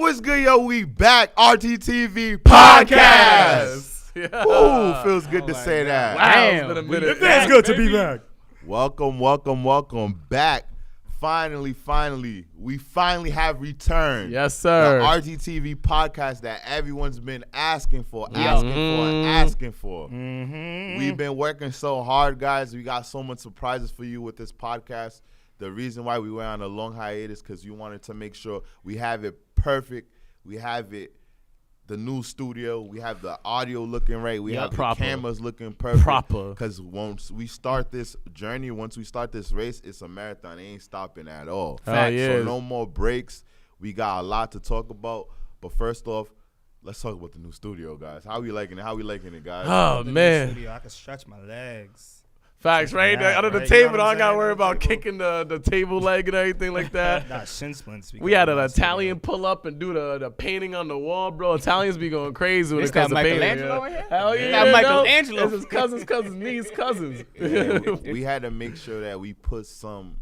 What's good, yo? We back. RTTV Podcast. Yeah. Ooh, feels good to say that. Wow, it's been a minute. It feels good to be back. Welcome back. Finally, we finally have returned. Yes, sir. The RTTV Podcast that everyone's been asking for. We've been working so hard, guys. We got so much surprises for you with this podcast. The reason why we went on a long hiatus because you wanted to make sure we have it perfect. We have it, the new studio. We have the audio looking right. We have the cameras looking perfect. Because once we start this journey, once we start this race, it's a marathon. It ain't stopping at all. So no more breaks. We got a lot to talk about. But first off, let's talk about the new studio, guys. How we liking it, guys? Oh, man. I can stretch my legs. Facts, right? Under the table, I don't got to worry about kicking the table leg and everything like that. Got shin splints. We had an Italian pull up and do the painting on the wall, bro. Italians be going crazy when it comes to painting. Michelangelo in here? Hell yeah. Michelangelo. It's his cousins, niece, cousins. Yeah, we had to make sure that we put some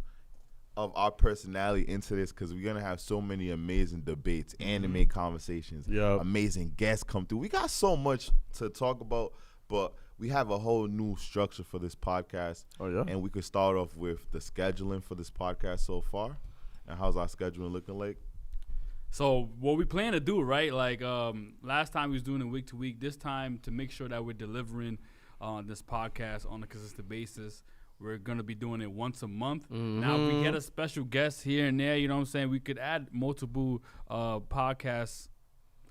of our personality into this because we're going to have so many amazing debates, anime conversations, amazing guests come through. We got so much to talk about, but we have a whole new structure for this podcast. Oh, yeah? And we could start off with the scheduling for this podcast so far. And how's our scheduling looking like? So what we plan to do, right? Like last time we was doing it week to week. This time to make sure that we're delivering this podcast on a consistent basis, we're going to be doing it once a month. Mm-hmm. Now, if we get a special guest here and there, you know what I'm saying, we could add multiple podcast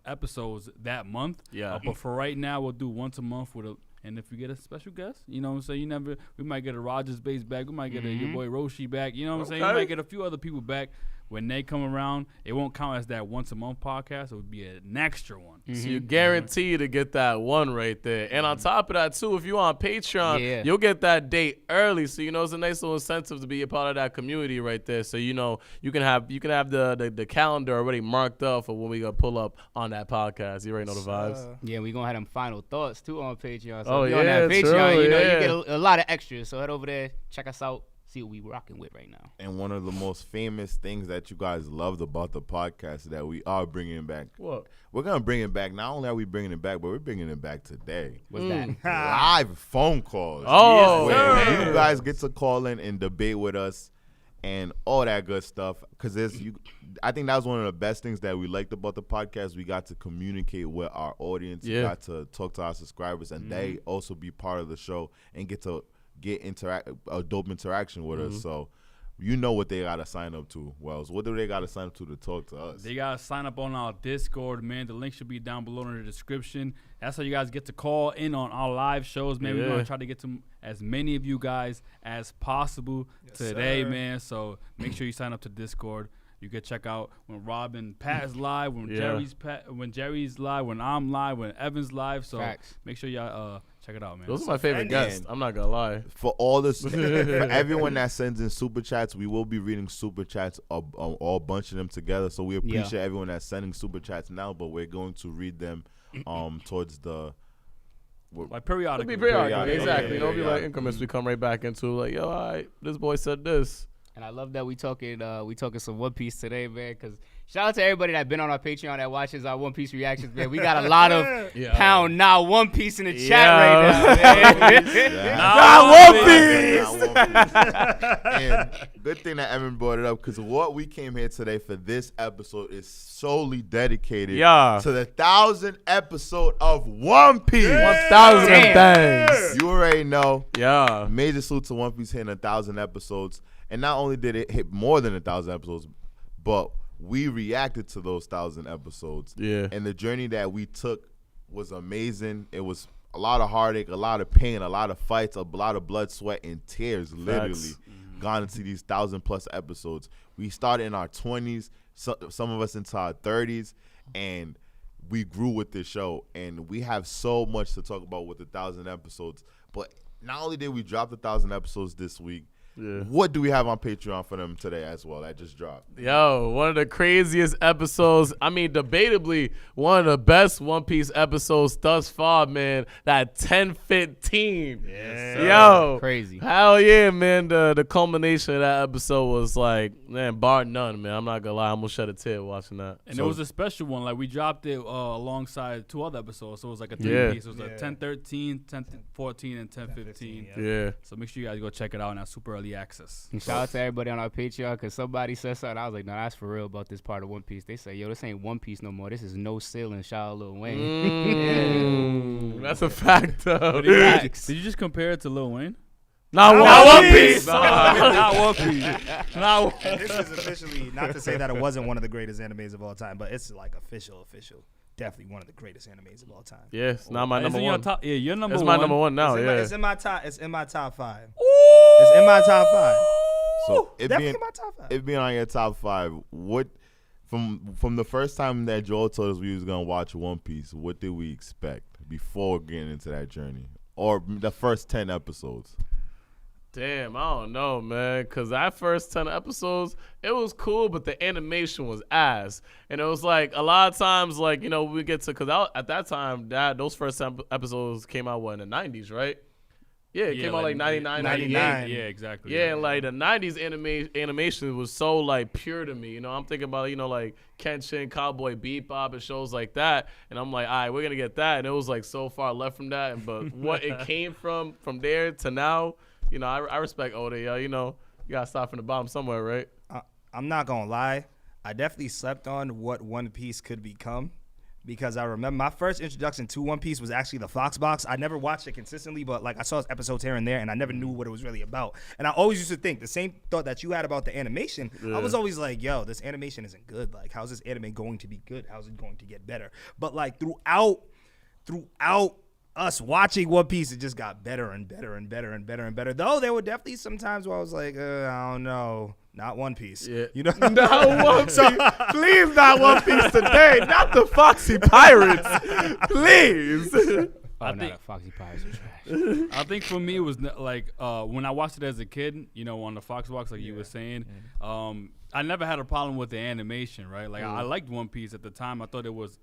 episodes that month. Yeah. But for right now, we'll do once a month and if we get a special guest, you know what I'm saying, we might get a Rogers base back. We might get your boy Roshi back. You know what I'm saying? We might get a few other people back. When they come around, it won't count as that once a month podcast. It would be an extra one. Mm-hmm. So you guarantee to get that one right there. And on top of that, too, if you're on Patreon, you'll get that date early. So, you know, it's a nice little incentive to be a part of that community right there. So, you know, you can have the calendar already marked up for when we going to pull up on that podcast. You already know the vibes. Yeah, we're going to have them final thoughts, too, on Patreon. if So you're on that Patreon, true, you get a lot of extras. So head over there, check us out. See what we rocking with right now. And one of the most famous things that you guys loved about the podcast that we are bringing back. What? We're going to bring it back. Not only are we bringing it back, but we're bringing it back today. What's that? Live phone calls. Oh, where you guys get to call in and debate with us and all that good stuff. Because I think that was one of the best things that we liked about the podcast. We got to communicate with our audience. We got to talk to our subscribers, and they also be part of the show and get a dope interaction with us. So you know what they gotta sign up to, Wells. What do they gotta sign up to talk to us? They gotta sign up on our Discord, man. The link should be down below in the description. That's how you guys get to call in on our live shows, man. We're gonna try to get to as many of you guys as possible today, man. So make sure you sign up to Discord. You can check out when Rob and Pat is live, when Jerry's live, when I'm live, when Evan's live. So make sure y'all check it out, man. Those are my favorite guests. I'm not gonna lie. For all this, for everyone that sends in super chats, we will be reading super chats, all bunch of them together. So we appreciate everyone that's sending super chats now, but we're going to read them towards the periodically. Exactly. It'll be like increments. We come right back into like, yo, all right, this boy said this. And I love that we talking some One Piece today, man, because shout out to everybody that been on our Patreon that watches our One Piece reactions, man. We got a lot of pound now One Piece in the chat right now, man. One Piece. And good thing that Evan brought it up, because what we came here today for this episode is solely dedicated to the 1,000th episode of One Piece. 1,000 things. You already know. Yeah. Major salute to One Piece hitting 1,000 episodes. And not only did it hit more than 1,000 episodes, but we reacted to those 1,000 episodes. Yeah. And the journey that we took was amazing. It was a lot of heartache, a lot of pain, a lot of fights, a lot of blood, sweat, and tears, literally, gone into these 1,000+ episodes. We started in our 20s, some of us into our 30s, and we grew with this show. And we have so much to talk about with the 1,000 episodes. But not only did we drop the 1,000 episodes this week, Yeah. What do we have on Patreon for them today as well? That just dropped. Yo, one of the craziest episodes. I mean, debatably one of the best One Piece episodes thus far, man. That 10-15. Yeah. Yo, Crazy. Hell yeah, man. The culmination of that episode was like, man, bar none, man. I'm not gonna lie, I'm gonna shed a tear watching that. And it was a special one. Like we dropped it alongside 2 other episodes, so it was like a 3-piece. It was a 10-13, 10-14, and 10-15. Yeah. So make sure you guys go check it out in that super early access. And shout out to everybody on our Patreon because somebody said something. I was like, no, that's for real about this part of One Piece. They say, yo, this ain't One Piece no more. This is No Ceiling. Shout out Lil Wayne. That's a fact, though. Did you just compare it to Lil Wayne? Not One Piece. Not One Piece. And this is officially, not to say that it wasn't one of the greatest animes of all time, but it's like official. Definitely one of the greatest animes of all time. Yes, not my number It's in your one. top, yeah, you're number It's one. my number one now, It's yeah. in my top 5. It's in my top 5. So Definitely my top 5. it being on your top 5, what from the first time that Joel told us we was gonna watch One Piece, what did we expect before getting into that journey, or the first 10 episodes? Damn, I don't know, man. Because that first 10 episodes, it was cool, but the animation was ass. And it was like a lot of times, like, you know, we get to, because at that time, those first episodes came out, in the 90s, right? Yeah, it came out like 99, 98. Yeah, exactly. Yeah, and like the 90s animation was so like pure to me. You know, I'm thinking about, you know, like Kenshin, Cowboy Bebop, and shows like that. And I'm like, all right, we're going to get that. And it was like so far left from that. But what it came from there to now, you know, I respect Oda. You know, you got to start from the bottom somewhere, right? I'm not going to lie. I definitely slept on what One Piece could become because I remember my first introduction to One Piece was actually the Fox box. I never watched it consistently, but like I saw episodes here and there, and I never knew what it was really about. And I always used to think the same thought that you had about the animation. Yeah. I was always like, yo, this animation isn't good. Like, how's this anime going to be good? How's it going to get better? But like throughout us watching One Piece, it just got better and better and better and better and better. Though there were definitely some times where I was like, I don't know, not One Piece. Yeah. You know, Not One Piece. Please, not One Piece today. Not the Foxy Pirates. Please. Oh, no, Foxy Pirates are trash. I think for me it was like when I watched it as a kid, you know, on the Fox box, like you were saying. I never had a problem with the animation, right? Like I liked One Piece at the time. I thought it was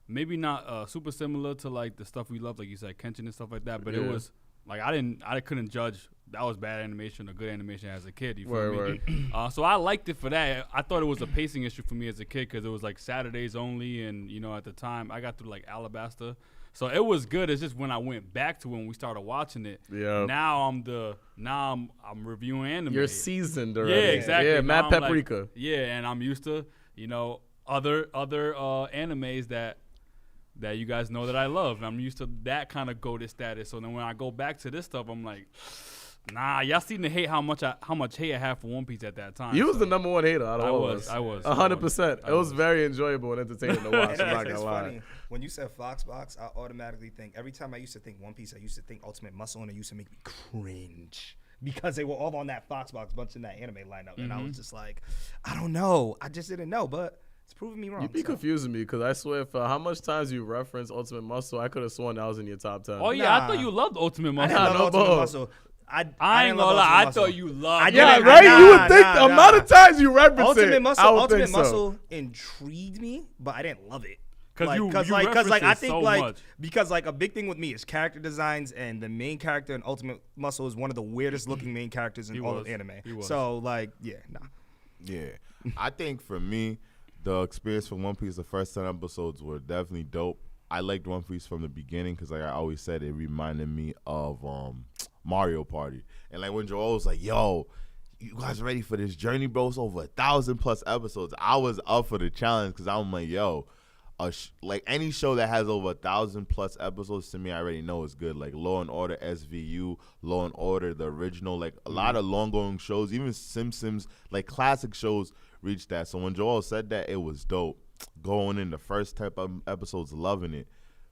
maybe not super similar to like the stuff we love, like you said, Kenshin and stuff like that. But it was like I couldn't judge that was bad animation or good animation as a kid. You feel me? So I liked it for that. I thought it was a pacing issue for me as a kid because it was like Saturdays only, and you know at the time I got through like Alabasta, so it was good. It's just when I went back to when we started watching it. Yeah. Now I'm reviewing anime. You're seasoned already. Yeah, exactly. Yeah, Now Matt I'm like- Paprika. yeah, and I'm used to other animes that you guys know that I love. I'm used to that kind of goated status. So then when I go back to this stuff, I'm like, nah, y'all seem to hate how much hate I have for One Piece at that time. You was the number one hater out of all of us. I was. 100%. It was very enjoyable and entertaining to watch. I'm not it's gonna lie. funny. When you said Fox box, I automatically think, every time I used to think One Piece, I used to think Ultimate Muscle, and it used to make me cringe. Because they were all on that Fox box bunch in that anime lineup. And I was just like, I don't know. I just didn't know, but it's proving me wrong. You be confusing me because I swear for how much times you reference Ultimate Muscle, I could have sworn that was in your top 10. Oh yeah, I Nah. thought you loved Ultimate I Muscle. didn't love no Ultimate bull. Muscle. I I didn't ain't gonna love lie, Ultimate I Muscle. thought you loved. I it. Yeah, didn't- right? nah, You would think the nah. amount of times you reference Ultimate it. Muscle, I would Ultimate think so. Muscle intrigued me, but I didn't love it. Cause you I reference it think so like much. because like a big thing with me is character designs, and the main character in Ultimate Muscle is one of the weirdest looking main characters in all of anime. He was. So like, yeah, nah. Yeah, I think for me, the experience from One Piece, the first 10 episodes were definitely dope. I liked One Piece from the beginning because, like I always said, it reminded me of Mario Party. And like when Joel was like, "Yo, you guys ready for this journey, bro? It's over 1,000+ episodes." I was up for the challenge because I'm like, "Yo, like any show that has over 1,000+ episodes to me, I already know is good. Like Law and Order SVU, Law and Order the original, like a lot of long-going shows, even Simpsons, like classic shows reached that. So when Joel said that, it was dope. Going in the first type of episodes, loving it.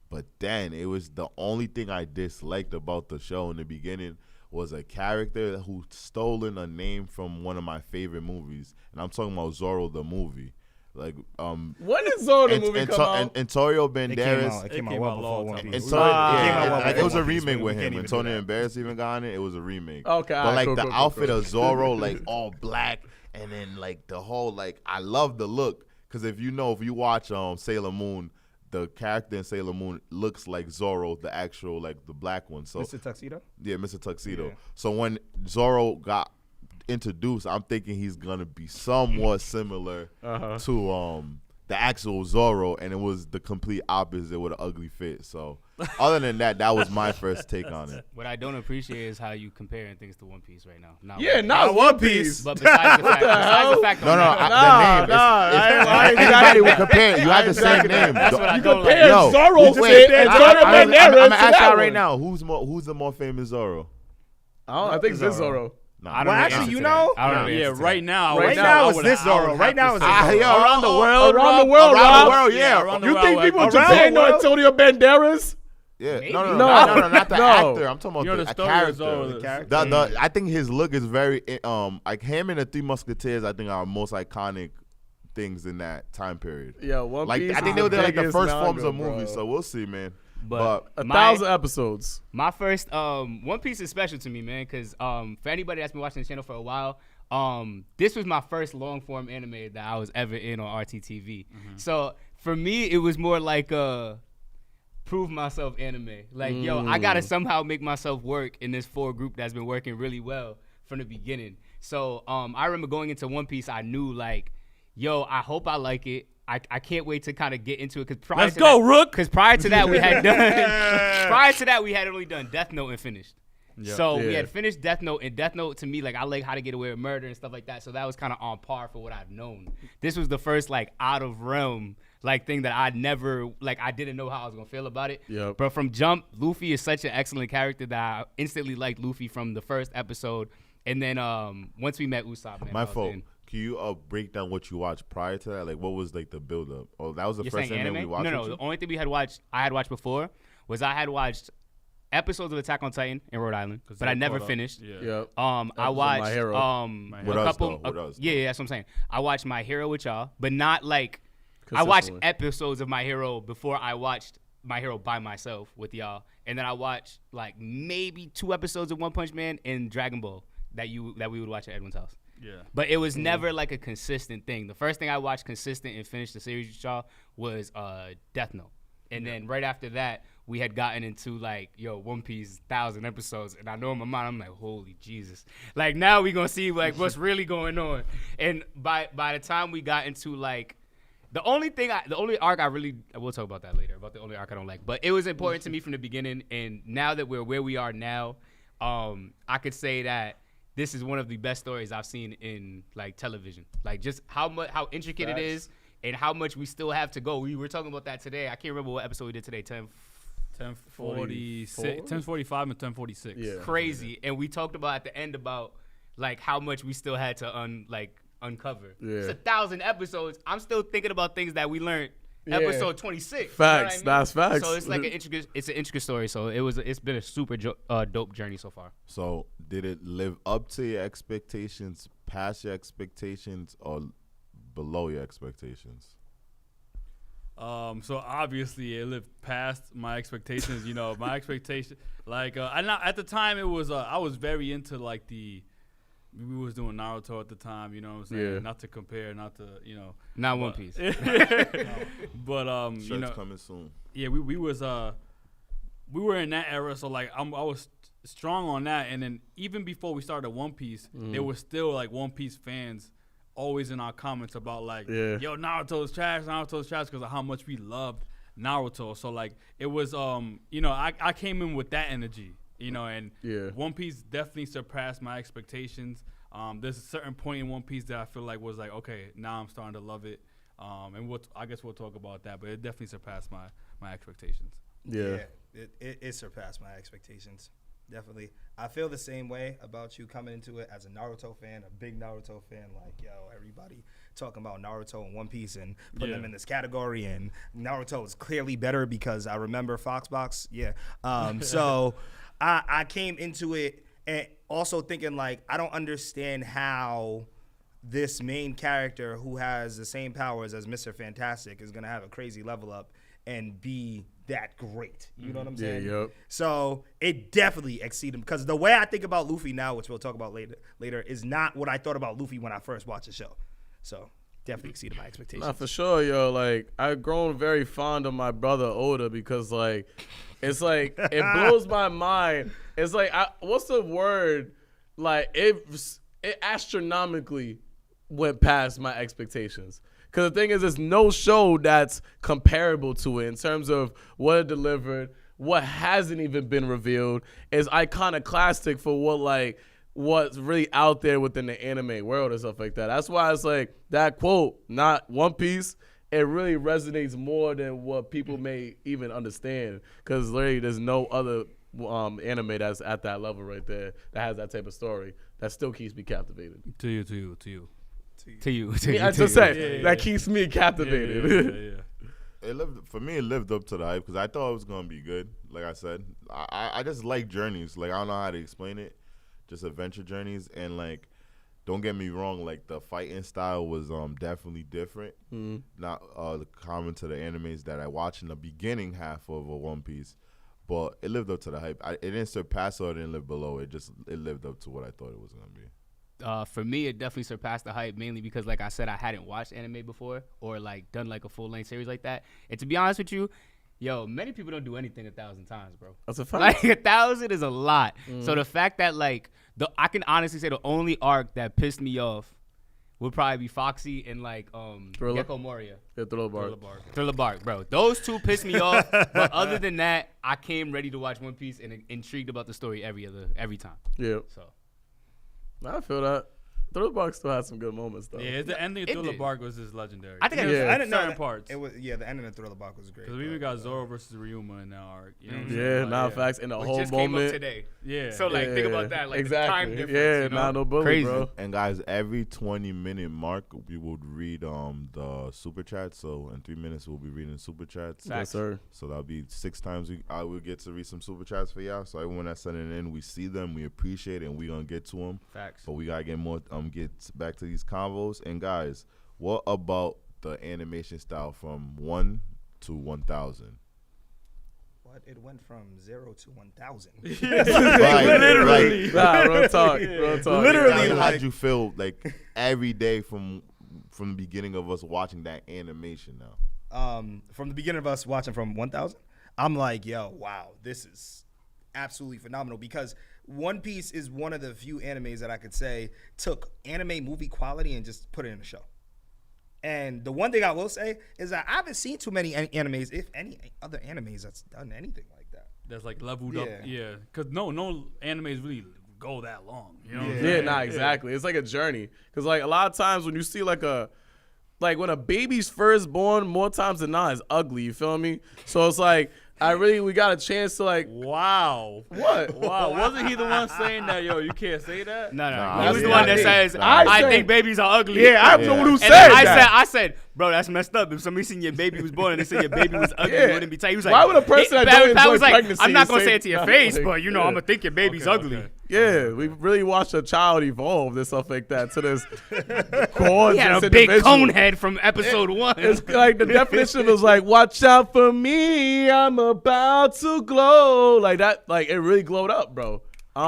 But then it was the only thing I disliked about the show in the beginning was a character who stolen a name from one of my favorite movies, and I'm talking about Zorro the movie. Like When did Zorro the movie come out? Antonio Banderas. It came out well before One Piece. It was a remake with him. Antonio Banderas even got on it. It was a remake. Okay, but like the outfit of Zorro, like all black, and then like the whole like I love the look because if you watch Sailor Moon, the character in Sailor Moon looks like Zorro, the actual like the black one. So Mr. Tuxedo. Yeah, Mr. Tuxedo. Yeah. So when Zorro got introduced, I'm thinking he's gonna be somewhat similar to the actual Zorro, and it was the complete opposite with an ugly fit. So other than that, that was my first take on it. What I don't appreciate is how you comparing things to One Piece right now. Not One Piece. But besides the fact, the name. Anybody would compare it. You have the same name. That's what I You don't compare like. Zorro fit and Antonio I'm Banderas gonna to ask that y'all one. right now. Who's the more famous Zorro? I think this Zorro. I don't Well, know actually, the you answer to know, that. I don't know the Yeah, answer to right that. now. Right now it's this Zorro. Right now it's this Zorro. Around the world, Around the Rob. world, yeah. Around the You world, think people in like, around Japan the know world? Antonio Banderas? Yeah, Maybe. no, No. not the No. actor. I'm talking You know about the the story character. of Zorro. The character. I think his look is very like him and the Three Musketeers. I think are most iconic things in that time period. Yeah, One Like Piece. I think is they were like the biggest first manga, forms of bro. movies. So we'll see, man. But 1,000 episodes. My first One Piece is special to me, man, because for anybody that's been watching the channel for a while, this was my first long form anime that I was ever in on RTTV. So for me, it was more like prove myself anime. Like, yo, I gotta somehow make myself work in this 4 group that's been working really well from the beginning. So I remember going into One Piece, I knew like, yo, I hope I like it. I can't wait to kind of get into it because Let's go, Rook. Because prior to that we had done prior to that we had only done Death Note and finished. Yeah. So we Yeah. had finished Death Note, and Death Note to me, like I like How to Get Away with Murder and stuff like that. So that was kind of on par for what I've known. This was the first like out of realm like thing that I never like I didn't know how I was gonna feel about it. Yep. But from jump, Luffy is such an excellent character that I instantly liked Luffy from the first episode. And then once we met Usopp, man, My I was fault. in. Can you break down what you watched prior to that? Like, what was like the build up? Oh, that was the You're first saying anime we anime? watched. No, with the you? only thing I had watched before was I had watched episodes of Attack on Titan in Rhode Island, but I never finished. Yeah. Yep. I Episodes of watched My Hero. With a us, couple. though, with us, yeah, though. yeah, that's what I'm saying. I watched My Hero with y'all, but not like I watched Consistently. episodes of My Hero before I watched My Hero by myself with y'all, and then I watched like maybe 2 episodes of One Punch Man and Dragon Ball that we would watch at Edwin's house. Yeah. But it was never like a consistent thing. The first thing I watched consistent and finished the series with y'all was Death Note. And then right after that, we had gotten into like, yo, One Piece 1,000 episodes. And I know in my mind, I'm like, holy Jesus. Like now we gonna see like what's really going on. And by the time we got into like, the only arc I really, we'll talk about that later, about the only arc I don't like. But it was important to me from the beginning. And now that we're where we are now, I could say that this is one of the best stories I've seen in like television. Like just how intricate it is and how much we still have to go. We were talking about that today. I can't remember what episode we did today. 10:46, 10:45 and 10:46. Yeah. Crazy. And we talked about at the end about like how much we still had to uncover. Yeah. It's 1,000 episodes. I'm still thinking about things that we learned. Yeah. Episode 26. Facts. You know what I mean? That's facts. So it's like it's an intricate story. So it's been a super dope journey so far. So did it live up to your expectations, past your expectations, or below your expectations? So obviously it lived past my expectations. You know, my expectation, like, at the time it was, I was very into like we was doing Naruto at the time. You know what I'm saying? Yeah. Not to compare, not to, you know. Not One Piece. But Shirts you know, coming soon. yeah, we were in that era, so like I was strong on that. And then even before we started One Piece, there was still like One Piece fans always in our comments about like, Yeah. yo, Naruto's trash because of how much we loved Naruto. So like it was you know, I came in with that energy, you know, and Yeah. One Piece definitely surpassed my expectations. There's a certain point in One Piece that I feel like was like, okay, now I'm starting to love it. And I guess we'll talk about that, but it definitely surpassed my expectations. Yeah. It surpassed my expectations. Definitely. I feel the same way about you coming into it as a Naruto fan, a big Naruto fan. Like, yo, everybody talking about Naruto and One Piece and putting them in this category. And Naruto is clearly better because I remember Foxbox. Yeah. So I came into it and also thinking, like, I don't understand how this main character who has the same powers as Mr. Fantastic is going to have a crazy level up and be that great. You know what I'm saying? Yep. So it definitely exceeded him. Because the way I think about Luffy now, which we'll talk about later, is not what I thought about Luffy when I first watched the show. So definitely exceeded my expectations. Nah, for sure, yo. Like, I've grown very fond of my brother Oda because, like, it's like, it blows my mind. It's like, what's the word? Like, it astronomically went past my expectations. Because the thing is, there's no show that's comparable to it in terms of what it delivered, what hasn't even been revealed, is iconoclastic for what's really out there within the anime world and stuff like that. That's why it's like that quote, not One Piece, it really resonates more than what people may even understand. Because literally, there's no other anime that's at that level right there that has that type of story that still keeps me captivated. To you. I just said that keeps me captivated. Yeah. It lived up to the hype because I thought it was gonna be good. Like I said, I just like journeys. Like, I don't know how to explain it, just adventure journeys. And like, don't get me wrong, like the fighting style was definitely different. Not common to the animes that I watched in the beginning half of a One Piece, but it lived up to the hype. It didn't surpass or it didn't live below. It lived up to what I thought it was gonna be. For me, it definitely surpassed the hype, mainly because, like I said, I hadn't watched anime before or like done like a full-length series like that. And to be honest with you, many people don't do anything 1,000 times, bro. That's a fact. Like 1,000 is a lot. So the fact that like I can honestly say the only arc that pissed me off would probably be Foxy and like Gecko Moria. Yeah, Thriller Bark, bro. Those two pissed me off. But other than that, I came ready to watch One Piece and intrigued about the story every time. Yeah. So. I feel that. Thriller Bark still had some good moments though. Yeah, the ending of Thriller Bark was just legendary. I think I didn't know certain parts. It was the ending of Thriller Bark was great. Because we even got Zoro versus Ryuma in that arc. You know what I'm Yeah, saying? nah, facts. And the Which whole just moment. came up today. Yeah. So like think about that, like exactly. the time difference. Yeah, you know? no bully, Crazy. bro. And guys, every 20-minute mark, we would read the super chats. So in 3 minutes, we'll be reading super chats. Yes, sir. So that'll be 6 times I will get to read some super chats for y'all. So everyone that's sending in, we see them, we appreciate it, and we gonna get to them. Facts. But we gotta get back to these convos. And guys, what about the animation style from 1 to 1,000? What? It went from 0 to 1,000. Literally. Nah, real talk. Real talk. Literally, How'd you feel like every day from the beginning of us watching that animation now? From the beginning of us watching from 1,000, I'm like, yo, wow, this is absolutely phenomenal because One Piece is one of the few animes that I could say took anime movie quality and just put it in a show. And the one thing I will say is that I haven't seen too many animes, if any other animes that's done anything like that. That's like leveled up. Yeah. Because no animes really go that long. You know what I'm Yeah, saying? nah, exactly. It's like a journey. Because like a lot of times when you see like when a baby's first born, more times than not, is ugly. You feel me? So it's like, we got a chance to like. Wow. What? Wow. Wasn't he the one saying that, yo, you can't say that? No. Nah, He was the one that says, I think babies are ugly. Yeah, I'm the one who And said then that. I said, bro, that's messed up. If somebody seen your baby was born and they said your baby was ugly, Yeah. you wouldn't be tight. He was like, Why would a person that don't enjoy was like, pregnancy I'm not gonna say say it to your that? face, Like, but I'm gonna think your baby's ugly. Okay. Yeah, we really watched a child evolve and stuff like that to this gorgeous He had a big individual. cone head from episode 1. It's like the definition was like, watch out for me, I'm about to glow. Like that, like it really glowed up, bro.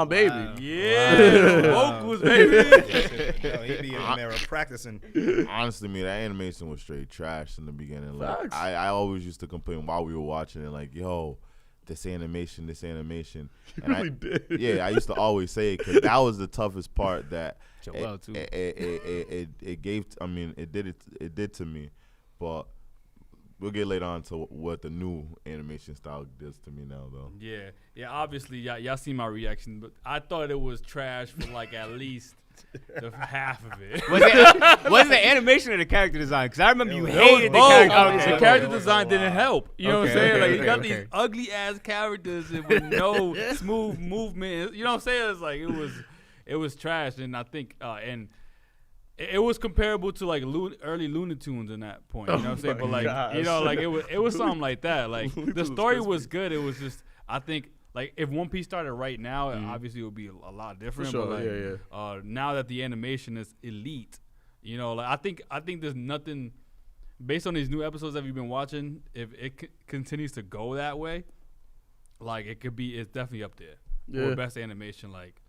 Baby. Yeah. Vocals, baby. Yo, he'd be in the mirror practicing. Honestly, man, that animation was straight trash in the beginning. Like Facts. I always used to complain while we were watching it, like, yo, this animation. And really did. Yeah, I used to always say it because that was the toughest part that Joel, too. it gave. I mean, it did to me, but we'll get later on to what the new animation style does to me now, though. Yeah. Obviously, y'all see my reaction, but I thought it was trash for like at least the half of it. Was it the animation or the character design? Because I remember you hated the Both. character. The character design didn't help. You know what I'm saying? Like you got okay. these ugly ass characters with no smooth movement. You know what I'm saying? It's like it was trash, and I think and it was comparable to like early Looney Tunes in that point. You know what I'm saying? But like gosh. you know, like it was something like that. Like Looney the Tunes story crispy. was good. It was just I think. Like if One Piece started right now, obviously it would be a lot different. sure, But like, yeah. now that the animation is elite, You know, like I think there's nothing based on these new episodes that we've been watching. If it continues to go that way, like it's definitely up there. Yeah. For best animation, like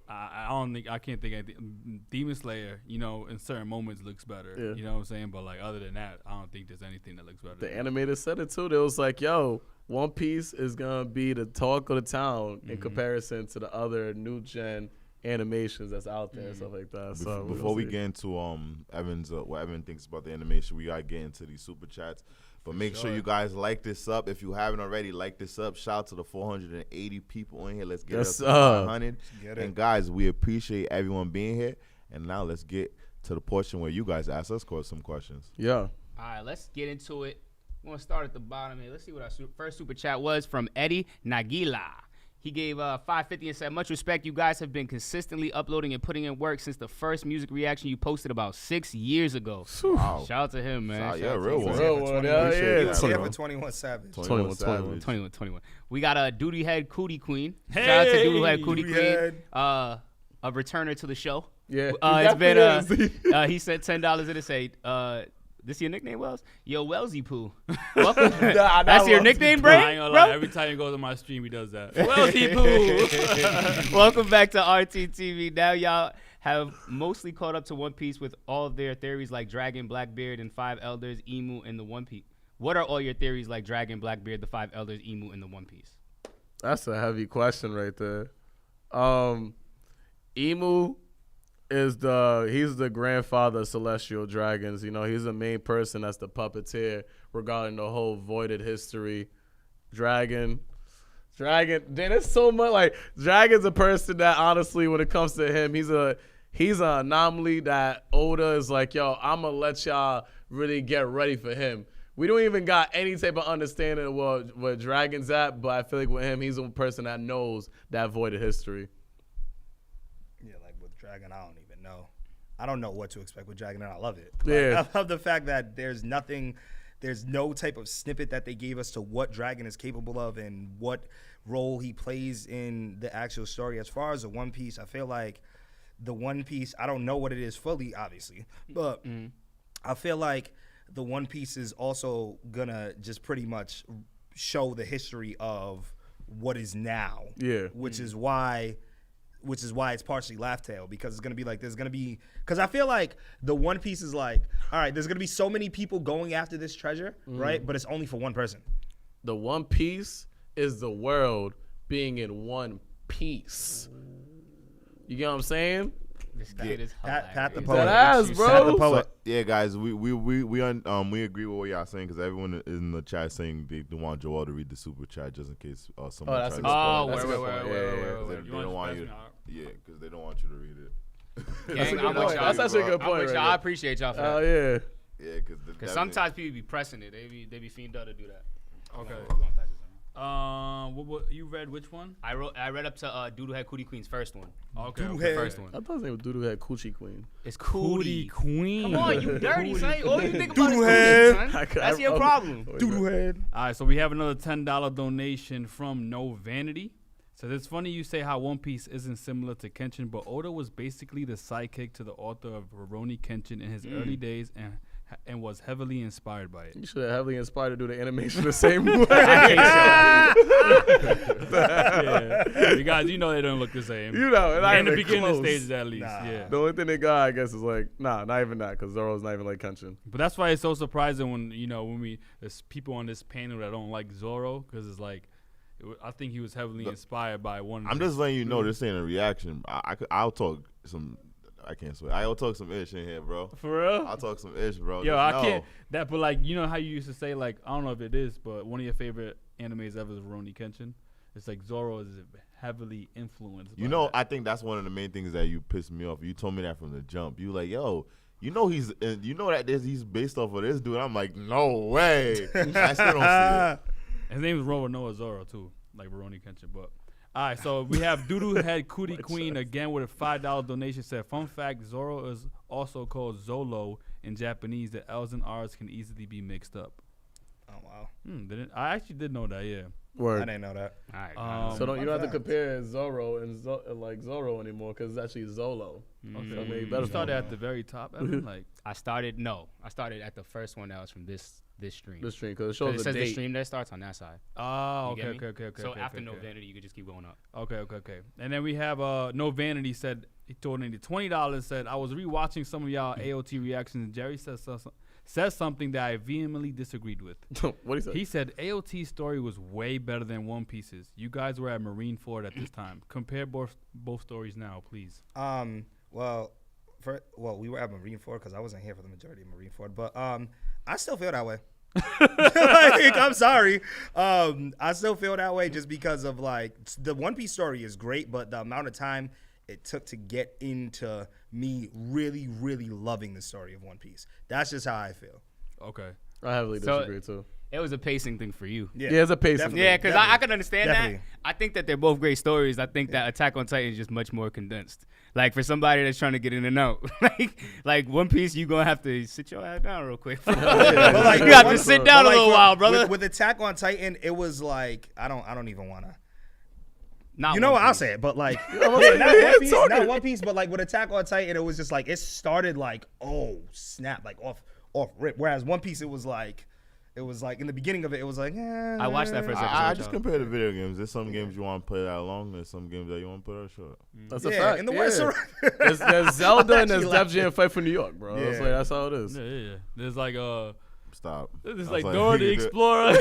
I can't think of anything. Demon Slayer, you know, in certain moments looks better. Yeah. You know what I'm saying? But like other than that, I don't think there's anything that looks better. The animators said it too. They was like, yo, One Piece is gonna be the talk of the town in comparison to the other new gen animations that's out there and stuff like that. So before we get into Evan's what Evan thinks about the animation, we gotta get into these super chats. But make sure you guys like this up. If you haven't already, like this up. Shout out to the 480 people in here. Let's get up to 500. And guys, we appreciate everyone being here. And now let's get to the portion where you guys ask us some questions. Yeah. All right, let's get into it. We're going to start at the bottom here. Let's see what our first super chat was from Eddie Nagila. He gave $5.50 and said, much respect. You guys have been consistently uploading and putting in work since the first music reaction you posted about 6 years ago. Wow. Shout out to him, man. Yeah, real one. He was here for 21 21 Savage. 21. We got a Duty Head Cootie Queen. Hey! Shout out to Duty Head Cootie Duty Queen. Head. A returner to the show. Yeah. It's been he sent $10 in to say, this your nickname, Wells? Yo, Wellsy Poo. Welcome. That's your nickname, I Bray? ain't gonna lie. Every time he goes on my stream, he does that. Wellsy Poo. Welcome back to RTTV. Now y'all have mostly caught up to One Piece with all of their theories like Dragon, Blackbeard, and Five Elders, Emu, and the One Piece. What are all your theories like Dragon, Blackbeard, the Five Elders, Emu, and the One Piece? That's a heavy question right there. Emu is he's the grandfather of Celestial Dragons. You know, he's the main person that's the puppeteer regarding the whole voided history. Dragon, then it's so much like Dragon's a person that honestly, when it comes to him, he's an anomaly that Oda is like, yo, I'm gonna let y'all really get ready for him. We don't even got any type of understanding of where Dragon's at, but I feel like with him, he's a person that knows that voided history. Yeah, like with Dragon, I don't even know. I don't know what to expect with Dragon, and I love it. Yeah. Like, I love the fact that there's no type of snippet that they gave us to what Dragon is capable of and what role he plays in the actual story. As far as the One Piece, I feel like the One Piece, I don't know what it is fully, obviously, but I feel like the One Piece is also gonna just pretty much show the history of what is now. Yeah. Which is why it's partially Laugh Tale, because it's gonna be like because I feel like the One Piece is like, all right, there's gonna be so many people going after this treasure, right? But it's only for one person. The One Piece is the world being in one piece. You get what I'm saying? This kid is hilarious. Pat the That poet. ass, bro. Pat the poet. So, yeah, guys, we agree with what y'all saying, because everyone in the chat saying they want Joel to read the super chat just in case someone tries to spoil it. That's a good point. They don't want you. Yeah, because they don't want you to read it. Gang, I'm with y'all. That's actually a good I'm point. with Right y'all. there. I appreciate y'all for Oh that. yeah. Yeah, Because sometimes people be pressing it. They be fiend to do that. Okay. We're going past this one. What you read? Which one? I read up to Doodle Head Cootie Queen's first one. Okay. Doodle okay. Head. First one. I thought they would had Coochie Queen. It's Cootie Cootie. Queen. Come on, you dirty, son. All you think about Doodle is Head. Cootie, son. That's your problem. Doodle Head. All right, so we have another $10 donation from No Vanity. So it's funny you say how One Piece isn't similar to Kenshin, but Oda was basically the sidekick to the author of Rurouni Kenshin in his early days and was heavily inspired by it. You should have heavily inspired to do the animation the same way. Yeah. You guys, you know they don't look the same. You know, and in the beginning stages at least. Nah. Yeah. The only thing they got, I guess, is like, not even that, because Zoro's not even like Kenshin. But that's why it's so surprising when there's people on this panel that don't like Zoro, because it's like, I think he was heavily inspired by one. I'm just letting you know this ain't a reaction. I'll talk some. I can't swear. I'll talk some ish in here, bro. For real? I'll talk some ish, bro. Yo, Just I know. can't. But like, you know how you used to say, like, I don't know if it is, but one of your favorite animes ever is Rurouni Kenshin. It's like Zoro is heavily influenced. You by know, that. I think that's one of the main things that you pissed me off. You told me that from the jump. You like, yo, you know he's based off of this dude. I'm like, no way. I still don't see it. His name is Noah Zoro too, like Rurouni Kenshin. But all right, so we have Doodoo Head Cootie Queen again with a $5 donation. Said, fun fact: Zoro is also called Zolo in Japanese. The L's and R's can easily be mixed up. Oh wow. I actually did know that. Yeah. Word. I didn't know that. All right. So you don't have to compare Zoro and Zoro anymore because it's actually Zolo. Okay. So maybe You better started at the very top, Evan? Like, I started at the first one that was from this stream. the stream because it 'Cause shows it the says the date. stream that starts on that side. oh, You get okay. me? So okay, after okay, No okay. Vanity, you could just keep going up. Okay. And then we have No Vanity said he donated $20. Said I was rewatching some of y'all AOT reactions and Jerry says something that I vehemently disagreed with. What he said? He said AOT's story was way better than One Piece's. You guys were at Marineford at this time. Compare both stories now, please. Well, we were at Marineford because I wasn't here for the majority of Marineford, but I still feel that way. Like, I'm sorry. I still feel that way just because of like the One Piece story is great, but the amount of time it took to get into me really, really loving the story of One Piece. That's just how I feel. Okay. I heavily disagree too. It was a pacing thing for you. Yeah, it's a pacing. Definitely. Yeah, because I can understand Definitely. that. I think that they're both great stories. I think that Attack on Titan is just much more condensed. Like for somebody that's trying to get in and out, like One Piece, you gonna have to sit your ass down real quick. But like, you have to sit down a little while, brother. With Attack on Titan, it was like I don't even wanna. Not You know One what? I'll Piece. say it, but like talking. not One Piece, but like with Attack on Titan, it was just like it started like snap, like off rip. Whereas One Piece, it was like in the beginning of it, it was like I watched that first episode. I just compare the video games. There's some games you want to play that long. There's some games that you want to play that short. That's a yeah, fact. in the worst. There's Zelda and there's Actually Def Jam Fight for New York, bro. Yeah. That's how it is. Yeah. There's like Stop. there's I like was Dora the you could- Explorer.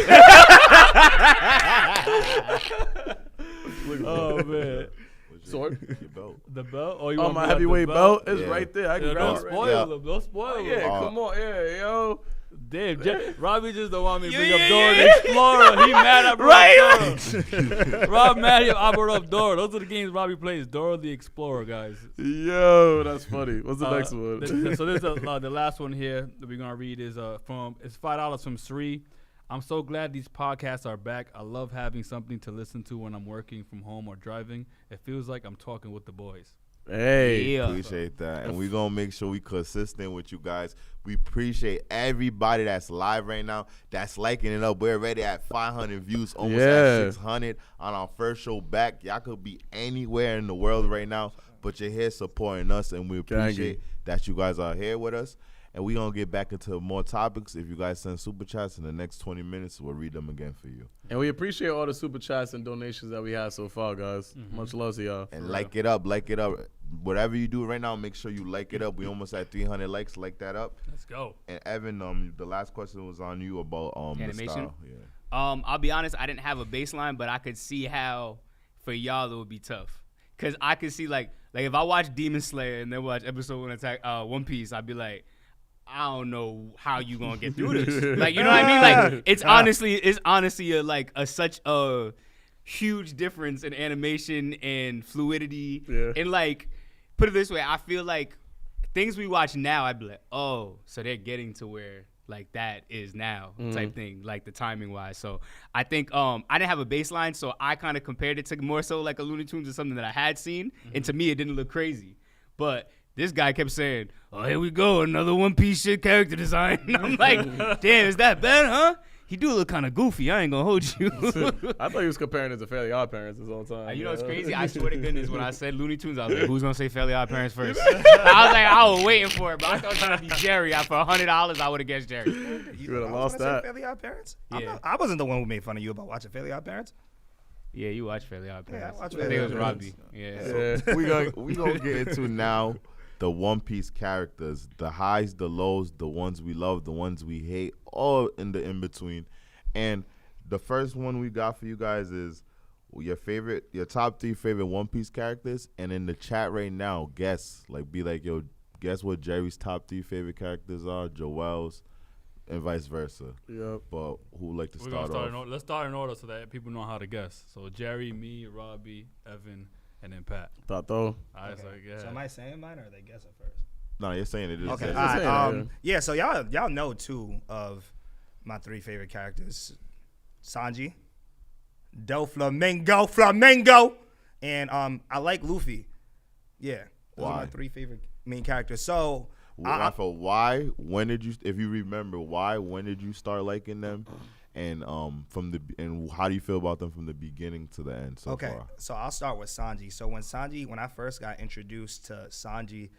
Oh man. What's Sword? your belt. The belt? Oh, you Oh, want my me to have the heavyweight belt is Yeah. right there. I can Yeah, grab don't it right spoil Yeah. them. Don't spoil them. Yeah, come on. Yeah, yo. Damn, Robbie just don't want me to bring up Dora the Explorer. He mad I brought up Dora. Rob mad I brought up Dora. Those are the games Robbie plays. Dora the Explorer, guys. Yo, that's funny. What's the next one? So this is the last one here that we're gonna read is it's $5 from Sri. I'm so glad these podcasts are back. I love having something to listen to when I'm working from home or driving. It feels like I'm talking with the boys. Hey. Yeah. Appreciate that. And we're going to make sure we consistent with you guys. We appreciate everybody that's live right now, that's liking it up. We're already at 500 views, almost at 600 on our first show back. Y'all could be anywhere in the world right now, but you're here supporting us, and we appreciate that you guys are here with us. And we're going to get back into more topics. If you guys send super chats in the next 20 minutes, we'll read them again for you. And we appreciate all the super chats and donations that we have so far, guys. Much love to y'all. And like it up. Whatever you do right now, make sure you like it up. We almost at 300 likes. Like that up. Let's go. And Evan, the last question was on you about Animation? the style. Yeah. I'll be honest, I didn't have a baseline, but I could see how for y'all it would be tough. Cause I could see like if I watch Demon Slayer and then watch episode 1 Attack One Piece, I'd be like, I don't know how you gonna get through this. Like, you know what I mean? Like, it's honestly such a huge difference in animation and fluidity. Yeah. And like, put it this way, I feel like things we watch now, I'd be like, oh, so they're getting to where like that is now type thing, like the timing wise. So I think I didn't have a baseline, so I kind of compared it to more so like a Looney Tunes or something that I had seen, and to me it didn't look crazy, but this guy kept saying, oh, here we go, another One Piece shit character design. And I'm like, damn, is that bad, huh? He do look kind of goofy. I ain't gonna hold you. I thought he was comparing it to Fairly Odd Parents this whole time. You know what's crazy? I swear to goodness, when I said Looney Tunes, I was like, who's gonna say Fairly Odd Parents first? I was waiting for it, but I thought it was gonna be Jerry. For $100, I would have guessed Jerry. You would have lost that. Fairly Odd Parents? Yeah. I wasn't the one who made fun of you about watching Fairly Odd Parents. Yeah, you watch Fairly Odd Yeah, I Parents. watch I think Fairly it was Odd Robbie. Parents. Yeah. we gonna get into now the One Piece characters, the highs, the lows, the ones we love, the ones we hate, all in the in between. And the first one we got for you guys is your top 3 favorite One Piece characters. And in the chat right now, guess what Jerry's top 3 favorite characters are, Joel's, and vice versa. Yep. But who would like to We're start gonna off? let's start in order so that people know how to guess. So Jerry, me, Robbie, Evan, and then Pat. Tato. I was like, yeah. So am I saying mine or are they guessing first? No, you're saying it is. Okay. Jerry. All saying right. it, Yeah. So y'all know 2 of my 3 favorite characters: Sanji, Flamengo, and I like Luffy. Yeah. Those are my 3 favorite main characters. So Why? When did you? If you remember, when did you start liking them? and how do you feel about them from the beginning to the end so far? So I'll start with Sanji. So when I first got introduced to Sanji,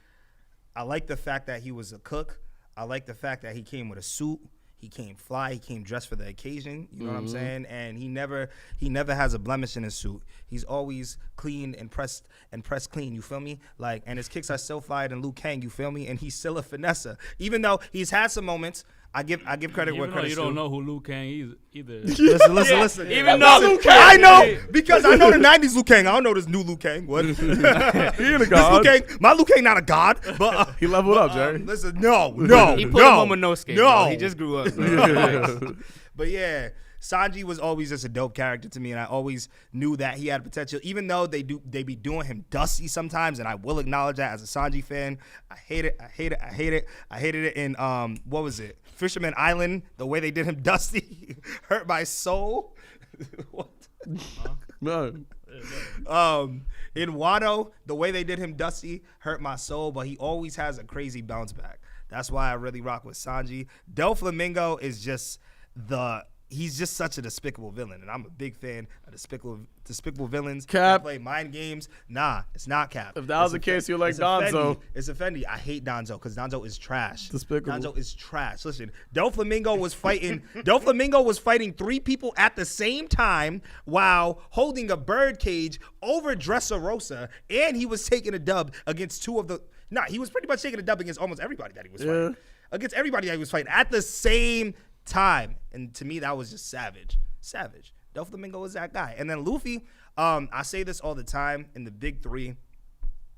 I like the fact that he was a cook. I like the fact that he came with a suit. He came fly. He came dressed for the occasion. You know what I'm saying? And he never has a blemish in his suit. He's always clean and pressed clean. You feel me? Like, and his kicks are still fired in Liu Kang. You feel me? And he's still a finesser, even though he's had some moments. I give credit where credit's due. You don't know who Liu Kang is either. Listen. Even though Liu Kang, I know because I know the '90s Liu Kang. I don't know this new Liu Kang. What? He ain't a god. My Liu Kang not a god, but he leveled up, Jerry. Listen, no. He put him on Momonosuke. No, bro. He just grew up. But yeah, Sanji was always just a dope character to me, and I always knew that he had potential. Even though they be doing him dusty sometimes, and I will acknowledge that as a Sanji fan. I hate it. I hated it in what was it? Fisherman Island. The way they did him dusty hurt my soul. What? No. In Wano, the way they did him dusty hurt my soul, but he always has a crazy bounce back. That's why I really rock with Sanji. Del Flamingo is just he's just such a despicable villain, and I'm a big fan of despicable villains. Cap. That play mind games. Nah, it's not Cap. If that was the case, you like Donzo. It's Effendi. I hate Donzo because Donzo is trash. Despicable. Donzo is trash. Listen, Del Flamingo was fighting 3 people at the same time while holding a bird cage over Dressrosa, and he was taking a dub against he was pretty much taking a dub against almost everybody that he was fighting. Against everybody that he was fighting at the same time. And to me, that was just savage. Del Flamingo is that guy. And then Luffy, I say this all the time in the big three.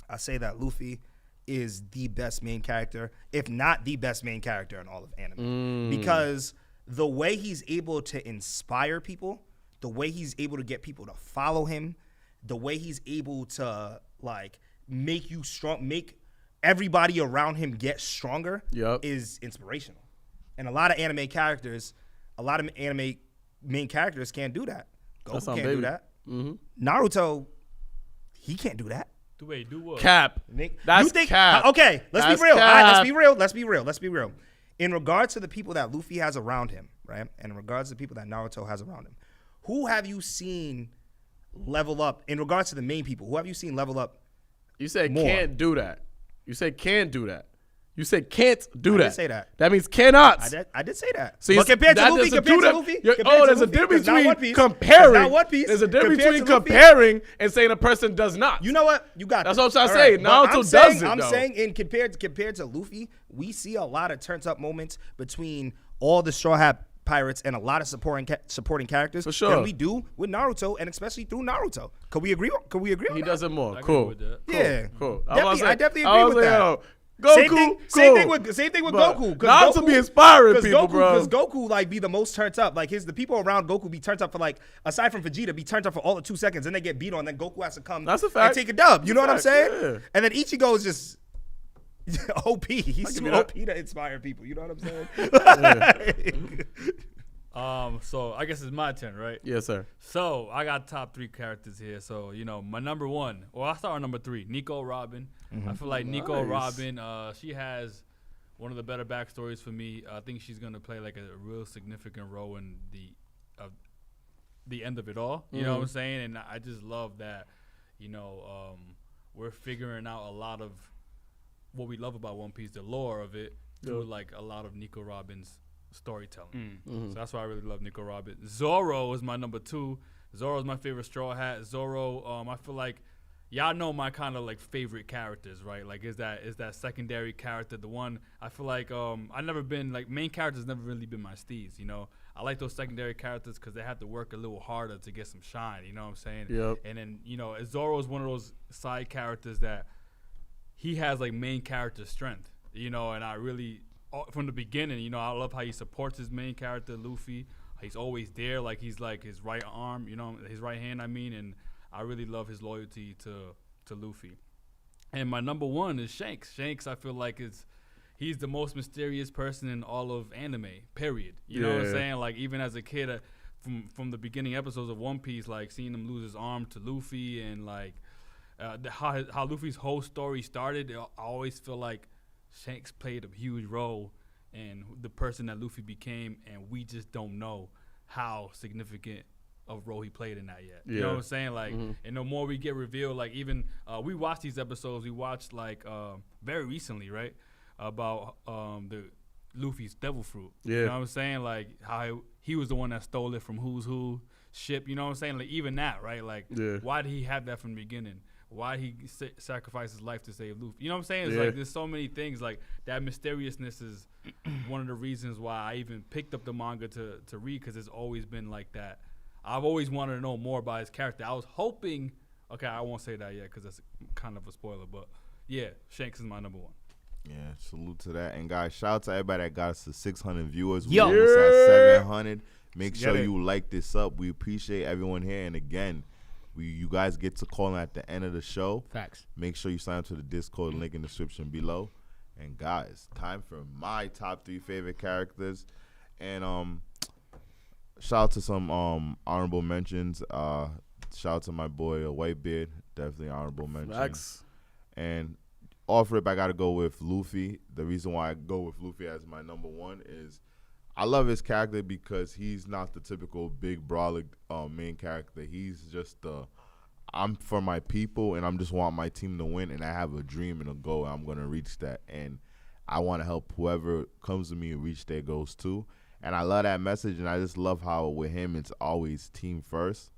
I say that Luffy is the best main character, if not the best main character in all of anime. Because the way he's able to inspire people, the way he's able to get people to follow him, the way he's able to like make you strong, make everybody around him get stronger is inspirational. And a lot of anime main characters can't do that. Goku can't do that. Naruto, he can't do that. Wait, do what? Cap. That's cap. Okay, let's be real. All right, let's be real. In regards to the people that Luffy has around him, right? And in regards to the people that Naruto has around him, who have you seen level up? In regards to the main people, who have you seen level up? You said more? Can't do that. You said can't do that. You said can't do that. I didn't say that. That means cannot. I did say that. So but compared to Luffy, there's a difference between comparing. There's a difference between comparing and saying a person does not. You know what? You got That's what I'm trying to say. Naruto does it, I'm though. saying compared to Luffy, we see a lot of turned up moments between all the Straw Hat Pirates and a lot of supporting characters. For sure. Than we do with Naruto, and especially through Naruto. Could we agree on He that? does it more. I Cool. agree with that. Yeah. Cool. I definitely agree with that. Goku, same thing with Goku. Not to be inspiring people, bro. Because Goku like be the most turned up. Like the people around Goku be turned up for like, aside from Vegeta, be turned up for all of 2 seconds, and they get beat on. Then Goku has to come That's a fact. and take a dub. You know what I'm saying? Yeah. And then Ichigo is just OP. He's too OP to inspire people. You know what I'm saying? So I guess it's my turn, right? Yes, sir. So I got top 3 characters here. So my number 1, or I'll start on number 3, Nico Robin. I feel like Nico Robin, she has one of the better backstories for me. I think she's gonna play like a real significant role in the end of it all. You know what I'm saying? And I just love that. We're figuring out a lot of what we love about One Piece, the lore of it, through like a lot of Nico Robin's storytelling. So that's why I really love Nico Robin. Zoro is my number 2. Zoro is my favorite Straw Hat. Zoro, I feel like y'all know my kind of like favorite characters, right? Like is that secondary character, the one I feel like I never been like main characters never really been my steez, I like those secondary characters because they have to work a little harder to get some shine, you know what I'm saying? Yep. And then Zoro is one of those side characters that he has like main character strength, and I really from the beginning, I love how he supports his main character, Luffy. He's always there, like he's like his right arm, his right hand, and I really love his loyalty to Luffy. And my number 1 is Shanks. Shanks, I feel like he's the most mysterious person in all of anime, period. You know what I'm saying? Like even as a kid, from the beginning episodes of One Piece, like seeing him lose his arm to Luffy and like how Luffy's whole story started, I always feel like Shanks played a huge role in the person that Luffy became, and we just don't know how significant of role he played in that yet. You know what I'm saying? Like, and the more we get revealed, like even we watched these episodes. We watched like very recently, right, about the Luffy's devil fruit. Yeah. You know what I'm saying? Like how he was the one that stole it from Who's Who ship. You know what I'm saying? Like even that, right? Like why did he have that from the beginning? Why did he sacrifice his life to save Luffy? You know what I'm saying? It's like there's so many things. Like that mysteriousness is one of the reasons why I even picked up the manga to read, because it's always been like that. I've always wanted to know more about his character. I was hoping, okay, I won't say that yet because that's kind of a spoiler, but yeah, Shanks is my number one. Yeah, salute to that. And guys, shout out to everybody that got us to 600 viewers. We almost at 700. Make sure you like this up. We appreciate everyone here. And again, you guys get to call in at the end of the show. Facts. Make sure you sign up to the Discord link in the description below. And guys, time for my top 3 favorite characters. And shout out to some honorable mentions. Shout out to my boy Whitebeard, definitely honorable mention. Facts. And off rip, I gotta go with Luffy. The reason why I go with Luffy as my number one is I love his character because he's not the typical big brawler main character. He's just I'm for my people, and I'm just want my team to win, and I have a dream and a goal, and I'm gonna reach that, and I want to help whoever comes to me reach their goals too. And I love that message, and I just love how with him it's always team first.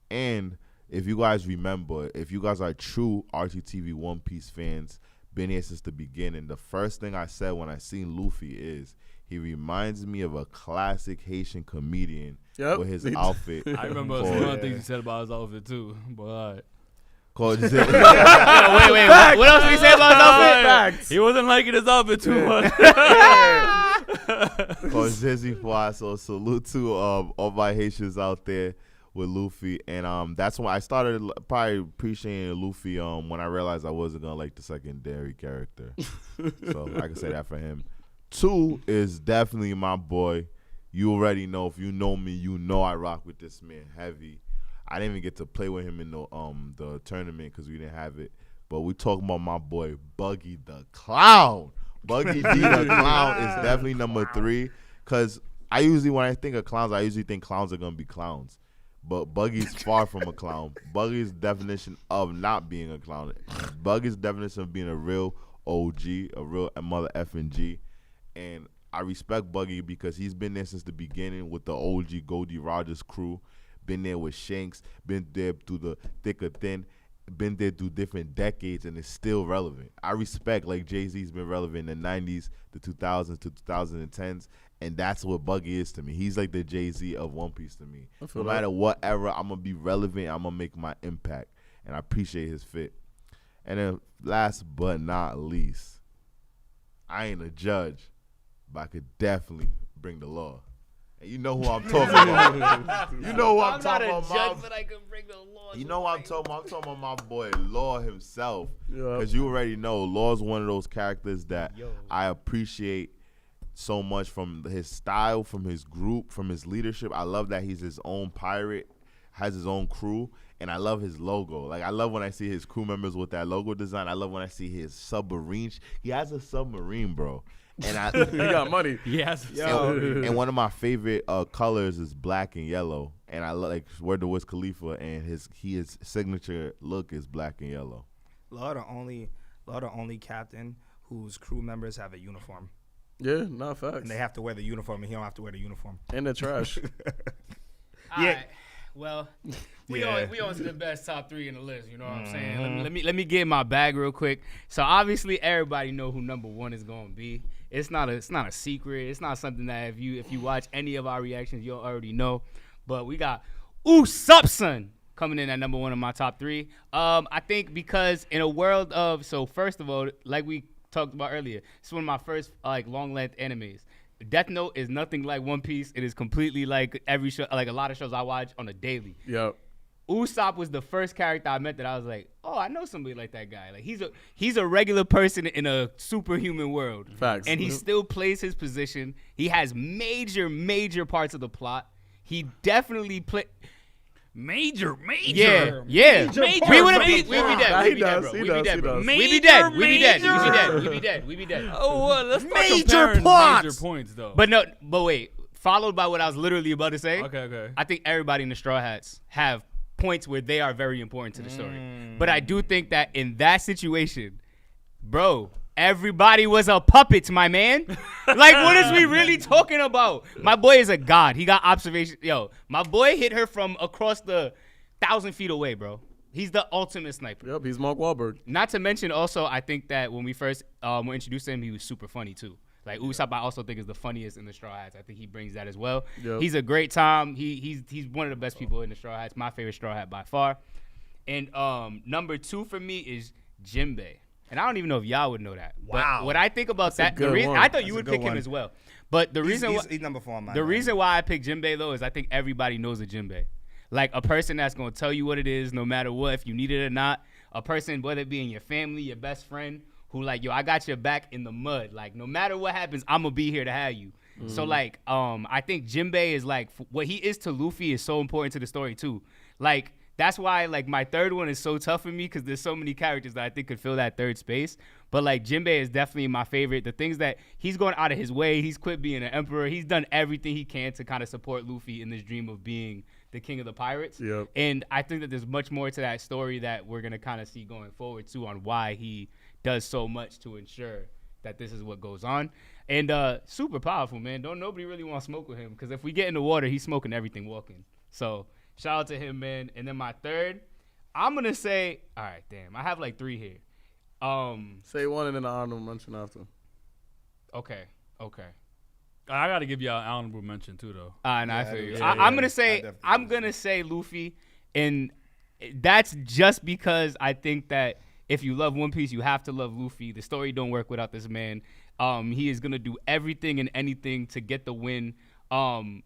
And if you guys remember, if you guys are true RTTV One Piece fans, been here since the beginning, the first thing I said when I seen Luffy is he reminds me of a classic Haitian comedian with his outfit. I remember some other things he said about his outfit too, but all right. Wait, what else did he say about his outfit? He wasn't liking his outfit too much. Called Zizzy Fly, so salute to all my Haitians out there with Luffy. And that's when I started probably appreciating Luffy when I realized I wasn't going to like the secondary character. So I can say that for him. 2 is definitely my boy. You already know. If you know me, you know I rock with this man heavy. I didn't even get to play with him in the tournament because we didn't have it. But we talking about my boy Buggy the Clown. Buggy D the Clown is definitely number 3. Because I usually, when I think of clowns, I usually think clowns are going to be clowns. But Buggy's far from a clown. Buggy's definition of not being a clown. Buggy's definition of being a real OG, a real mother effing G. And I respect Buggy because he's been there since the beginning with the OG Goldie Rogers crew. Been there with Shanks, been there through the thick or thin, been there through different decades, and it's still relevant. I respect, like Jay-Z's been relevant in the 90s, the 2000s to 2010s, and that's what Buggy is to me. He's like the Jay-Z of One Piece to me. No matter what era, I'm going to be relevant, I'm going to make my impact, and I appreciate his fit. And then last but not least, I ain't a judge, but I could definitely bring the law. And you know who I'm talking about. You know who I'm talking about. I'm not a judge, but I can bring the law. You know what I'm talking about. I'm talking about my boy Law himself. Because you already know Law's one of those characters that I appreciate so much, from his style, from his group, from his leadership. I love that he's his own pirate, has his own crew, and I love his logo. Like, I love when I see his crew members with that logo design. I love when I see his submarine. He has a submarine, bro. And he got money. Yes. And one of my favorite colors is black and yellow. And I like Word to Wiz Khalifa, and his signature look is black and yellow. Law the only captain whose crew members have a uniform. Yeah, not facts. And they have to wear the uniform, and he don't have to wear the uniform. And the trash. All right. Well, we on to the best top 3 in the list. You know what I'm saying? Let me get my bag real quick. So obviously everybody know who number 1 is going to be. It's not a secret. It's not something that if you watch any of our reactions, you'll already know. But we got Usopp Son coming in at number 1 in my top 3. I think because in a world of, so first of all, like we talked about earlier, it's one of my first long length animes. Death Note is nothing like One Piece. It is completely like every show, like a lot of shows I watch on a daily. Yep. Usopp was the first character I met that I was like, oh, I know somebody like that guy. Like he's a regular person in a superhuman world. Facts. And he still plays his position. He has major parts of the plot. He definitely Major. Yeah. We would be dead. We be dead. Oh, let's start Major comparing plots. major points though. But wait. followed by what I was literally about to say. Okay. I think everybody in the Straw Hats have points where they are very important to the story. But I do think that in that situation, bro, everybody was a puppet, my man. Like, what is we really talking about? My boy is a god. He got observation. Yo, my boy hit her from across the 1,000 feet away, bro. He's the ultimate sniper. Yep, he's Mark Wahlberg. Not to mention also, I think that when we first were introduced to him, he was super funny too. Like Usopp, I also think is the funniest in the Straw Hats. I think he brings that as well. Yep. He's a great time. He's one of the best people in the Straw Hats. My favorite Straw Hat by far. And number 2 for me is Jinbei. And I don't even know if y'all would know that. Wow. But what I think about That's a that, good one. I thought you That's would a pick good him one. as well. But the reason he's number 4 on my the mind. reason why I picked Jinbei though is I think everybody knows a Jinbei. Like a person that's gonna tell you what it is, no matter what, if you need it or not. A person, whether it be in your family, your best friend, who like, yo, I got your back in the mud. Like, no matter what happens, I'm gonna be here to have you. So like, I think Jinbei is like what he is to Luffy is so important to the story too. Like, that's why like my third one is so tough for me because there's so many characters that I think could fill that third space. But like Jinbei is definitely my favorite. The things that he's going out of his way, he's quit being an emperor. He's done everything he can to kind of support Luffy in this dream of being the king of the pirates. Yep. And I think that there's much more to that story that we're gonna kind of see going forward too on why he does so much to ensure that this is what goes on. And super powerful, man. Don't nobody really want to smoke with him because if we get in the water, he's smoking everything walking. So shout out to him, man. And then my third, I'm gonna say, all right, damn, I have like 3 here. Say one and then the honorable mention after. Okay. I got to give you an honorable mention too, though. I feel you. yeah, I'm yeah. gonna say Luffy, and that's just because I think that if you love One Piece, you have to love Luffy. The story don't work without this man. He is gonna do everything and anything to get the win.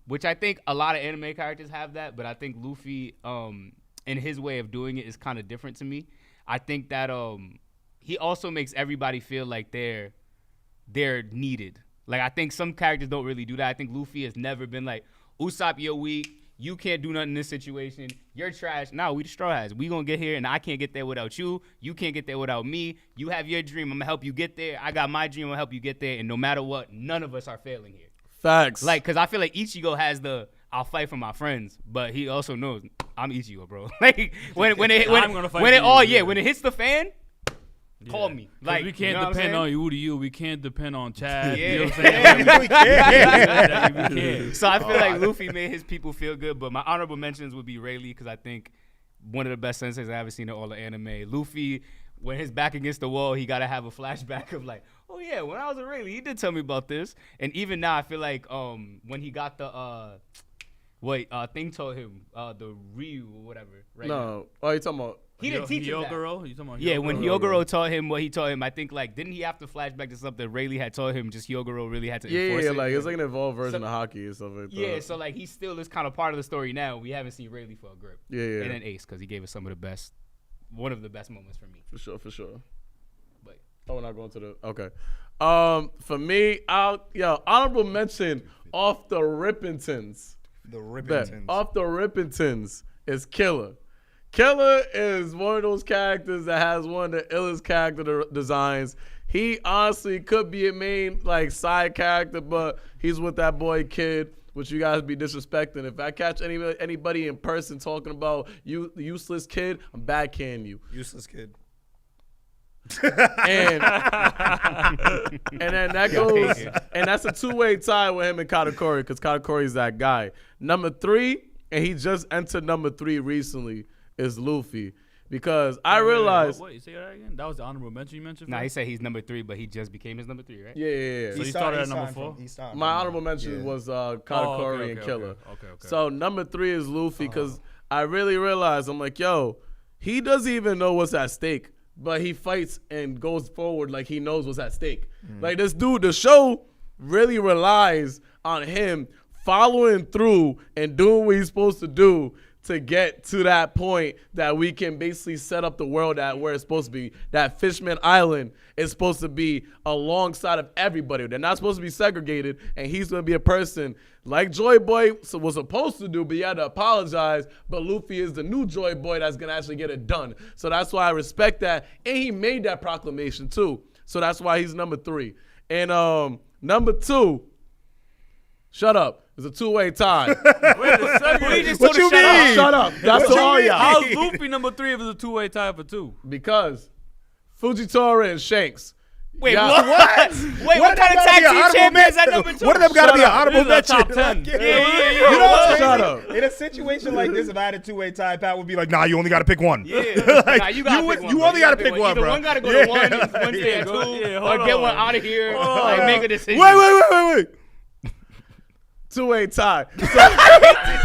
Which I think a lot of anime characters have that, but I think Luffy, in his way of doing it, is kind of different to me. I think that he also makes everybody feel like they're needed. Like, I think some characters don't really do that. I think Luffy has never been like, Usopp, you're weak. You can't do nothing in this situation. You're trash. No, we the Straw Hats. We gonna get here, and I can't get there without you. You can't get there without me. You have your dream. I'm gonna help you get there. I got my dream. I'm gonna help you get there. And no matter what, none of us are failing here. Facts. Like, because I feel like Ichigo has I'll fight for my friends, but he also knows I'm Ichigo, bro. Like, when it hits the fan, call me. Like, we can't you know depend on you. We can't depend on Chad. Yeah. You know what I'm saying? We can't. So I feel like Luffy made his people feel good, but my honorable mentions would be Rayleigh because I think one of the best senseis I've ever seen in all the anime. Luffy, when his back against the wall, he got to have a flashback of like, oh yeah, when I was a Rayleigh, he did tell me about this. And even now, I feel like when he got the thing told him, the Ryu or whatever. Right no. now. Oh, you talking about? He didn't teach him that. Hyogoro? You talking about Yeah, Hyogoro? when Hyogoro taught him what he taught him, I think like didn't he have to flashback to something Rayleigh had taught him? Just Hyogoro really had to enforce it. Like it's like an evolved version of hockey or something. Like Yeah, that. so like he still is kind of part of the story now. We haven't seen Rayleigh for a grip. Yeah. And then Ace because he gave us one of the best moments for me. For sure. But we're not going to the okay. For me, honorable mention off the Rippingtons. Off the Rippingtons is Killer. Killer is one of those characters that has one of the illest character designs. He honestly could be a main like side character, but he's with that boy Kid, which you guys be disrespecting. If I catch anybody in person talking about you, the useless Kid, I'm backhanding you. Useless Kid. And then that goes, and that's a 2-way tie with him and Katakuri because Katakuri is that guy. Number 3, and he just entered number 3 recently, is Luffy. Because I realized. Wait, say that again? That was the honorable mention you mentioned? nah, he said he's number 3, but he just became his number 3, right? Yeah. So he started at number 4? My honorable mention was Katakuri and Killer. Okay. So number 3 is Luffy because I really realized, I'm like, yo, he doesn't even know what's at stake. But he fights and goes forward like he knows what's at stake. Like this dude, the show really relies on him following through and doing what he's supposed to do to get to that point that we can basically set up the world at where it's supposed to be. That Fishman Island is supposed to be alongside of everybody. They're not supposed to be segregated, and he's going to be a person like Joy Boy was supposed to do, but he had to apologize. But Luffy is the new Joy Boy that's going to actually get it done. So that's why I respect that. And he made that proclamation too. So that's why he's number 3. And number 2, shut up. It's a two-way tie. Wait a second. What you mean? Shut up. That's What you all mean? y'all. How's Luffy number 3 if it's a 2-way tie for 2? Because Fujitora and Shanks. Wait, y'all- what? Wait, what kind of tag team champion is that number 2? One of them got to be an honorable This is a mention. top 10. Yeah. You know what's Shut crazy? up. In a situation like this, if I had a two-way tie, Pat would be like, "Nah, you only got to pick one." Yeah. Like, Nah, you gotta pick one, you bro. only got to pick one, Either bro. one got to go Yeah. to one, one stay at 2, or hold get on. one out of here, Hold like on. make a decision. Wait. Two-way tie.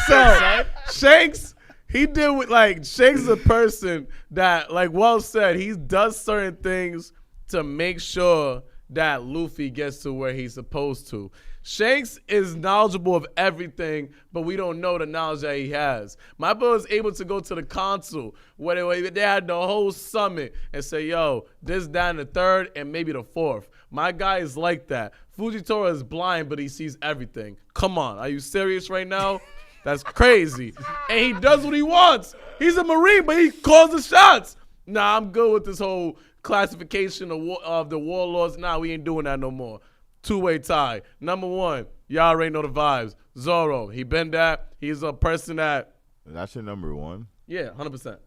So Shanks, he did with Shanks is a person that, like Well said, he does certain things to make sure that Luffy gets to where he's supposed to. Shanks is knowledgeable of everything, but we don't know the knowledge that he has. My boy was able to go to the council where they had the whole summit and say, yo, this, that, and the third, and maybe the fourth. My guy is like that. Fujitora is blind, but he sees everything. Come on, are you serious right now? That's crazy. And he does what he wants. He's a Marine, but he calls the shots. Nah, I'm good with this whole classification of the warlords. Nah, we ain't doing that no more. Two-way tie. Number 1, y'all already know the vibes. Zoro, he been that. He's a person that, That's your number 1. yeah, 100%.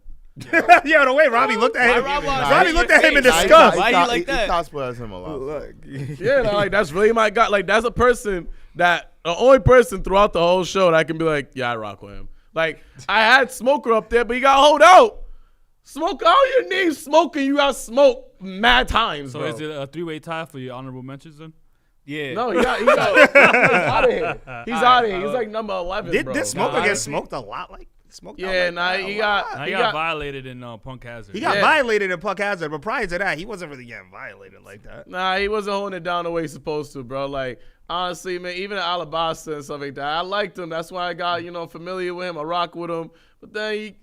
Yo, the way Robbie looked at him, Robbie looked at him in Nah, disgust. Why you like that? He cosplays him a lot. Yeah, that's really my guy. Like, that's a person that, the only person throughout the whole show that I can be like, yeah, I rock with him. Like, I had Smoker up there, but he got hold out. Smoke, all your names Smoker, you got smoked mad times, So bro. is it a 3-way tie for your honorable mentions then? Yeah. No, he's out of here. He's out of here. He's like number 11, bro. Did Smoker Nah, get smoked a lot? Like smoked out Yeah, like nah, that he a lot? got, He he got got, violated in Punk Hazard. He got Yeah. violated in Punk Hazard, but prior to that, he wasn't really getting violated like that. nah, he wasn't holding it down the way he's supposed to, bro. Like, honestly, man, even at Alabasta and stuff like that, I liked him. That's why I got, familiar with him. I rock with him. But then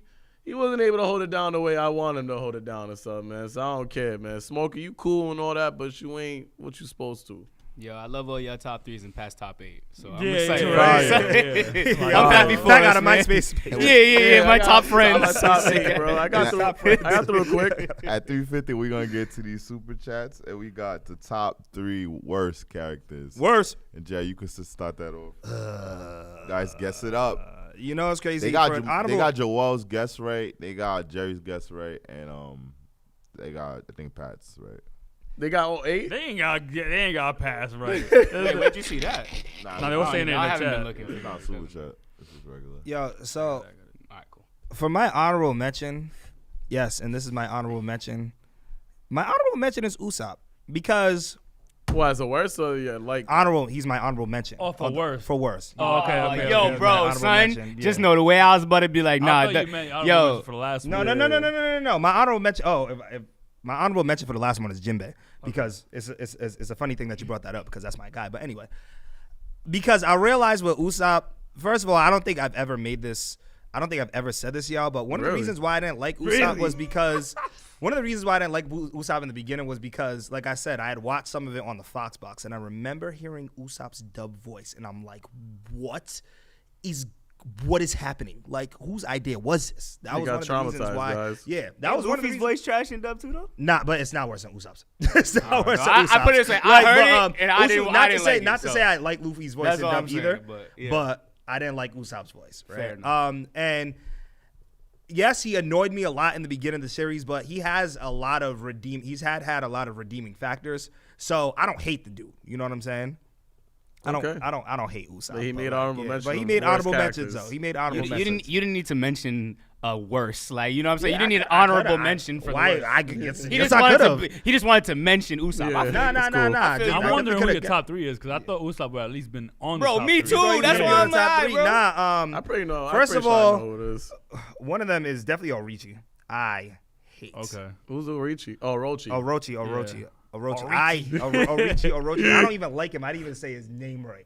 he wasn't able to hold it down the way I want him to hold it down and stuff, man. So I don't care, man. Smoker, you cool and all that, but you ain't what you supposed to. Yo, I love all your top 3s and past top 8. So I'm Yeah, excited. yeah. I'm happy for I got us, a man. MySpace page. Yeah, my I got- top friends. My top 8, bro. I got through it quick. At 350, we're going to get to these super chats, and we got the top 3 worst characters. Worse. And Jay, you can just start that off. Guys, guess it up. You know it's crazy. They got For an honorable- Joel's guess right. They got Jerry's guess right, and they got I think Pat's right. They got all 8? They ain't got a pass right. Wait, where'd you see that? No, they were saying it in I the haven't been chat. looking. It's not super chat. This is regular. Yo, so All right, cool. for my honorable mention, yes, and this is my honorable mention. My honorable mention is Usopp because What, as a worst or like? he's my honorable mention. Oh, for worse. For worse. Oh, okay. Yo, My bro, honorable son, mention, just yeah. know the way I was about to be like, I nah, thought you meant honorable yo, mention for the last No, one. no. My honorable mention. If my honorable mention for the last one is Jinbei because it's a funny thing that you brought that up because that's my guy. But anyway, because I realized with Usopp, first of all, I don't think I've ever made this. I don't think I've ever said this, y'all. But one of the Really? reasons why I didn't like Usopp was because one of the reasons why I didn't like Usopp in the beginning was because, like I said, I had watched some of it on the Fox box, and I remember hearing Usopp's dub voice, and I'm like, what is happening? Like, whose idea was this? That He was got one of the reasons traumatized, why. guys. Yeah, that was one of the Luffy's reasons. voice trash and dub too, though. Nah, but it's not worse than Usopp's. It's not worse than I Usopp's. put it this way, I heard but, it, and I didn't not to like say, it, not to so. say I like Luffy's voice That's in all dub I'm saying, either, but, yeah. but I didn't like Usopp's voice. Fair Right? enough. And yes, he annoyed me a lot in the beginning of the series, but he has a lot of He's had a lot of redeeming factors. So I don't hate the dude. You know what I'm saying? I don't hate Usopp. But he but made honorable mention But he of made worst honorable mentions characters. though. He made honorable mentions. You didn't need to mention worse. Like, you know what I'm saying? Yeah, you didn't need an I honorable coulda. mention for Why? the worst. I could get. He Yes, just I wanted could to. have. He just wanted to mention Usopp. Yeah. I feel Nah. it's cool. I feel I'm you. wondering who coulda your got- top 3 is because I thought Usopp would at least been on the Bro, top me 3. too. That's why I'm top like, three. bro. Nah, I pretty know. First I'm of pretty sure I all- know who it is. one of them is definitely Orichi. I hate. Okay. Who's Orochi? Oh, Orochi. Orochi. Yeah. Orochi. I don't even like him. I didn't even say his name right.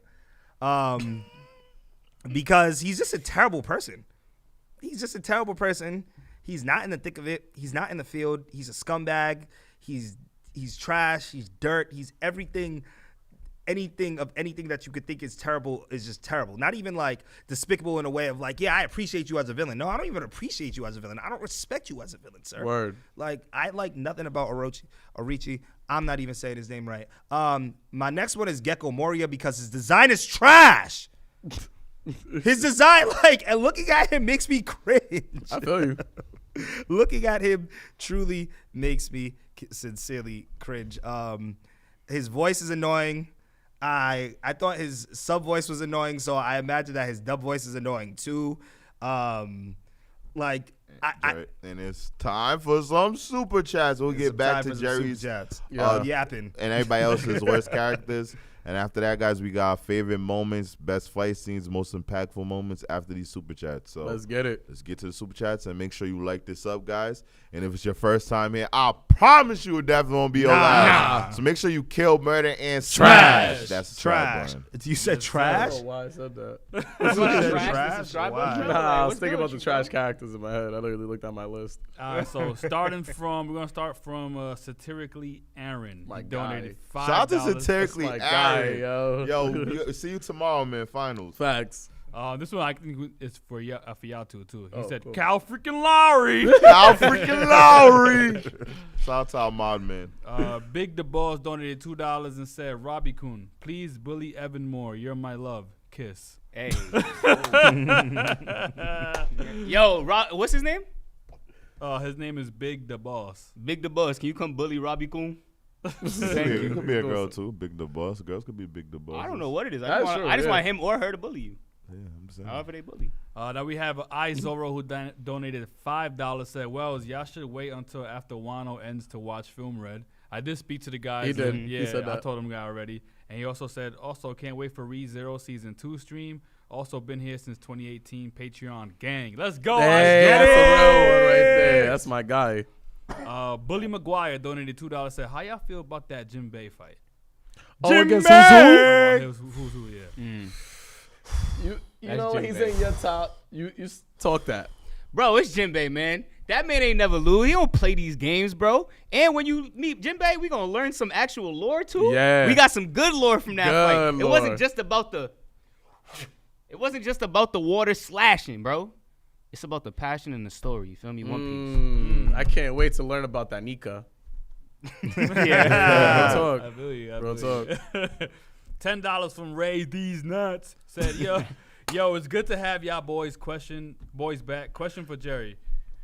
Because he's just a terrible person. He's just a terrible person. He's not in the thick of it. He's not in the field. He's a scumbag. He's trash. He's dirt. He's everything. Anything that you could think is terrible is just terrible. Not even like despicable in a way of like, yeah, I appreciate you as a villain. No, I don't even appreciate you as a villain. I don't respect you as a villain, sir. Word. Like, I like nothing about Orichi. I'm not even saying his name right. My next one is Gecko Moria because his design is trash. His design, like, and looking at him makes me cringe. I feel you. Looking at him truly makes me sincerely cringe. His voice is annoying. I thought his sub voice was annoying, so I imagine that his dub voice is annoying too. And it's time for some super chats. We'll get back to Jerry's yapping and everybody else's worst characters. And after that, guys, we got favorite moments, best fight scenes, most impactful moments after these super chats. So let's get it. Let's get to the super chats and make sure you like this up, guys. And if it's your first time here, I promise you it definitely won't be your last. So make sure you kill, murder, and smash. That's trash. You said trash? I don't know why I said that. Trash? Nah, I was thinking about the trash characters in my head. I literally looked at my list. All right, so we're going to start from Satirically Aaron. My donated $5. Shout out to Satirically Aaron. Yo, see you tomorrow, man. Finals. Facts. This one I think is for y'all too. He said, cool. Cal freaking Lowry. Cal freaking Lowry. Shout out to our mod man. Big the Boss donated $2 and said, Robbie Kun, please bully Evan more. You're my love. Kiss. Hey. Yo, what's his name? His name is Big the Boss. Big the Boss. Can you come bully Robbie Kun? You could be a girl too. Big the Boss. Girls could be Big the Boss. I don't know what it is. I just want him or her to bully you. Yeah, I'm saying. However they bully. Now we have iZoro who donated $5. Said, "Wells, y'all should wait until after Wano ends to watch Film Red." I did speak to the guys. He did. Yeah, He said that. I told him that already. And he also said, can't wait for ReZero Season 2 stream. Also been here since 2018. Patreon gang. Let's go. Hey, that's a real one right there. That's my guy. Bully McGuire donated $2. Said, how y'all feel about that Jim Bay fight? Against Who's who? Yeah. You know he's in your top. You talk that. Bro, it's Jinbei, man. That man ain't never lose. He don't play these games, bro. And when you meet Jinbei, we gonna learn some actual lore too. Yeah. We got some good lore from that fight. Lore. It wasn't just about the water slashing, bro. It's about the passion and the story. You feel me? One Piece. I can't wait to learn about that Nika. Yeah. Real talk. I feel you. Real talk. $10 from Ray These Nuts said, yo, it's good to have y'all boys back. Question for Jerry.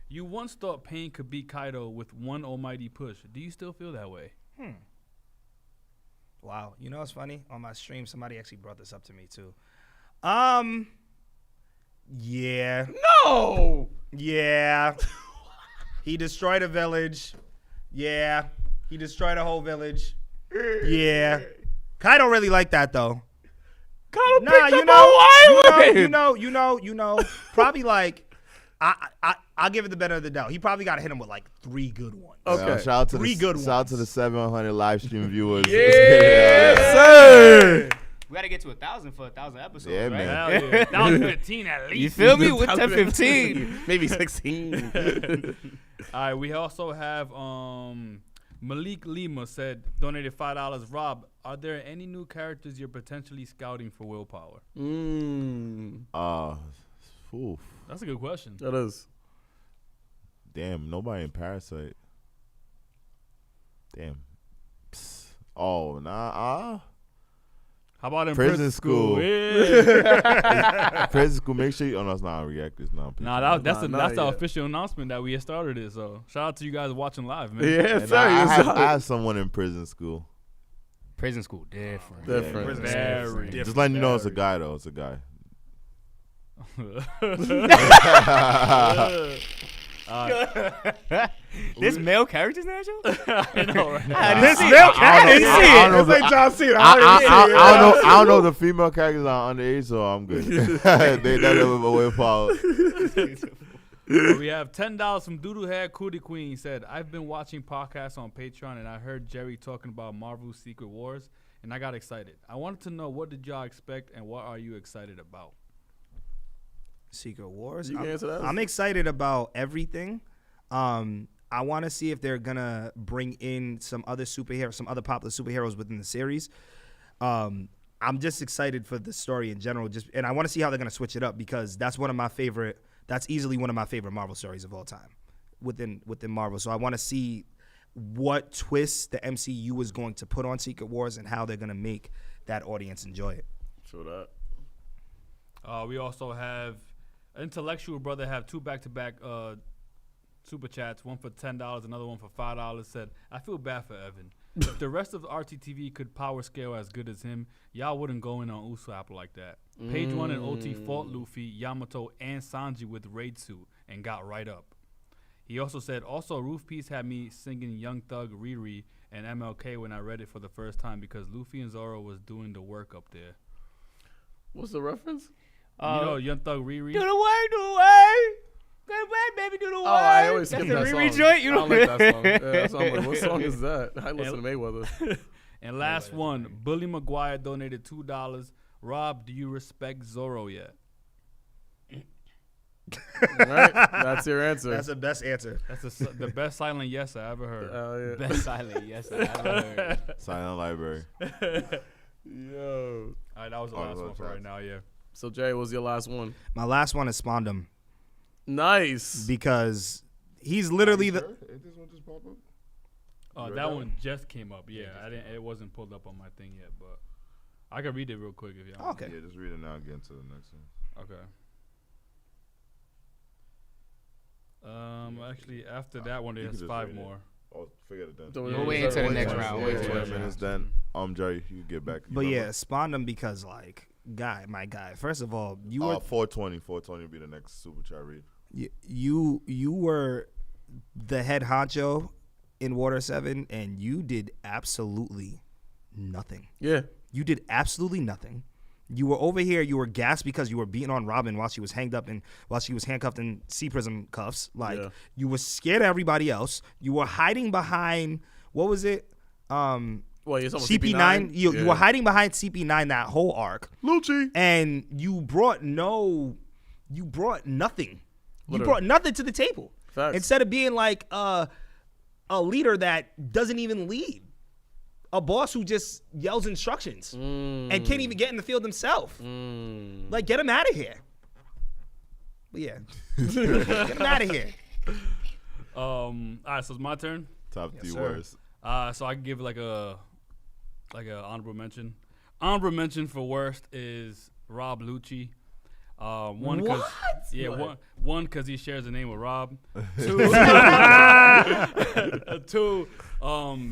You once thought Pain could beat Kaido with one almighty push. Do you still feel that way? Wow. You know what's funny? On my stream, somebody actually brought this up to me too. Yeah. No. Yeah. He destroyed a village. Yeah. He destroyed a whole village. Yeah. Kaido really like that though. Kaido you know. Probably like I'll give it the benefit of the doubt. He probably got to hit him with like 3 good ones. Okay. Shout out to shout out to the 700 live stream viewers. Yes, sir. We gotta get to 1,000 for 1,000 episodes, Yeah, right? man. Hell yeah. 1,015 at least. You feel me? With 10-15. Maybe 16. All right, we also have Malik Lima said, donated $5. Rob, are there any new characters you're potentially scouting for Willpower? That's a good question. That is. Damn, nobody in Parasite. Damn. Psst. Oh, nah. How about in Prison School? Yeah. Prison School. Make sure you. Oh no, it's not on Reactors. Nah, that's the yet. official announcement that we had started it. So shout out to you guys watching live, man. Yeah, And sir. I have someone in Prison School. Prison School, different. Different. Very Just letting you know it's a guy though. It's a guy. There's male characters in that show? I know, right? I didn't see it. It's like John Cena. I don't know the female characters are underage, so I'm good. They never way forward. We have $10 from Doodoo Head Cootie Queen. He said, I've been watching podcasts on Patreon and I heard Jerry talking about Marvel's Secret Wars and I got excited. I wanted to know, what did y'all expect and what are you excited about? Secret Wars. You can answer that. I'm excited about everything. I want to see if they're gonna bring in some other superheroes, some other popular superheroes within the series. I'm just excited for the story in general. And I want to see how they're gonna switch it up because that's easily one of my favorite Marvel stories of all time within Marvel. So I want to see what twists the MCU is going to put on Secret Wars and how they're gonna make that audience enjoy it. True that. We also have Intellectual Brother have 2 back-to-back super chats, one for $10, another one for $5. Said, I feel bad for Evan. If the rest of the RTTV could power scale as good as him, y'all wouldn't go in on Usopp like that. Page 1 and OT fought Luffy, Yamato, and Sanji with Raid Suit and got right up. He also said, Roof Piece had me singing Young Thug, Riri, and MLK when I read it for the first time because Luffy and Zoro was doing the work up there. What's the reference? You know Young Thug, Riri? Do the work, do the work. Good way, baby, do the work. Oh, I always skip That's that the Riri song. joint. You I know don't like that song. Yeah, that song, like, what song is that? I listen to Mayweather. And last one, Bully McGuire donated $2. Rob, do you respect Zoro yet? Right? That's your answer. That's the best answer. That's the best silent yes I ever heard. Yeah. Best silent, yes, I ever heard. Silent library. Yo. All right, that was the last one for right now, yeah. So, Jay, what was your last one? My last one is Spondum Nice. because he's literally the. This one just popped up? That one just came up, yeah. It wasn't pulled up on my thing yet, but I can read it real quick if you want. Okay. Yeah, just read it now and get into the next one. Okay. Actually, after that one, You there's can just 5 read it. more. Oh, forget it then. We'll wait until the next round. Wait Wait till 20 the next minutes round. then. Jerry, you get back. But yeah, Spondum because like my guy. First of all, you were 420 will be the next super chat read. you were the head honcho in Water 7 and you did absolutely nothing. Yeah. You did absolutely nothing. You were over here. You were gassed because you were beating on Robin while she was handcuffed in Sea Prism cuffs. Like you were scared of everybody else. You were hiding behind what was it? Well, you're talking CP9. You were hiding behind CP9 that whole arc. Lucci. And you brought nothing. Literally. You brought nothing to the table. Facts. Instead of being like a leader that doesn't even lead. A boss who just yells instructions and can't even get in the field himself. Like, get him out of here. But yeah, get him out of here. All right, so it's my turn. Top 3 sir. words. So I can give like a honorable mention. Honorable mention for worst is Rob Lucci. One because one because he shares the name with Rob. Two,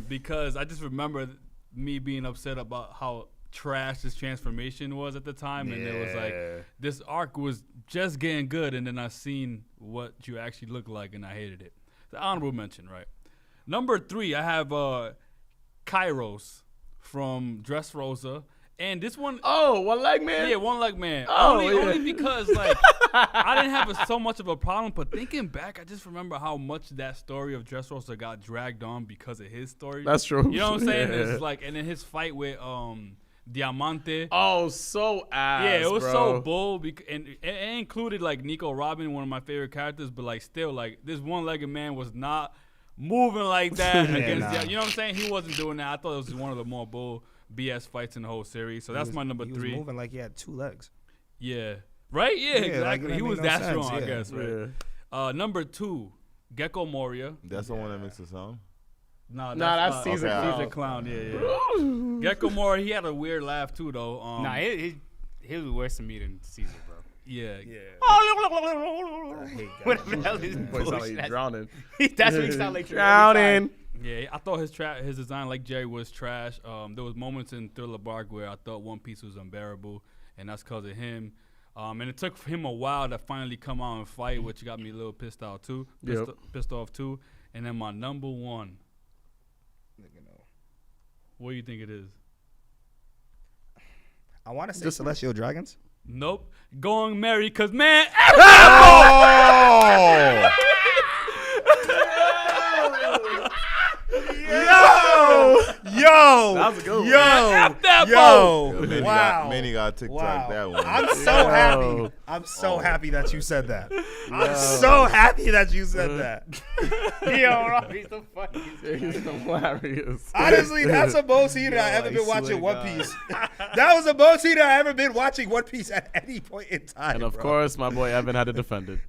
because I just remember me being upset about how trash this transformation was at the time, and it was like this arc was just getting good, and then I seen what you actually look like, and I hated it. The honorable mention, right? Number 3, I have Kairos from Dressrosa. And this one, One Leg Man. Yeah, One Leg Man. Oh, only because like I didn't have so much of a problem, but thinking back, I just remember how much that story of Dressrosa got dragged on because of his story. That's true. You know what I'm saying? Yeah. It's like, and then his fight with Diamante. Oh, so ass. Yeah, it was bro. so bull, and it included like Nico Robin, one of my favorite characters, but like still, like this one-legged man was not moving like that against. You know what I'm saying? He wasn't doing that. I thought it was one of the more bull BS fights in the whole series. So that's my number 3. He was moving like he had 2 legs. Yeah. Right? Yeah, exactly. Like, he was no that sense, strong, I yeah. guess, right? Yeah. Number 2, Gecko Moria. That's the one that makes the sound? Nah, that's Caesar Okay. Caesar Clown. Yeah. Gecko Moria, he had a weird laugh too, though. He was worse than me than Caesar, bro. Yeah. I hate Whatever the hell is Boy, sound like he's drowning. That's what he sound like. Drowning. Yeah, I thought his design, like Jerry, was trash. There was moments in Thriller Bark where I thought One Piece was unbearable, and that's because of him. And it took him a while to finally come out and fight, which got me a little pissed off too. Pissed off too. And then my number 1. What do you think it is? I want to say Celestial Dragons. Nope. Going Mary, cause man. Oh! Yo! That was a good one. F that boat. Wow. Manny got TikTok Wow. that one. I'm so happy. I'm so happy that you said that. I'm so happy that you said that. Yo, Rob, he's the funniest. He's hilarious. Honestly, that's a most heated I ever been watching One Piece. That was the most heated I ever been watching One Piece at any point in time. And of course, my boy Evan had to defend it.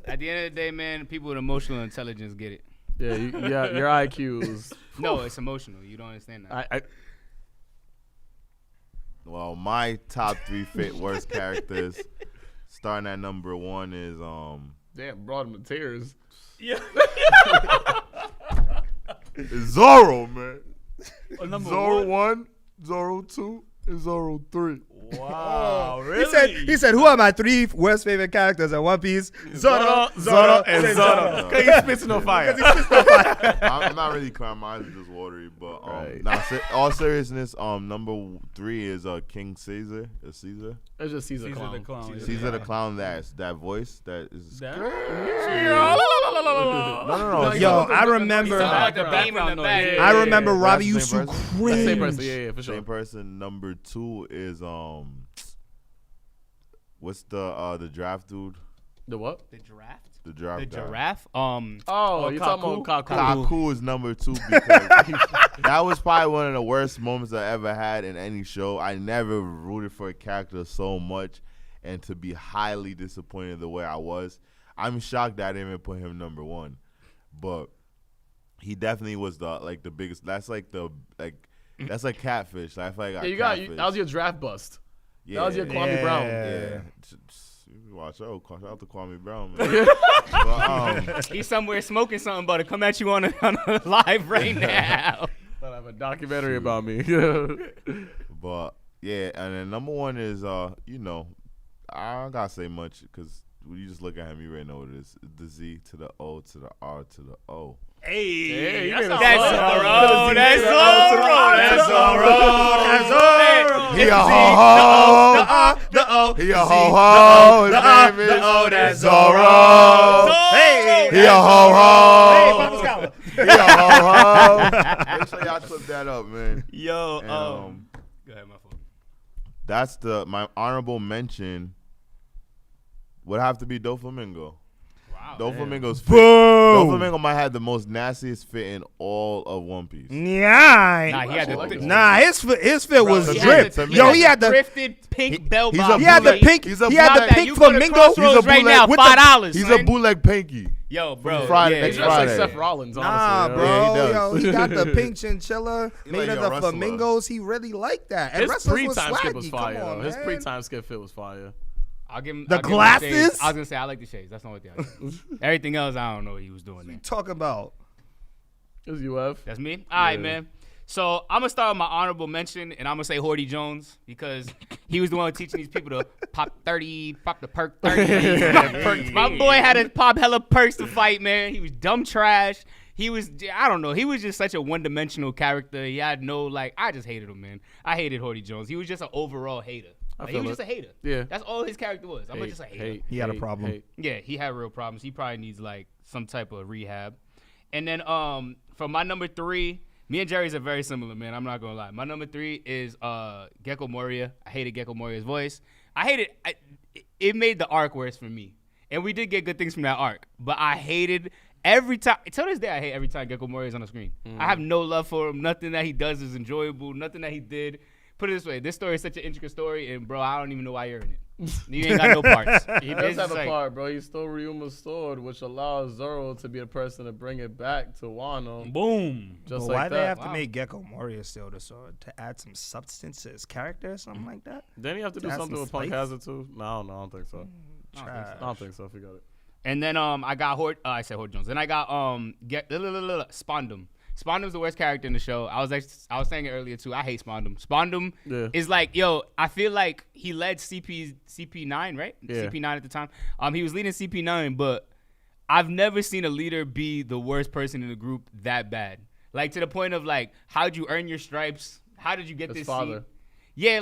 At the end of the day, man, people with emotional intelligence get it. Yeah, your IQ is. No, it's emotional. You don't understand that. Well, my top 3 worst characters, starting at number 1 is Damn, brought him to tears. Yeah. Zorro, man. Number Zorro 1, Zorro 2, and Zorro 3. Wow, He said, who are my 3 worst favorite characters in One Piece? Zoro, and Zoro. Because he's spitting on fire. I'm not really crying. My eyes are just watery. But all seriousness, number 3 is King Caesar. Caesar. It's just Caesar the Clown. Caesar the Clown. That voice. That is. No. Yo, I remember. I remember Robbie used to cringe. Same person. Yeah, for sure. Same person. Number 2 is what's the draft dude? The what? The giraffe. The draft. The guy. giraffe. You talking about Kaku? Kaku is number 2 because that was probably one of the worst moments I ever had in any show. I never rooted for a character so much, and to be highly disappointed the way I was. I'm shocked that I didn't even put him number 1, but he definitely was the biggest. That's like catfish. I feel like that was your draft bust. Yeah, that was your Kwame Brown. Yeah. Watch out to Kwame Brown, man. But, he's somewhere smoking something, but to come at you on a live right now. I have a documentary about me. But yeah, and then number 1 is I don't gotta say much because when you just look at him, you already know what it is. The Z to the O to the R to the O. Hey, that's Zorro. He a ho-ho. The O. He a ho-ho. His name is that's Zorro. Hey. He a ho-ho. Hey, Papa Scholar. He a ho-ho. Make sure y'all clip that up, man. Yo, And, go ahead, my phone. that's my honorable mention would have to be Doflamingo. Wow. Doflamingo's fit. Doflamingo might have the most nastiest fit in all of One Piece. Yeah. He had his fit was He drip. had the- Yo, he had the thrifted pink bell he's a bottom. he had the bootleg- pink he's a he had the bootleg- pink You go to flamingo. Crossroads right now, with $5. He's son. a bootleg pinky. Yo, bro. Friday, yeah, next That's like Friday. Seth Rollins, honestly. Nah, yo. bro. Yeah, he does. Yo, he got the pink chinchilla He made like of a the wrestler. flamingos. He really liked that. And His wrestlers was pre-time skip swaggy. was fire, Come on, though. His man. pre-time skip fit was fire. I'll give him The I'll give him glasses? shades. I was gonna say I like the shades. That's the only thing. I give. Everything else, I don't know what he was doing there. Talking about. It was UF. That's me. All right, man. So I'm gonna start with my honorable mention, and I'm gonna say Horty Jones because he was the one teaching these people to pop 30, pop the perk 30. My boy had to pop hella perks to fight, man. He was dumb trash. He was, I don't know. He was just such a one-dimensional character. He had no, I just hated him, man. I hated Horty Jones. He was just an overall hater. He was just a hater. Yeah. That's all his character was. I'm just a hater. He had a problem. Yeah, he had real problems. He probably needs some type of rehab. And then for my number 3, me and Jerry's are very similar, man. I'm not gonna lie. My number 3 is Gecko Moria. I hated Gecko Moria's voice. It made the arc worse for me. And we did get good things from that arc, but I hated every time. Till this day, I hate every time Gecko Moria is on the screen. I have no love for him. Nothing that he does is enjoyable. Nothing that he did. Put it this way, this story is such an intricate story, and bro, I don't even know why you're in it. You ain't got no parts. He does have a part, bro. He stole Ryuma's sword, which allows Zoro to be the person to bring it back to Wano. Boom. Just But like why that. they have to make Gecko Moria still the sword? To add some substance to his character or something like that? Didn't he have to do Add something some with Punk spice? Hazard too? No, I don't think so. Trash. I don't think so. If you got it. And then I got I said Hort Jones. Then I got Spondum. Spondum's the worst character in the show. I was saying it earlier too. I hate Spondum. Spondum is I feel like he led CP9, right? Yeah. CP9 at the time. He was leading CP9, but I've never seen a leader be the worst person in the group that bad. To the point of how'd you earn your stripes? How did you get His this father. seat? Yeah,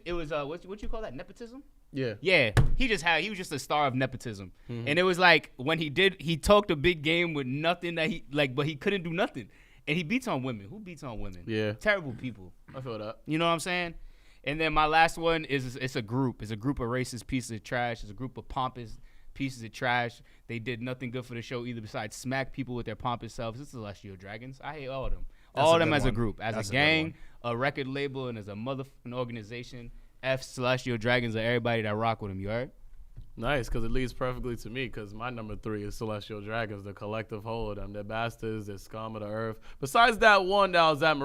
it was what you call that, nepotism? Yeah. Yeah, he was just a star of nepotism. And it was when he talked a big game with nothing that but he couldn't do nothing. And he beats on women. Who beats on women? Yeah. Terrible people. I feel that. You know what I'm saying? And then my last one is it's a group. It's a group of racist pieces of trash. It's a group of pompous pieces of trash. They did nothing good for the show either besides smack people with their pompous selves. It's Celestial Dragons. I hate all of them. All of them as a group. As a gang, a record label, and as a motherfucking organization. F Celestial Dragons are everybody that rock with them. You heard? Nice, because it leads perfectly to me, because my number 3 is Celestial Dragons, the collective whole of them. They're bastards, they're scum of the earth. Besides that one that was at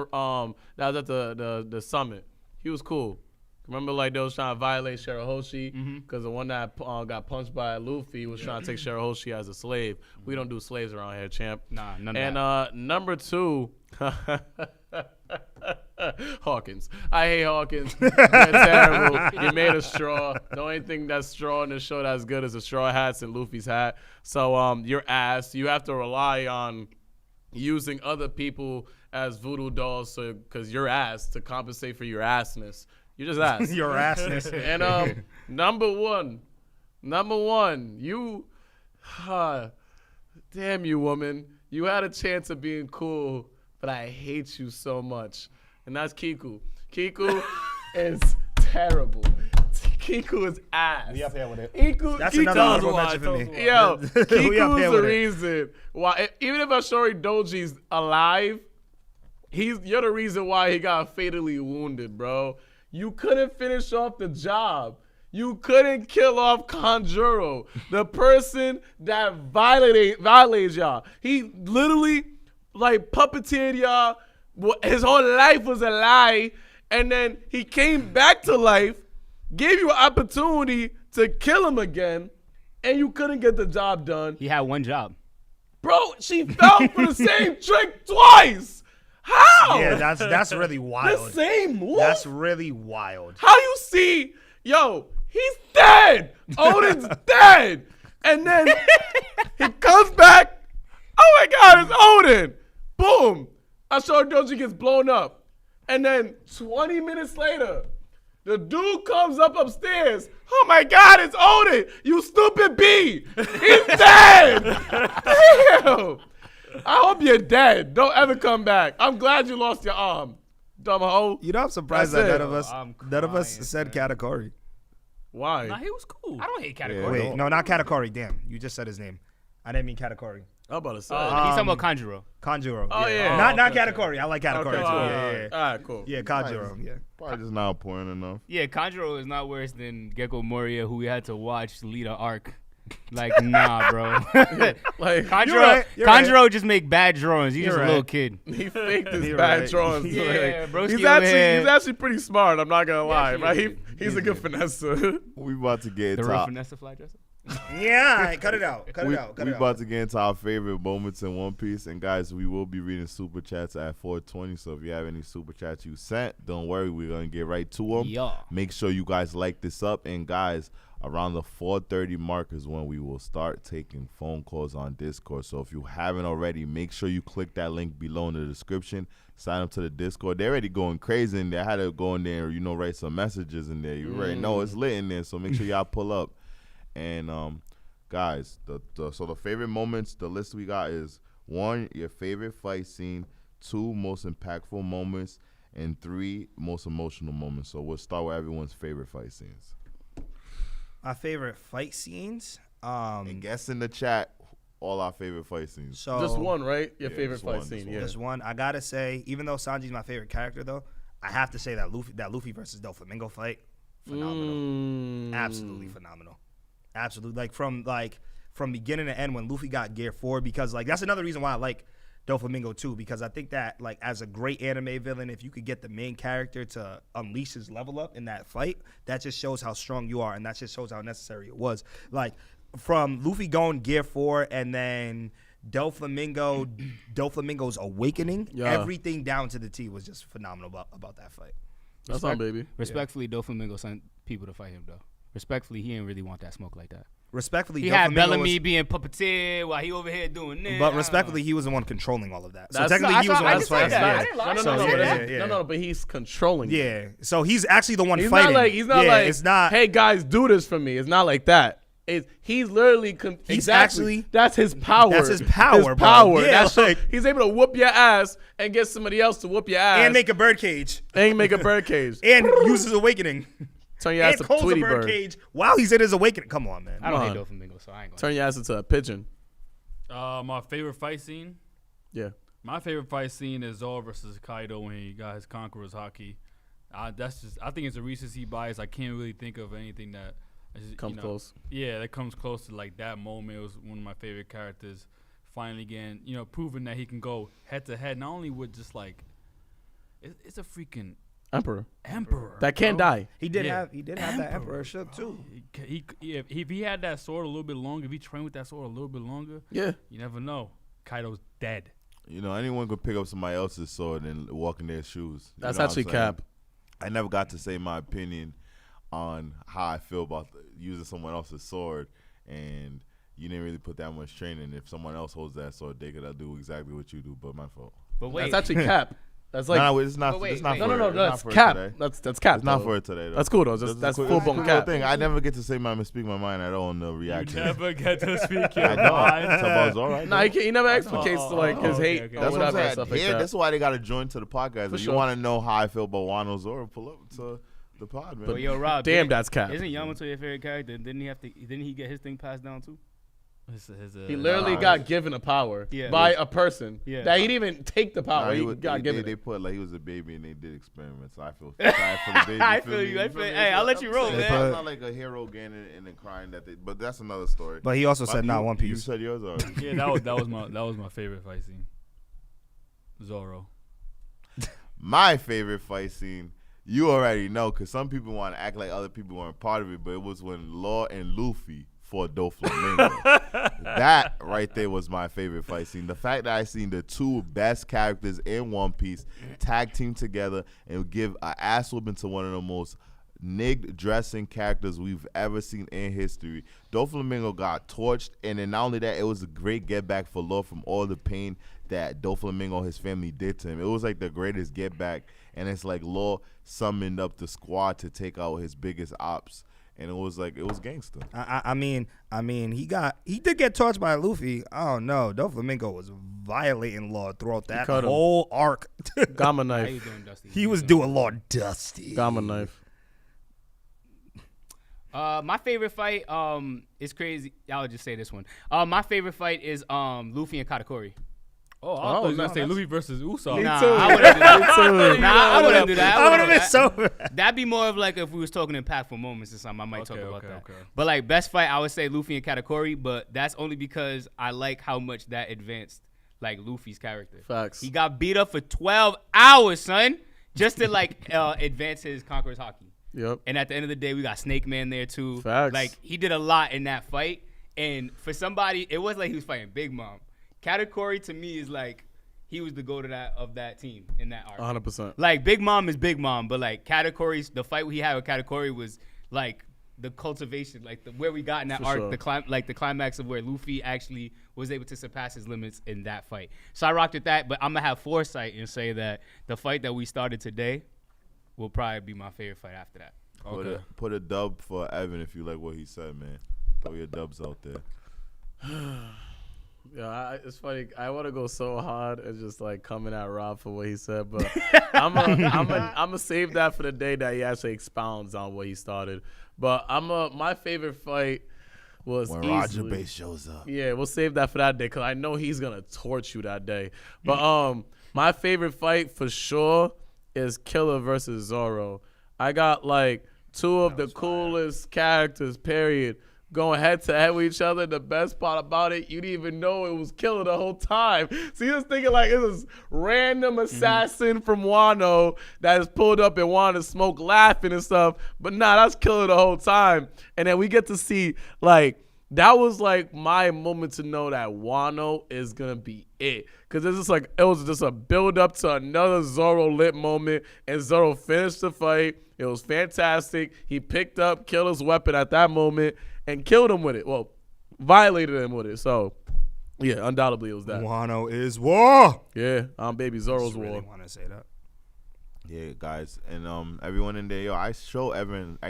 the summit, he was cool. Remember, like, they was trying to violate Shirahoshi because the one that got punched by Luffy was trying to take Shirahoshi as a slave. We don't do slaves around here, champ. Nah, none of And that. number 2, Hawkins. I hate Hawkins. You're terrible. You made a straw. The only thing that's straw in the show that's good is the straw hats and Luffy's hat. So you're ass. You have to rely on using other people as voodoo dolls because you're ass to compensate for your assness. You're just ass. Your assness. And number one, you, damn you, woman. You had a chance of being cool, but I hate you so much. And that's Kiku. Kiku is terrible. Kiku is ass. We up here with it. That's another honorable mention for me. Yo, We up Kiku's here the with it. reason why. Even if Ashori Doji's alive, you're the reason why he got fatally wounded, bro. You couldn't finish off the job. You couldn't kill off Kanjuro, the person that violated y'all. He literally like puppeteered y'all. His whole life was a lie, and then he came back to life, gave you an opportunity to kill him again, and you couldn't get the job done. He had one job. Bro, she fell for the same trick twice. How? Yeah, that's really wild. The same move? That's really wild. How you see, yo, he's dead. Odin's dead. And then he comes back. Oh my God, it's Odin. Boom. Ashura Doji gets blown up. And then 20 minutes later, the dude comes up upstairs. Oh my God, it's Odin. You stupid bee. He's dead. Damn. I hope you're dead. Don't ever come back. I'm glad you lost your arm, dumb hoe. You know, I'm surprised That's that it. none of us said Katakuri. Why? Nah, he was cool. I don't hate Katakuri. Wait, no, not Katakuri. Damn, you just said his name. I didn't mean Katakuri. I'm about to say. He's talking about Kanjuro. Kanjuro. Oh, yeah. Not Okay. Katakuri. I like Katakuri Okay, too. all Yeah. right. All right, cool. Yeah, Kanjuro. Yeah. Probably just not important enough. Yeah, Kanjuro is not worse than Gecko Moria, who we had to watch lead an arc. Like, nah, bro. Like, Kanjuro just make bad drawings. He's just a little kid. he faked his You're bad right. drawings. Yeah, Like, broski he's over here. actually pretty smart. I'm not gonna lie, actually right? is. He's a good finesser. We about to get The into real our, Vanessa fly dresser? Yeah, all right, cut it out. Cut we it out. Cut it out. about to get into our favorite moments in One Piece. And guys, we will be reading super chats at 4:20. So if you have any super chats you sent, don't worry, we're gonna get right to them. Yeah. Make sure you guys like this up. And guys, around the 4:30 mark is when we will start taking phone calls on Discord. So if you haven't already, make sure you click that link below in the description. Sign up to the Discord. They're already going crazy in there. I had to go in there, write some messages in there. You already know it's lit in there. So make sure y'all pull up. And guys, so the favorite moments, the list we got is 1, your favorite fight scene, 2, most impactful moments, and 3, most emotional moments. So we'll start with everyone's favorite fight scenes. My favorite fight scenes. And guess in the chat all our favorite fight scenes. So Just one, right? Your Yeah, favorite just fight one, scene, just yeah. Just one. I gotta say, even though Sanji's my favorite character, though, I have to say that Luffy versus Doflamingo fight, phenomenal. Absolutely phenomenal. Absolutely, from beginning to end when Luffy got Gear 4, because like that's another reason why I like Doflamingo too, because I think that like as a great anime villain, if you could get the main character to unleash his level up in that fight, that just shows how strong you are, and that just shows how necessary it was. Like from Luffy going Gear 4 and then Doflamingo's awakening, everything down to the T was just phenomenal about that fight. That's on, baby. Respectfully, Doflamingo sent people to fight him, though. Respectfully, he didn't really want that smoke like that. Respectfully, He had Bellamy being puppeteer while he over here doing this. But respectfully, he was the one controlling all of that. So That's- technically, he was the one I that's can say fighting. that. I Yeah. didn't lie. No, but he's controlling. it. Yeah. So he's actually the one He's fighting. not like it's not. Hey guys, do this for me. It's not like that. He's literally actually- that's his power. That's his power, His bro. power. Yeah, That's like- he's able to whoop your ass and get somebody else to whoop your ass and make a birdcage. and make a birdcage. And use his awakening. Turn your ass And to holds a Tweety Bird. birdcage while he's in his awakening. Come on, man. I don't hate Come on. Doflamingo, so I ain't going to. Turn your ass into a pigeon. My favorite fight scene. Yeah. My favorite fight scene is Zoro versus Kaido when he got his Conqueror's Haki. I think it's a recency bias. I can't really think of anything that Comes close. Yeah, that comes close to like that moment. It was one of my favorite characters. Finally getting, proving that he can go head to head, not only with just like, it's a freaking Emperor. Emperor. That can't bro. die. He did Yeah. have that Emperor shook too. If he had that sword a little bit longer, if he trained with that sword a little bit longer, Yeah. you never know. Kaido's dead. You know, anyone could pick up somebody else's sword and walk in their shoes. You That's know what actually I'm saying? cap. I never got to say my opinion on how I feel about using someone else's sword, and you didn't really put that much training. If someone else holds that sword, they could do exactly what you do, but my fault. But wait, That's actually cap. That's like No, it's not. But wait, It's not wait. for no, it. It's not that's for it cap. today. That's cap. It's not though. for it today. Though. That's cool though. This That's is full a blown cool cap. thing. I never get to say speak my mind at all in the reaction. Never get to speak your I know. mind. It's about all right. Nah, he never explicates to like his hate okay. or That's what I'm whatever and saying. stuff like Here, that. that's why they got to join to the podcast. If sure. you want to know how I feel about Wano Zoro, pull up to the pod, man. but yo, Rob, Damn, that's cap. Isn't Yamato your favorite character? Didn't he get his thing passed down too? He literally got given a power Yeah. by a person Yeah. that he didn't even take the power. Nah, he got given they it. put like he was a baby and they did experiments. So I feel sorry for the baby. I feel feel me? you. I feel feel- me? hey, I'll let you roll, I'm man. saying, it's not like a hero getting and then crying but that's another story. But he also But said not you- One You Piece. said yours already. Yeah, that was my favorite fight scene. Zoro. My favorite fight scene, you already know, because some people want to act like other people weren't part of it, but it was when Law and Luffy fought Doflamingo. That right there was my favorite fight scene. The fact that I seen the two best characters in One Piece tag team together and give an ass whooping to one of the most nigged dressing characters we've ever seen in history. Doflamingo got torched, and then not only that, it was a great get back for Law from all the pain that Doflamingo and his family did to him. It was like the greatest get back, and it's like Law summoned up the squad to take out his biggest ops, and it was gangster. I mean, he did get torched by Luffy. Oh no, Doflamingo was violating Law throughout that cut him. whole arc. Gamma How you knife. doing, Dusty? He was doing Law dusty. Gamma knife. My favorite fight is crazy. I'll just say this one. My favorite fight is Luffy and Katakuri. Oh, I thought you were no, gonna say Luffy versus Usopp. Nah, too. I wouldn't do that. too. Nah, I wouldn't do that. I would have been so mad. That'd be more of like if we was talking impactful moments or something. I might talk about that. But like best fight, I would say Luffy and Katakuri. But that's only because I like how much that advanced like Luffy's character. Facts. He got beat up for 12 hours, son, just to like advance his Conqueror's Haki. Yep. And at the end of the day, we got Snake Man there too. Facts. Like he did a lot in that fight. And for somebody, it was like he was fighting Big Mom. Katakuri to me is like he was the goat of that team in that arc. 100%. Like Big Mom is Big Mom, but like Katakuri's the fight he had with Katakuri was like the cultivation, like where we got in that For arc, sure. the climax of where Luffy actually was able to surpass his limits in that fight. So I rocked with that, but I'm gonna have foresight and say that the fight that we started today will probably be my favorite fight after that. Put a dub for Evan if you like what he said, man. Throw your dubs out there. Yeah, it's funny. I want to go so hard and just like coming at Rob for what he said, but I'm gonna save that for the day that he actually expounds on what he started. But my favorite fight was When easily, Roger Base shows up. Yeah, we'll save that for that day because I know he's gonna torch you that day. But my favorite fight for sure is Killer versus Zoro. I got like two of the coolest characters, period, going head to head with each other. The best part about it, you didn't even know it was Killer the whole time. So you're just thinking like it's this random assassin from Wano that is pulled up and wanted to smoke, laughing and stuff. But nah, that's Killer the whole time. And then we get to see like that was like my moment to know that Wano is gonna be it. Cause it's just like it was just a build up to another Zoro lit moment, and Zoro finished the fight. It was fantastic. He picked up Killer's weapon at that moment and killed him with it. Well, violated him with it. So, yeah, undoubtedly it was that. Wano is war. Yeah, baby Zoro's Just really war. want to say that. Yeah, guys, and everyone in there, I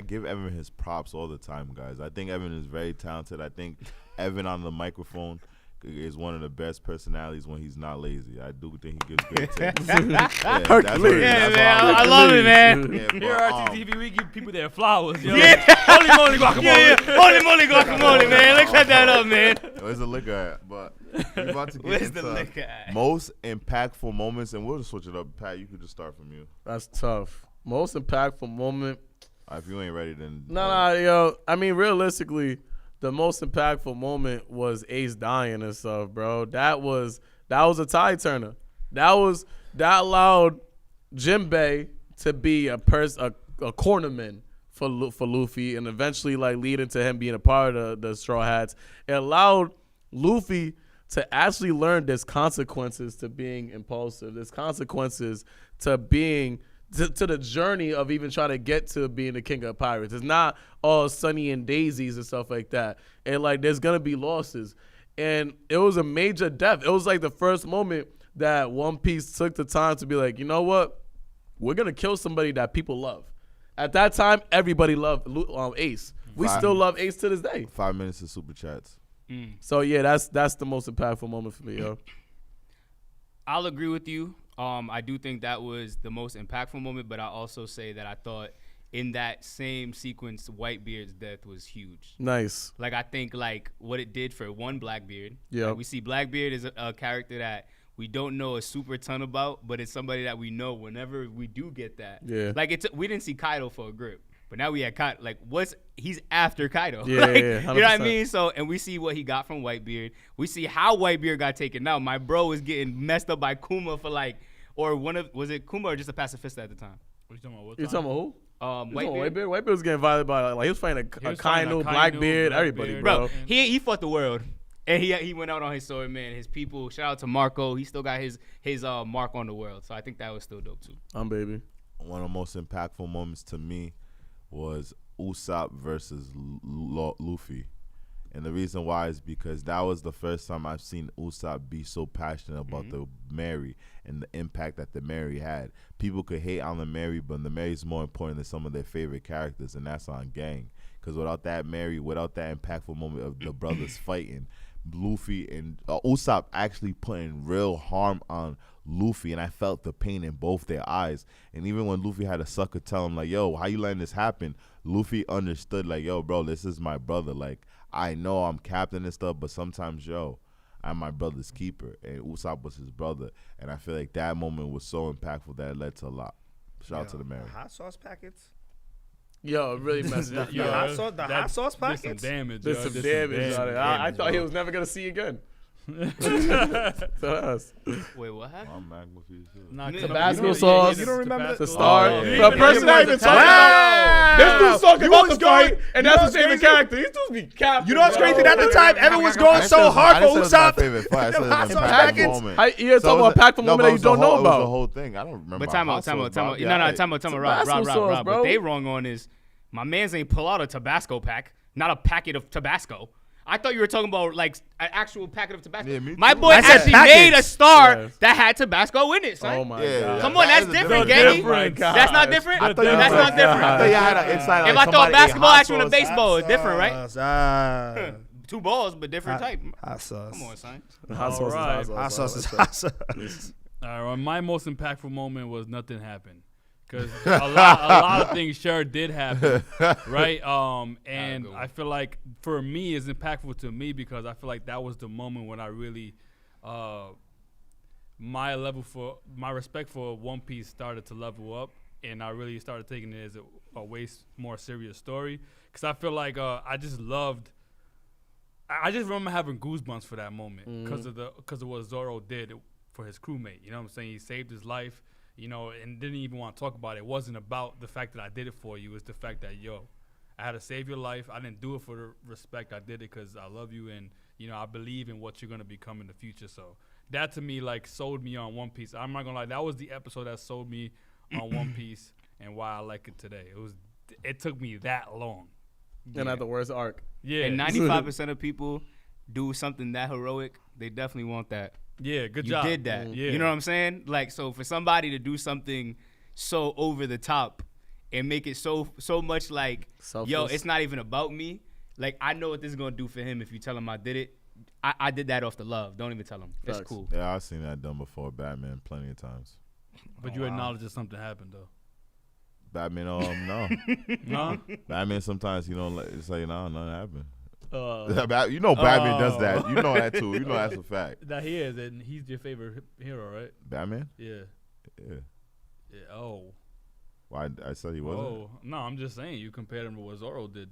give Evan his props all the time, guys. I think Evan is very talented. I think Evan on the microphone is one of the best personalities when he's not lazy. I do think he gives great tips. Hercules. Yeah, man, I love it, man. Yeah, Here but, at TV, we give people their flowers. Yo. Yeah. Holy moly guacamole. Yeah. Holy moly guacamole, man. Let's set that up, man. where's the liquor at? But we're about to get Where's into the liquor at? most impactful moments, and we'll just switch it up. Pat, you could just start from you. That's tough. Most impactful moment. If you ain't ready, then No, yo. I mean, realistically, the most impactful moment was Ace dying and stuff, bro. That was a tie turner. That allowed Jinbei to be a cornerman for Luffy, and eventually like leading to him being a part of the Straw Hats. It allowed Luffy to actually learn there's consequences to being impulsive. There's consequences to being to the journey of even trying to get to being the king of pirates. It's not all sunny and daisies and stuff like that. And like there's gonna be losses. And it was a major death. It was like the first moment that One Piece took the time to be like, you know what? We're gonna kill somebody that people love. At that time, everybody loved Ace. We still love Ace to this day. 5 minutes of super chats. So yeah, that's the most impactful moment for me, yo. I'll agree with you. I do think that was the most impactful moment, but I also say that I thought in that same sequence, Whitebeard's death was huge. Nice. Like I think like what it did for one Blackbeard. Yeah. Like, we see Blackbeard is a character that we don't know a super ton about, but it's somebody that we know whenever we do get that. Yeah. Like we didn't see Kaido for a grip, but now we had Kaido. Like he's after Kaido. Yeah, like, yeah, you know what I mean? So and we see what he got from Whitebeard. We see how Whitebeard got taken out. My bro was getting messed up by Kuma for like, or was it Kuma or just a pacifist at the time? What you talking about? You talking about who? Whitebeard. Whitebeard was getting violated by like he was fighting a Kainu, Blackbeard, everybody, bro. He fought the world. And he went out on his sword, man. His people, shout out to Marco. He still got his mark on the world. So I think that was still dope too. Baby. One of the most impactful moments to me was Usopp versus Luffy. And the reason why is because that was the first time I've seen Usopp be so passionate about the Mary and the impact that the Mary had. People could hate on the Mary, but the Mary is more important than some of their favorite characters, and that's on Gang. Because without that Mary, without that impactful moment of the brothers fighting, Luffy and Usopp actually putting real harm on Luffy, and I felt the pain in both their eyes. And even when Luffy had a sucker tell him like, yo, how you letting this happen? Luffy understood like, yo, bro, this is my brother. Like, I know I'm captain and stuff, but sometimes, yo, I'm my brother's keeper. And Usopp was his brother. And I feel like that moment was so impactful that it led to a lot. Shout out to the Mary. Hot sauce packets? Yo, it really messed up. The hot sauce packets? Did some damage. There's some damage on it. I thought he was never going to see again. Wait, what happened? I'm mad with you too. Nah, Tabasco sauce. You don't remember The that? star. Oh, yeah. The person not even talking about. This dude's talking about the fight, and that's his favorite character. These dudes be capping. You know what's crazy? At the time, everyone was going so hard for Usopp. You're talking about a impactful moment that you don't know It was the about. whole thing. I don't remember. But time out. No, Rob. What they wrong on is my man's ain't pull out a Tabasco pack, not a packet of Tabasco. I thought you were talking about like an actual packet of Tabasco. Yeah, me my too. boy actually made a star that had Tabasco in it, son. Oh my god! Come on, that's different, Gangy. That's not different. That's not different. I thought you had an inside. If I throw a basketball at you in a baseball, it's different, right? 2 balls, but different type. Hot sauce. Come on, son. Hot sauce is hot sauce. Hot sauce is hot sauce. All right, my most impactful moment was nothing happened. Because a lot of things sure did happen, right? And I feel like for me, it's impactful to me because I feel like that was the moment when I really, my respect for One Piece started to level up, and I really started taking it as a way more serious story. Because I feel like I just remember having goosebumps for that moment because of what Zoro did for his crewmate. You know what I'm saying? He saved his life. You know, and didn't even want to talk about it. It wasn't about the fact that I did it for you. It's the fact that, yo, I had to save your life. I didn't do it for the respect. I did it because I love you and, you know, I believe in what you're going to become in the future. So that, to me, like, sold me on One Piece. I'm not going to lie. That was the episode that sold me on One Piece and why I like it today. It took me that long. And at the worst arc. Yeah. And 95% of people do something that heroic. They definitely want that. Yeah, good job. You did that. Yeah. You know what I'm saying? Like, so for somebody to do something so over the top and make it so much like, selfless. Yo, it's not even about me. Like, I know what this is going to do for him if you tell him I did it. I did that off the love. Don't even tell him. It's Facts. cool. Yeah, I've seen that done before. Batman, plenty of times. But you acknowledge that something happened, though. Batman, no. No? Batman sometimes, it's like, no, nothing happened. You know Batman does that. You know that too. You know that's a fact. That he is, and he's your favorite hero, right? Batman? Yeah. Yeah. Oh. Why I said he wasn't? Oh. No, I'm just saying you compared him to what Zoro did.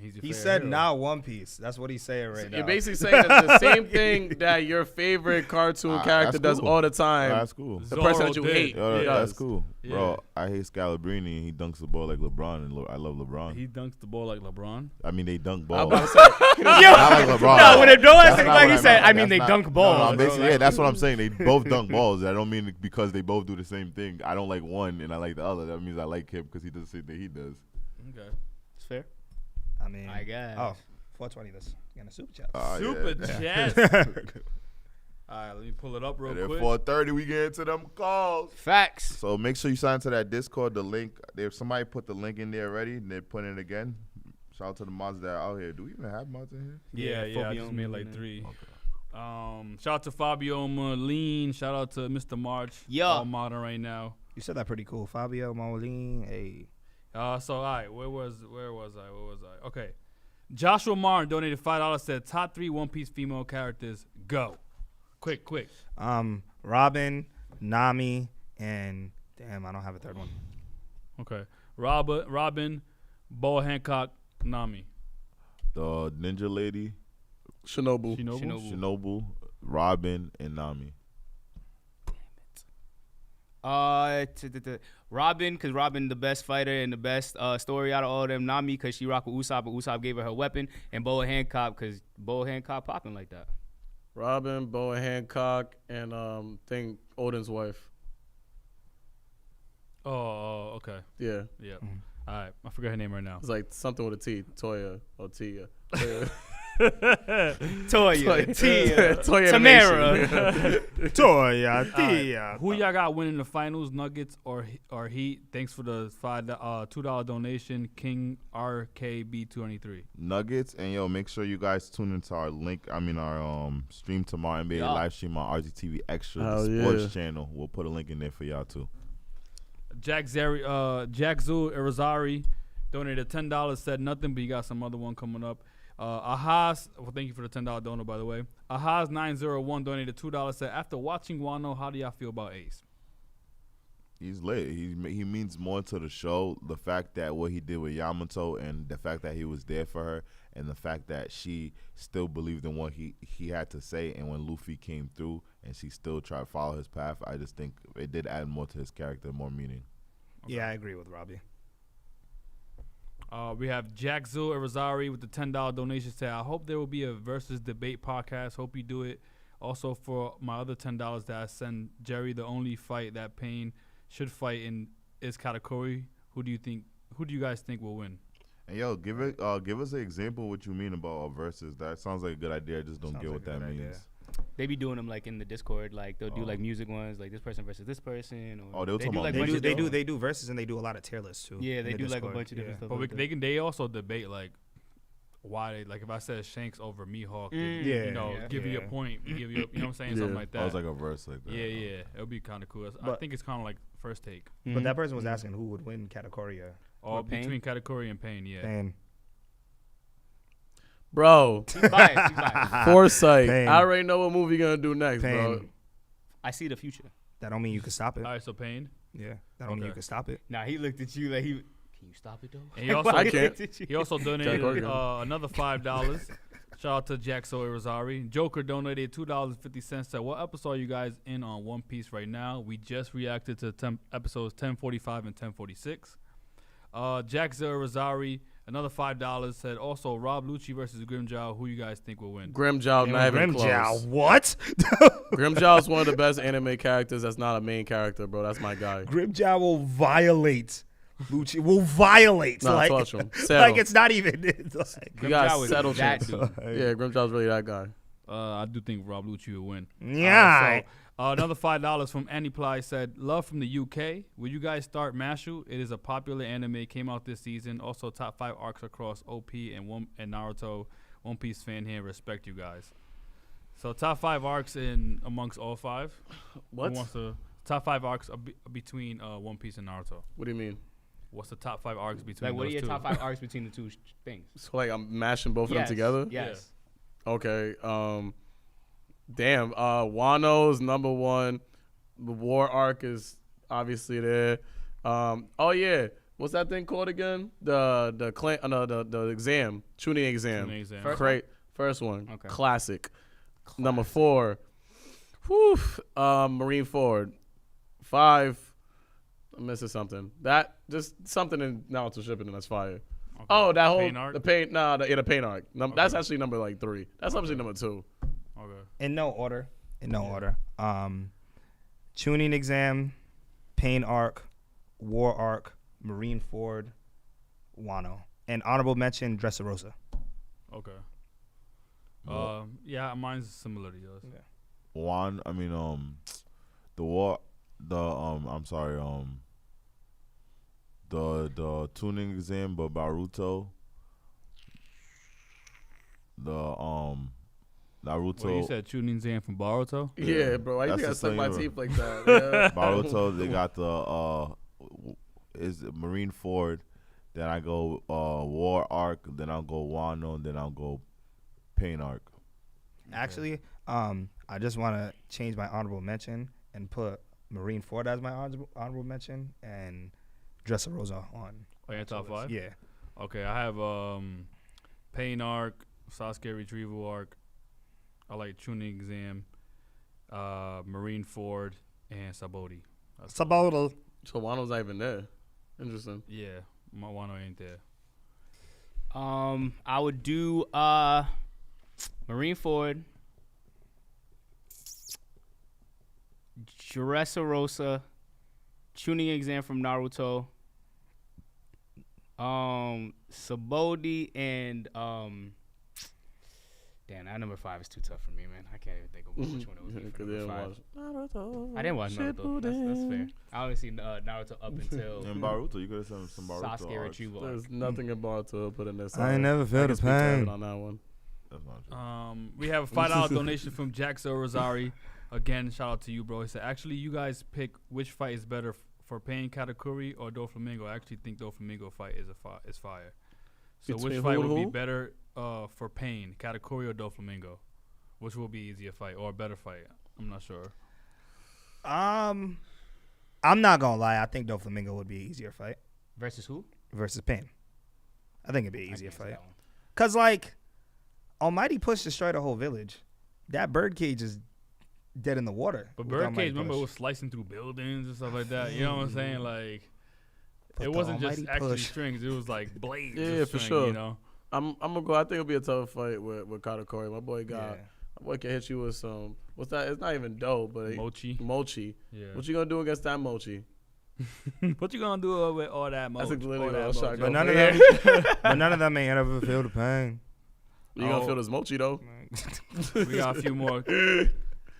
He said not One Piece. That's what he's saying right now. You're basically saying that the same thing that your favorite cartoon character does all the time. That's cool. The person that you hate. That's cool. Yeah. Bro, I hate Scalabrini. He dunks the ball like LeBron, and I love LeBron. He dunks the ball like LeBron. I mean, they dunk I'm balls. about to say, Not like LeBron. No, when don't ask That's like not he what said, I That's mean they not- dunk No, balls. basically, yeah, that's what I'm saying. They both dunk balls. I don't mean because they both do the same thing. I don't like one and I like the other. That means I like him because he does the same thing he does. Okay. It's fair. I mean, I guess. Oh, 420. This getting a super chat. Super Yeah. chat. All right, let me pull it up real And at quick. 4:30, we get into them calls. Facts. So make sure you sign to that Discord. The link, if somebody put the link in there already, and they're putting it again. Shout out to the mods that are out here. Do we even have mods in here? Yeah, I Fabio just made like Molina. 3. Shout out to Fabio Moline. Shout out to Mr. March. Yeah. All modern right now. You said that pretty cool. Fabio Molin. Hey. So all right, where was I? Okay. Joshua Martin donated $5. Said top 3 One Piece female characters. Go. Quick. Robin, Nami, and damn, I don't have a third one. Okay. Robin, Bo Hancock, Nami. The Ninja Lady, Shinobu. Shinobu, Robin, and Nami. Robin, because Robin the best fighter and the best story out of all of them. Nami, because she rocked with Usopp, but Usopp gave her her weapon. And Boa Hancock, because Boa Hancock popping like that. Robin, Boa Hancock, and Odin's wife. Oh, okay. Yeah. Yeah. All right. I forgot her name right now. It's like something with a T. Toya or Tia. Toya. Toya, Tia, Toya Tamara. Toya, Tia. Who y'all got winning the finals? Nuggets or Heat? Thanks for the $2 donation. King RKB223. Nuggets, and yo, make sure you guys tune into our our stream tomorrow, NBA live stream on RGTV Extra, the sports channel. We'll put a link in there for y'all too. Jack Zul Irizarry donated $10. Said nothing, but you got some other one coming up. Ahaz, well, thank you for the $10 donor, by the way. Ahaz901 donated $2. Said, after watching Wano, how do y'all feel about Ace? He's lit. He means more to the show. The fact that what he did with Yamato, and the fact that he was there for her, and the fact that she still believed in what he had to say, and when Luffy came through and she still tried to follow his path, I just think it did add more to his character, more meaning. Okay. Yeah, I agree with Robbie. We have Jack Zul Irizarry with the $10 donation. Said, I hope there will be a versus debate podcast. Hope you do it. Also, for my other $10 that I send Jerry, the only fight that Pain should fight in is Katakuri. Who do you guys think will win? And yo, give us an example of what you mean about a versus. That sounds like a good idea. I just don't get what that means. Idea. They be doing them like in the Discord, like they'll do like music ones, like this person versus this person. Or they'll talk about they do verses, and they do a lot of tier lists too. Yeah, they do Discord. like a bunch of different stuff. But they also debate like why they, like if I said Shanks over Mihawk, give you a point, give you, you know what I'm saying, something like that. I was like a verse like that. Yeah, it would be kind of cool. I think it's kind of like first take. But that person was asking who would win Kategoria. Between Katakuri and Pain, yeah. Pain. Bro. He's biased. Foresight. Pain. I already know what movie you're going to do next, Pain. bro. I see the future. That don't mean you can stop it. All right, so Pain. Yeah, that don't mean you can stop it. Nah, he looked at you like can you stop it though? And he also, I can't. He also donated another $5. Shout out to Jack Zul Irizarry. Joker donated $2.50. Said, what episode are you guys in on One Piece right now? We just reacted to episodes 1045 and 1046. Jack Zul Irizarry, another $5. Said, also, Rob Lucci versus Grimjow. Who you guys think will win? Grimjow, not even close. What? Grimjow is one of the best anime characters that's not a main character, bro. That's my guy. Grimjow will violate. Lucci will violate. Nah, like, touch him. like it's not even. It's like, You got Grimjow to is settle that shit. dude. Yeah, Grimjow's really that guy. I do think Rob Lucci will win. yeah. Another $5 from Annie Ply said, love from the UK. Will you guys start Mashu? It is a popular anime. Came out this season. Also, top 5 arcs across OP and Naruto. One Piece fan here. Respect you guys. So, top 5 arcs in amongst all 5. What? Who wants to, top 5 arcs between One Piece and Naruto. What do you mean? What's the top 5 arcs between Like, what are those your two? top 5 arcs between the two things? So, like, I'm mashing both of them together? Yes. Okay. Damn. Wano's number 1. The war arc is obviously there. Oh, yeah. what's that thing called again? The exam, tuning exam. Tuning exam. First one, Okay. classic. Number 4, Marine Ford. 5, I'm missing something. That just something in Naruto Shippuden that's fire. Okay. Oh, that whole Pain arc? the paint. The paint arc. That's actually number like 3. That's actually number 2. Okay. In no order. Tuning exam, pain arc, war arc, Marine Ford, Wano, and honorable mention Dressrosa. Okay. Well, Yeah, mine's similar to yours. Yeah. The tuning exam by Baruto. Naruto. Well, you said tuning exam from Boruto? Yeah, bro. Why you That's think I the suck my same. teeth like that? Yeah. Baruto, they got is Marine Ford. Then I go War Arc. Then I'll go Wano. And then I'll go Pain Arc. Actually, I just want to change my honorable mention and put Marine Ford as my honorable mention and Dressrosa on. Oh, your top 5? Yeah. Okay, I have Pain Arc, Sasuke Retrieval Arc. I like Tuning Exam, Marine Ford, and Saboti. Sabota. So Wano's not even there. Interesting. Yeah, my Wano ain't there. I would do Marine Ford, Dressrosa, tuning exam from Naruto, Sabodi, and damn, that number 5 is too tough for me, man. I can't even think of which one it would be for number 5. I didn't watch Naruto. That's fair. I only see Naruto up until And Baruto, you could have said some Baruto. Sasuke arcs. Retrieval. There's nothing about to put in this. I ain't never felt can the speak to Evan pain. on that one. That's not true. We have a $5 donation from Jackson Rosari. Again, shout out to you, bro. He said, actually, you guys pick which fight is better for Pain Katakuri or Doflamingo. I actually think Doflamingo fight is fire. So Between which fight who and would be who? better for Pain, Katakuri or Doflamingo? Which will be easier fight or a better fight? I'm not sure. I'm not gonna lie. I think Doflamingo would be an easier fight Versus who? versus Pain. I think it'd be an I easier can't say fight. that one. Cause like, Almighty Push destroyed a whole village. That birdcage is dead in the water. But with Birdcage, Almighty remember, it Push. was slicing through buildings and stuff like that. You know what I'm saying? Like, But it the wasn't just Almighty actually Push. strings. It was like blades. Yeah, of for string, sure. You know? I'm gonna go. I think it'll be a tough fight with Katakuri. My boy got. Yeah. My boy can hit you with some. What's that? It's not even dough, but Mochi. Yeah. What you gonna do against that mochi? What you gonna do with all that That's mochi? literally all what I that was trying to mochi? But go none for. of them. But none of them ain't ever feel the pain. You gonna Oh. feel this mochi though? We got a few more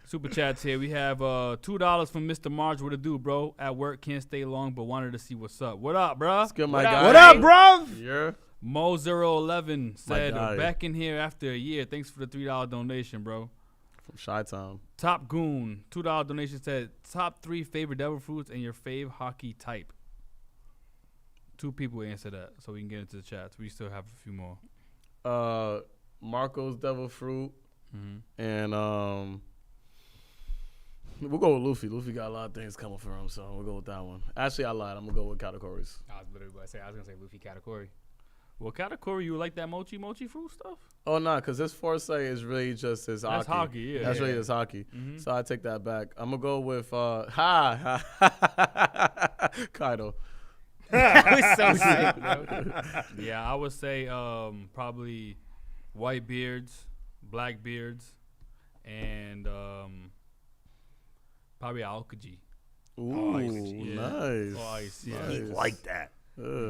super chats here. We have $2 from Mr. Marge. What to do, bro? At work, can't stay long, but wanted to see what's up. What up, bro? Let's get my What up? guy. What up, bruv? Yeah. Mo011 said, guy. back in here after a year. Thanks for the $3 donation, bro. From Chi-Town. Top Goon, $2 donation said, top 3 favorite devil fruits and your fave hockey type. 2 people answered that, so we can get into the chats. We still have a few more. Marco's Devil Fruit. Mm-hmm. And we'll go with Luffy. Luffy got a lot of things coming for him, so we'll go with that one. Actually, I lied. I'm gonna go with Katakuri's. I was literally gonna say Luffy Katakuri. Well, Katakuri, you like that mochi fruit stuff? Oh no, because this foresight is really just his That's hockey. hockey, yeah. That's really Yeah. his hockey. Mhm. So I take that back. I'm gonna go with Kaido. That was so sick, bro. Yeah, I would say probably white beards, black beards, and probably Aokiji. Ooh, yeah. nice. Oh, ice, yeah. Nice. He like that.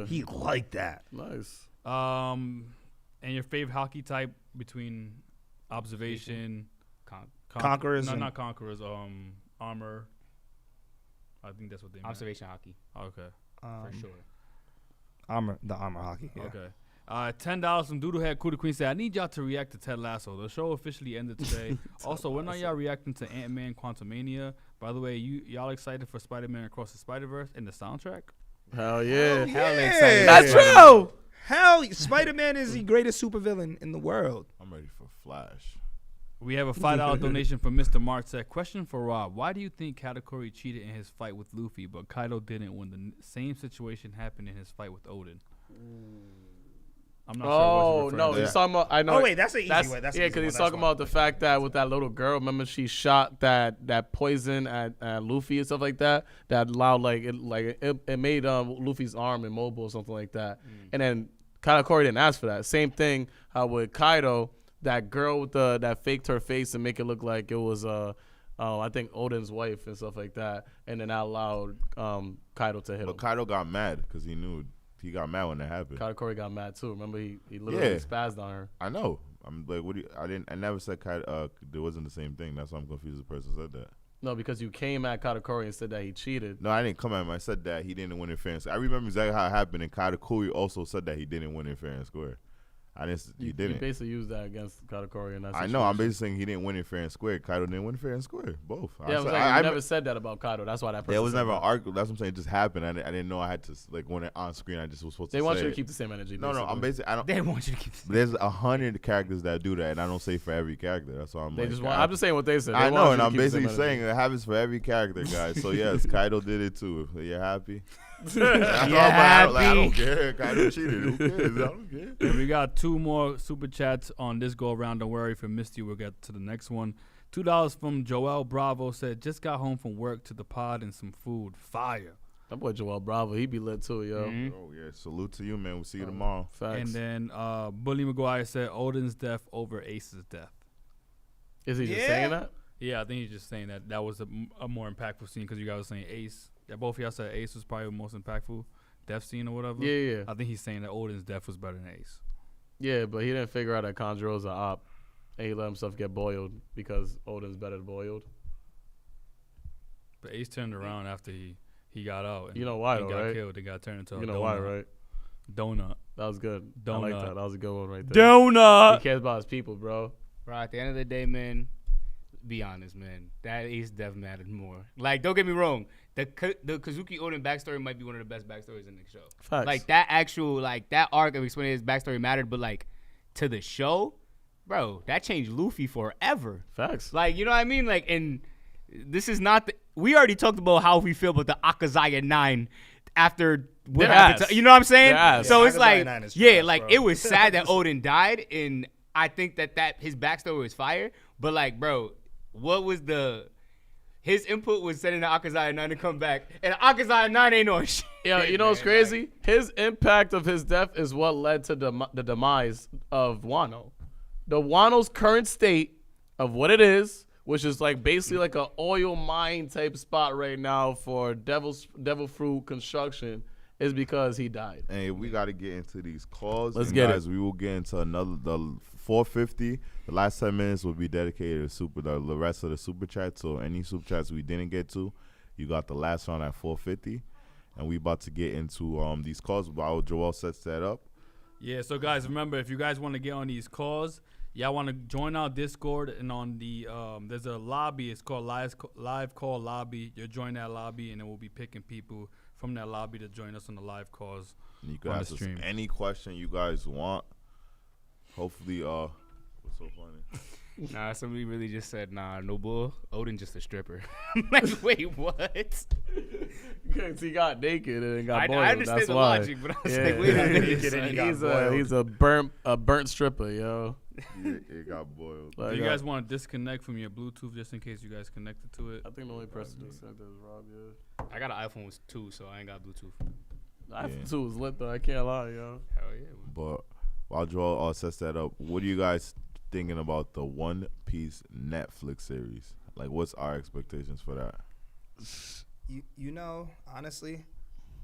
He like that. Nice. And your favorite hockey type between observation, Conquerors No, and- not conquerors. Armor. I think that's what they meant. Observation hockey, Okay. for sure. The armor hockey. Yeah. Okay. $10 from Doodlehead Kuda Queen said, I need y'all to react to Ted Lasso. The show officially ended today. Also, when are y'all reacting to Ant-Man Quantumania? By the way, y'all excited for Spider-Man Across the Spider-Verse and the soundtrack? Hell yeah. Hell excited. That's true. Hell, Spider-Man is the greatest supervillain in the world. I'm ready for Flash. We have a $5 donation from Mr. Mark. Said, question for Rob. Why do you think Katakuri cheated in his fight with Luffy, but Kaido didn't when the same situation happened in his fight with Odin? I'm not sure what you're referring to. He's talking about. I know. Oh wait, that's an easy one. That's because he's talking about the fact that with that little girl, remember she shot that poison at Luffy and stuff like that. That allowed it made Luffy's arm immobile or something like that. And then Katakuri didn't ask for that. Same thing with Kaido. That girl with that faked her face and make it look like it was I think Odin's wife and stuff like that. And then that allowed Kaido to hit him. But Kaido got mad because he knew. He got mad when that happened. Katakuri got mad too. Remember, he literally spazzed on her. I know. I'm like, what do you? I never said there wasn't the same thing. That's why I'm confused. The person said that. No, because you came at Katakuri and said that he cheated. No, I didn't come at him. I said that he didn't win in fair and square. I remember exactly how it happened, and Katakuri also said that he didn't win in fair and square. He didn't. You basically used that against Katakuri and I know. I'm basically saying he didn't win in fair and square. Kaido didn't win fair and square. Both. Yeah, I never said that about Kaido. That's why that person. It was never an argument. That's what I'm saying. It just happened. I didn't know I had to when it on screen. I just was supposed to. They want say you it. to keep the same energy. No, I'm basically. I don't. They want you to keep. There's 100 characters that do that, and I don't say for every character. That's why I'm. I'm just saying what they said. I know, and I'm basically saying it happens for every character, guys. So yes, Kaido did it too. Are you happy? I don't care. Kaido cheated. Who cares? I don't care. And we got 2 more super chats on this go around. Don't worry, if we missed you, we'll get to the next one. $2 from Joel Bravo said, just got home from work to the pod and some food. Fire. That boy Joel Bravo, he be lit too, yo. Oh yeah, salute to you, man. We'll see you tomorrow. Facts. And then Bully McGuire said Odin's death over Ace's death. Is he just saying that? Yeah, I think he's just saying that was a more impactful scene because you guys were saying Ace. Yeah, both of y'all said Ace was probably the most impactful death scene or whatever. Yeah. I think he's saying that Odin's death was better than Ace. Yeah, but he didn't figure out that Kanjuro's an op, and he let himself get boiled because Odin's better than boiled. But Ace turned around after he got out. And you know why, he got right? killed. He got turned into a donut. You know why, right? Donut. That was good. Donut. I like that. That was a good one right there. Donut. He cares about his people, bro. Bro, at the end of the day, man, be honest, man. That Ace death mattered more. Like, don't get me wrong. The Kazuki Odin backstory might be one of the best backstories in the show. Facts. Like, that actual, that arc of explaining his backstory mattered, but, to the show, bro, that changed Luffy forever. Facts. Like, you know what I mean? Like, and this is not we already talked about how we feel about the Akazaya 9 after what happened. You know what I'm saying? So it's like, it was sad that Odin died, and I think that his backstory was fire, but, bro, what was his input was sending the Akazaya 9 to come back, and Akazaya 9 ain't no shit. Yeah, you know what's crazy? His impact of his death is what led to the demise of Wano. The Wano's current state of what it is, which is basically an oil mine type spot right now for devil fruit construction, is because he died. Hey, we got to get into these calls. Let's get it. We will get into the 450. The last 10 minutes will be dedicated to the rest of the super chat. So any super chats we didn't get to, you got the last round at 450. And we about to get into these calls while Joel sets that up. Yeah, so guys, remember, if you guys want to get on these calls, y'all want to join our Discord, and on the there's a lobby. It's called Live Call Lobby. You'll join that lobby, and then we'll be picking people from that lobby to join us on the live calls. And you can ask us any question you guys want. Hopefully, what's so funny? Nah, somebody really just said, nah, no bull. Odin just a stripper. Like, wait, what? Because he got naked and got boiled. I understand that's the why. logic, but I was like, wait a minute. He's a burnt stripper, yo. It got boiled. Do you guys want to disconnect from your Bluetooth just in case you guys connected to it? I think the only person who said that was Rob, yeah. I got an iPhone 2, so I ain't got Bluetooth. The iPhone 2 is lit, though. I can't lie, yo. Hell yeah. But while Joel sets that up, what are you guys thinking about the One Piece Netflix series? What's our expectations for that? You know, honestly,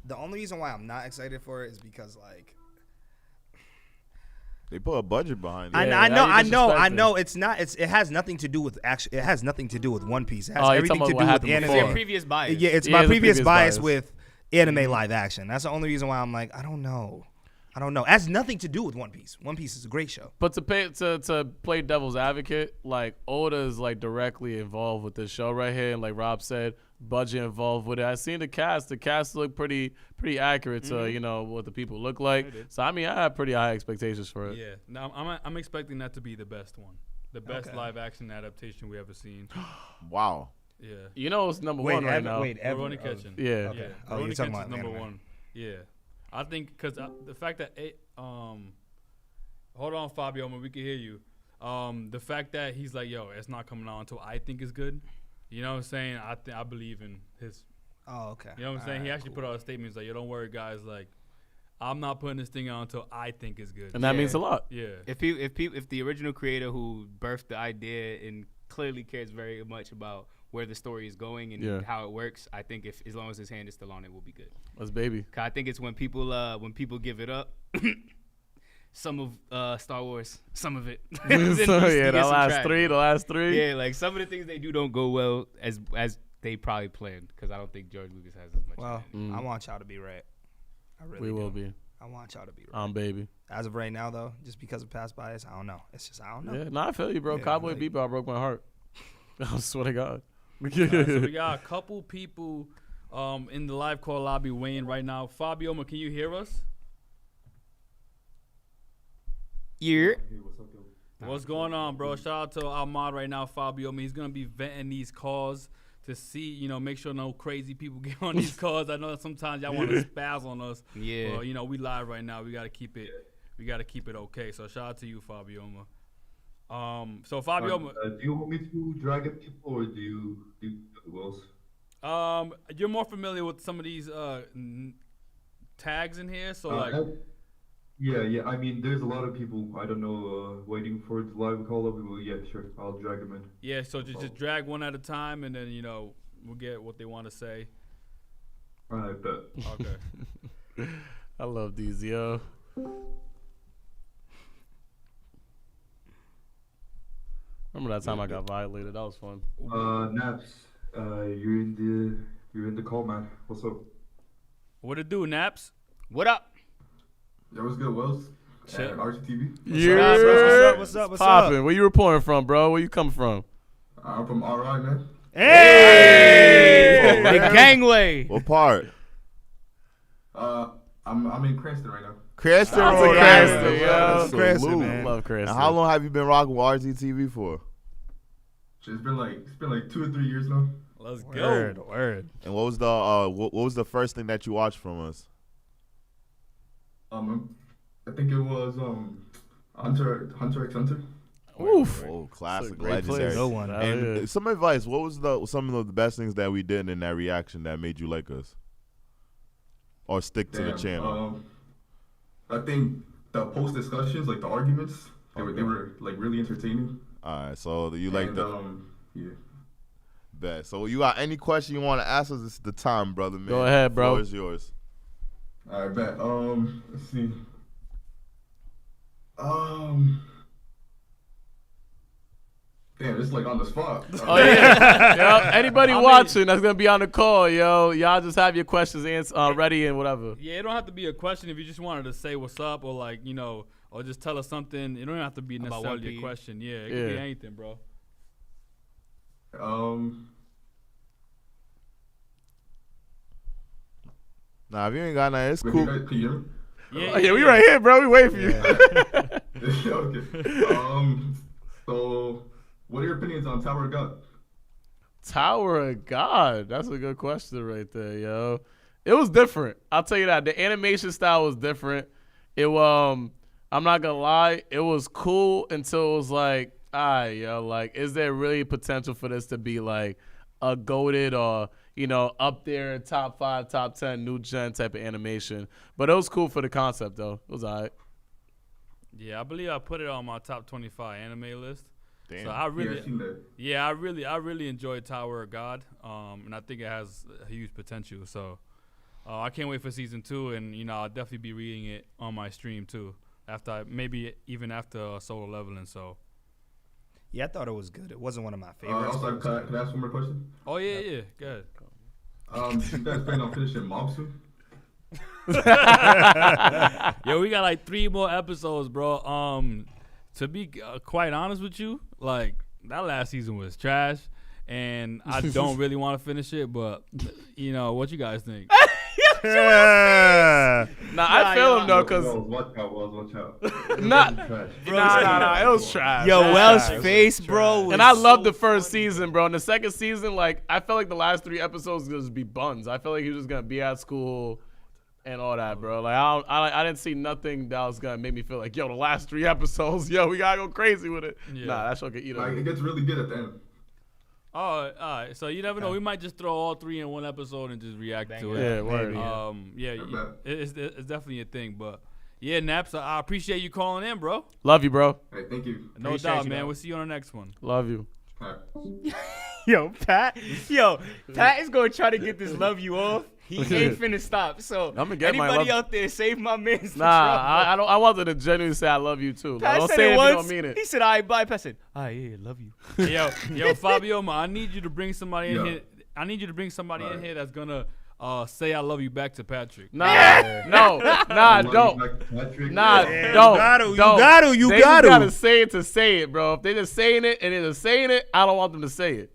the only reason why I'm not excited for it is because they put a budget behind it. I know. It has nothing to do with It has nothing to do with One Piece. It has everything to do with anime. It's your previous bias. Yeah, it's my previous bias with anime live action. That's the only reason why I'm like, I don't know. It has nothing to do with One Piece. One Piece is a great show. But to play devil's advocate, Oda is directly involved with this show right here, and like Rob said, budget involved with it. I seen the cast. The cast look pretty accurate to what the people look like. So I have pretty high expectations for it. Yeah, now I'm expecting that to be the best one. The best live action adaptation we ever seen. Wow. Yeah. You know it's number one right now. Rurouni Kenshin. Yeah. Okay. Yeah. Oh, you're Rurouni talking Kenshin's about number anime. one. Yeah. I think because the fact that hold on, Fabio, we can hear you. The fact that he's like, yo, it's not coming out until I think it's good. You know what I'm saying? I believe in his. Oh, okay. You know what I'm saying? He actually put out a statement. He's like, yo, don't worry, guys. Like, I'm not putting this thing out until I think it's good. And that means a lot. Yeah. If the original creator who birthed the idea and clearly cares very much about where the story is going and how it works, I think if as long as his hand is still on it, we'll be good. Let's baby. 'Cause I think it's when people give it up. Some of Star Wars, some of it. The last three. Yeah, like some of the things they do don't go well as they probably planned. Because I don't think George Lucas has as much. Well, I want y'all to be right. I really We will be. I want y'all to be right. Baby. As of right now, though, just because of past bias, I don't know. It's just I don't know. Yeah, no, I feel you, bro. Yeah, Cowboy like- Bebop broke my heart. I swear to God. So we got a couple people in the live call lobby weighing right now. Fabio, can you hear us? Yeah. What's going on, bro? Shout out to our mod right now, Fabio. He's gonna be venting these calls to see, make sure no crazy people get on these calls. I know that sometimes y'all want to spaz on us. Yeah. Well, we live right now. We gotta keep it. We gotta keep it okay. So shout out to you, Fabio. So Fabio, do you want me to drag up people or do you do the wells? you're more familiar with some of these tags in here, so like. Yeah. I mean, there's a lot of people I don't know waiting for the live call up. Well, yeah, sure. I'll drag them in. Yeah, so just drag one at a time, and then we'll get what they want to say. I bet. Okay. I love these, yo. Remember that time I got violated? That was fun. Naps, you're in the call, man. What's up? What it do, Naps? What up? Yeah, what's good, Wells? Shit. RCTV. Yeah. What's up? Poppin'. Where you reporting from, bro? Where you coming from? I'm from RI, man. Hey! The gangway. What part? I'm in Cranston right now. Cranston, Shout out to Rhode Cranston, Island. yo. Salute. Cranston, man. Love Chris. And how long have you been rocking with RZTV for? Shit, it's been like 2 or 3 years now. Let's go. Word. And what was the first thing that you watched from us? I think it was Hunter x Hunter. Oof. Oh, classic, Great legendary. place. Good one. And some advice. What was some of the best things that we did in that reaction that made you like us, or stick to the channel? I think the post discussions, like the arguments, they were like really entertaining. All right, so you like the yeah. bet. So you got any question you want to ask us? This is the time, brother. Man. Go ahead, bro. The floor is yours. I bet. Let's see. Damn, it's like on the spot. Oh yeah. Yo, anybody watching that's gonna be on the call, yo, y'all just have your questions ready and whatever. Yeah, it don't have to be a question if you just wanted to say what's up or like or just tell us something. It don't have to be necessarily a question. Yeah, it could be anything, bro. Nah, if you ain't got nothing, it's Wait, cool. can you hear me? Yeah, we right here, bro. We wait for you. Okay. So, what are your opinions on Tower of God? Tower of God. That's a good question right there, yo. It was different. I'll tell you that. The animation style was different. I'm not gonna lie, it was cool until it was like, is there really potential for this to be like a goated or up there top 5, top 10 new gen type of animation? But it was cool for the concept though. It was alright. Yeah, I believe I put it on my top 25 anime list. Damn. So I that. really enjoyed Tower of God, and I think it has a huge potential. So I can't wait for season 2, and I'll definitely be reading it on my stream too. Maybe even after solo leveling. So Yeah, I thought it was good. It wasn't one of my favorites. Also, can I ask one more question? oh yeah, go ahead. You guys plan on finishing Mob soon? Yo, we got like 3 more episodes, bro. To be quite honest with you, like that last season was trash, and I don't really want to finish it. But what you guys think? I feel him though, cause watch out. nah, it was trash. Yo, Wells' Trash. face, bro. And I love the first season, bro. And the second season, like, I felt like the last 3 episodes was just be buns. I felt like he was just gonna be at school and all that, bro. Like, I didn't see nothing that was gonna make me feel like, yo, the last 3 episodes, yo, we gotta go crazy with it. Yeah. Nah, that show could eat up. It gets really good at the end. All right. So you never know. We might just throw all 3 in one episode and just react to it. Yeah, word. It's definitely a thing. But yeah, Naps, I appreciate you calling in, bro. Love you, bro. Hey, thank you. No doubt, man. We'll see you on the next one. Love you. Yo, Pat is gonna try to get this love you off. He ain't finna stop. So I'ma get my anybody love- out there, save my man's. Nah, I don't. I wanted to genuinely say I love you too. Like, Pat don't said say it it if once. you don't mean it. He said, "All right, bye." Pat said, "All right, yeah, love you." Yo, Fabio, man, I need you to bring somebody in Yo. here. I need you to bring somebody in here that's gonna say I love you back to Patrick. Nah, don't. Nah, don't. You gotta. They just gotta say it to say it, bro. If they just saying it and they're just saying it, I don't want them to say it.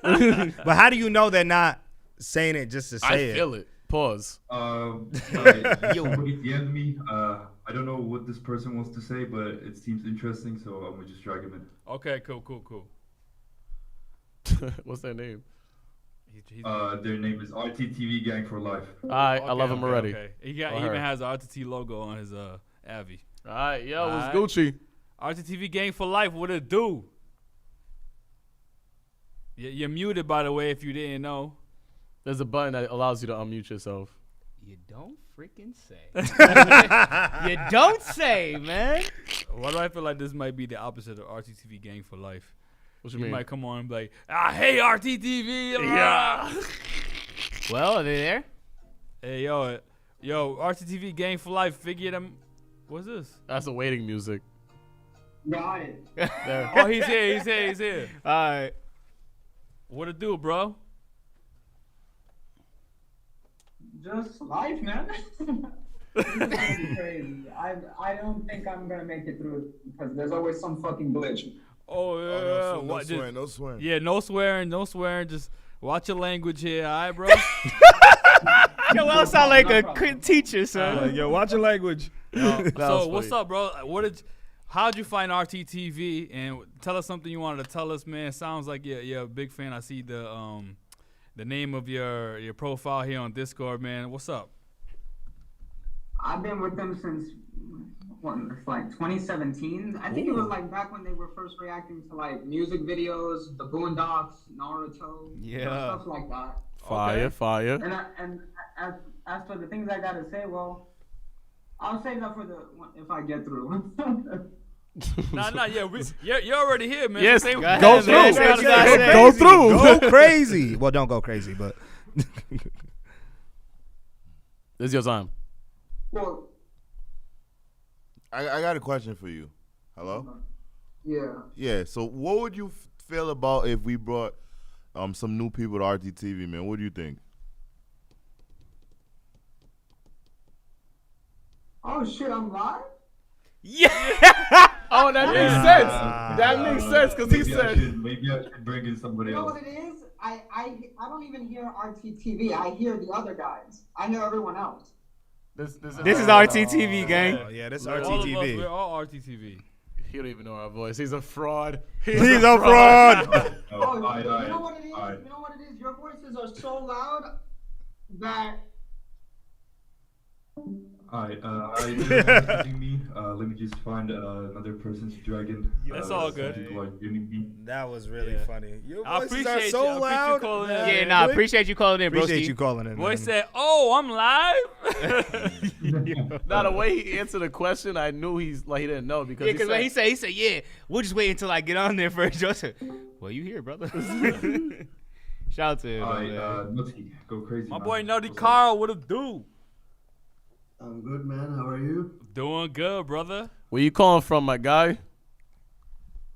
But how do you know they're not saying it just to say it? I feel it. Pause. Somebody DM'd me. I don't know what this person wants to say, but it seems interesting, so I'm gonna just drag him in. Okay, cool. What's their name? Their name is RTTV Gang for Life. I love him already. Okay. He even has the RTT logo on his Avi. All right, yo, it was Alright. Gucci. RTTV Gang for Life, what it do? You're muted, by the way, if you didn't know. There's a button that allows you to unmute yourself. You don't freaking say. You don't say, man. Why do I feel like this might be the opposite of RTTV Gang for Life? What you You mean? might come on and be like, hey, RTTV. Yeah. Well, are they there? Hey, yo, RTTV Gang for Life, figure them. What's this? That's the waiting music. Got it. There. Oh, he's here. All right. What it do, bro? Just life, man. This is gonna be crazy. I don't think I'm gonna make it through because there's always some fucking glitch. Oh, yeah. No What, swearing, no swearing. Yeah, no swearing. Just watch your language here, all right, bro? Yo, I sound like No a problem. teacher, son. Yo, watch your language. So what's up, bro? How'd you find RTTV? And tell us something you wanted to tell us, man. Sounds like you're a big fan. I see the name of your profile here on Discord, man. What's up? I've been with them since it's like 2017. I think it was like back when they were first reacting to like music videos, the Boondocks, Naruto, stuff like that. Fire. And as for the things I gotta say, well, I'll save that for if I get through. You're already here, man. Yes, So go through. Man, say what you gotta say. Go through. Go crazy. Well, don't go crazy, but This is your time. Well, I got a question for you. Hello? yeah. Yeah, so what would you feel about if we brought some new people to RTTV, man? What do you think? Oh shit, I'm live? Oh, that makes sense. That makes sense because he said. Maybe I should bring in somebody You know else. what it is? I don't even hear RTTV. I hear the other guys. I hear everyone else. This This is RTTV, gang. oh, yeah, this all of us, we're RTTV. all RTTV. He don't even know our voice. He's a fraud. He's a fraud. Oh, you alright, know what it is? alright. You know what it is? Your voices are so loud that Alright, messaging me. Let me just find another person's dragon. That's all good. Some people are DMing me. That was really Yeah. funny. Your I voices appreciate are you. so I appreciate you loud. calling in. Yeah, nah, appreciate you calling in, bro. Appreciate you calling in. Boy man. said, "Oh, I'm live." Now the way he answered the question, I knew he didn't know because Yeah, because when he said, yeah, we'll just wait until I get on there first. I said, well, you here, brother. Shout out to him. Alright, Nutty, go crazy. My man. boy Nutty What's up? Carl, what it do? I'm good, man. How are you? Doing good, brother. Where you calling from, my guy?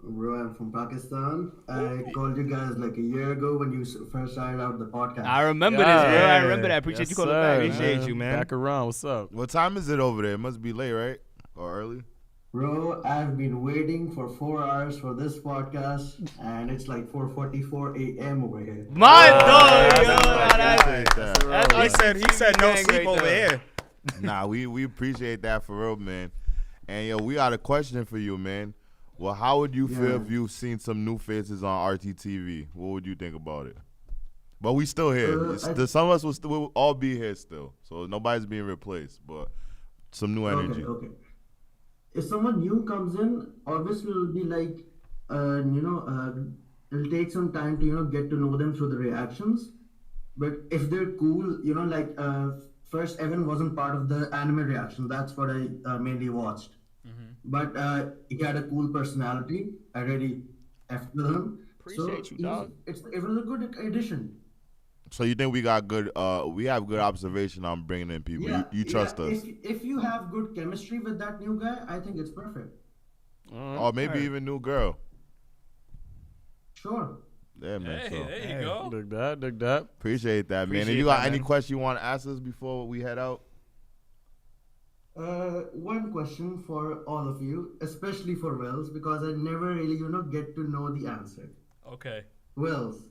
Bro, I'm from Pakistan. I called you guys like a year ago when you first started out the podcast. I remember this, bro. I remember that. Appreciate you calling back. Appreciate you, man. Back around. What's up? What time is it over there? It must be late, right? Or early? Bro, I've been waiting for 4 hours for this podcast, and it's like 4:44 a.m. over here. My dog, He said no sleep over here. Nah, we appreciate that for real, man. And yo, we got a question for you, man. Well, how would you feel if you've seen some new faces on RTTV? What would you think about it? But we still here. Some of us will all be here still, so nobody's being replaced. But some new energy. Okay. If someone new comes in, obviously it'll be like, it'll take some time to get to know them through the reactions. But if they're cool, first Evan wasn't part of the anime reaction. That's what I mainly watched. But he had a cool personality. I really effed with him. Appreciate you, dog. It was a good addition. So you think we got good? We have good observation on bringing in people. Yeah, you trust us? If you have good chemistry with that new guy, I think it's perfect. Or maybe even new girl. Sure. Yeah, man. Hey, So there you go. Dig that. appreciate that, man. And you got any question you want to ask us before we head out? One question for all of you, especially for Wells, because I never really, get to know the answer. Okay. Wells,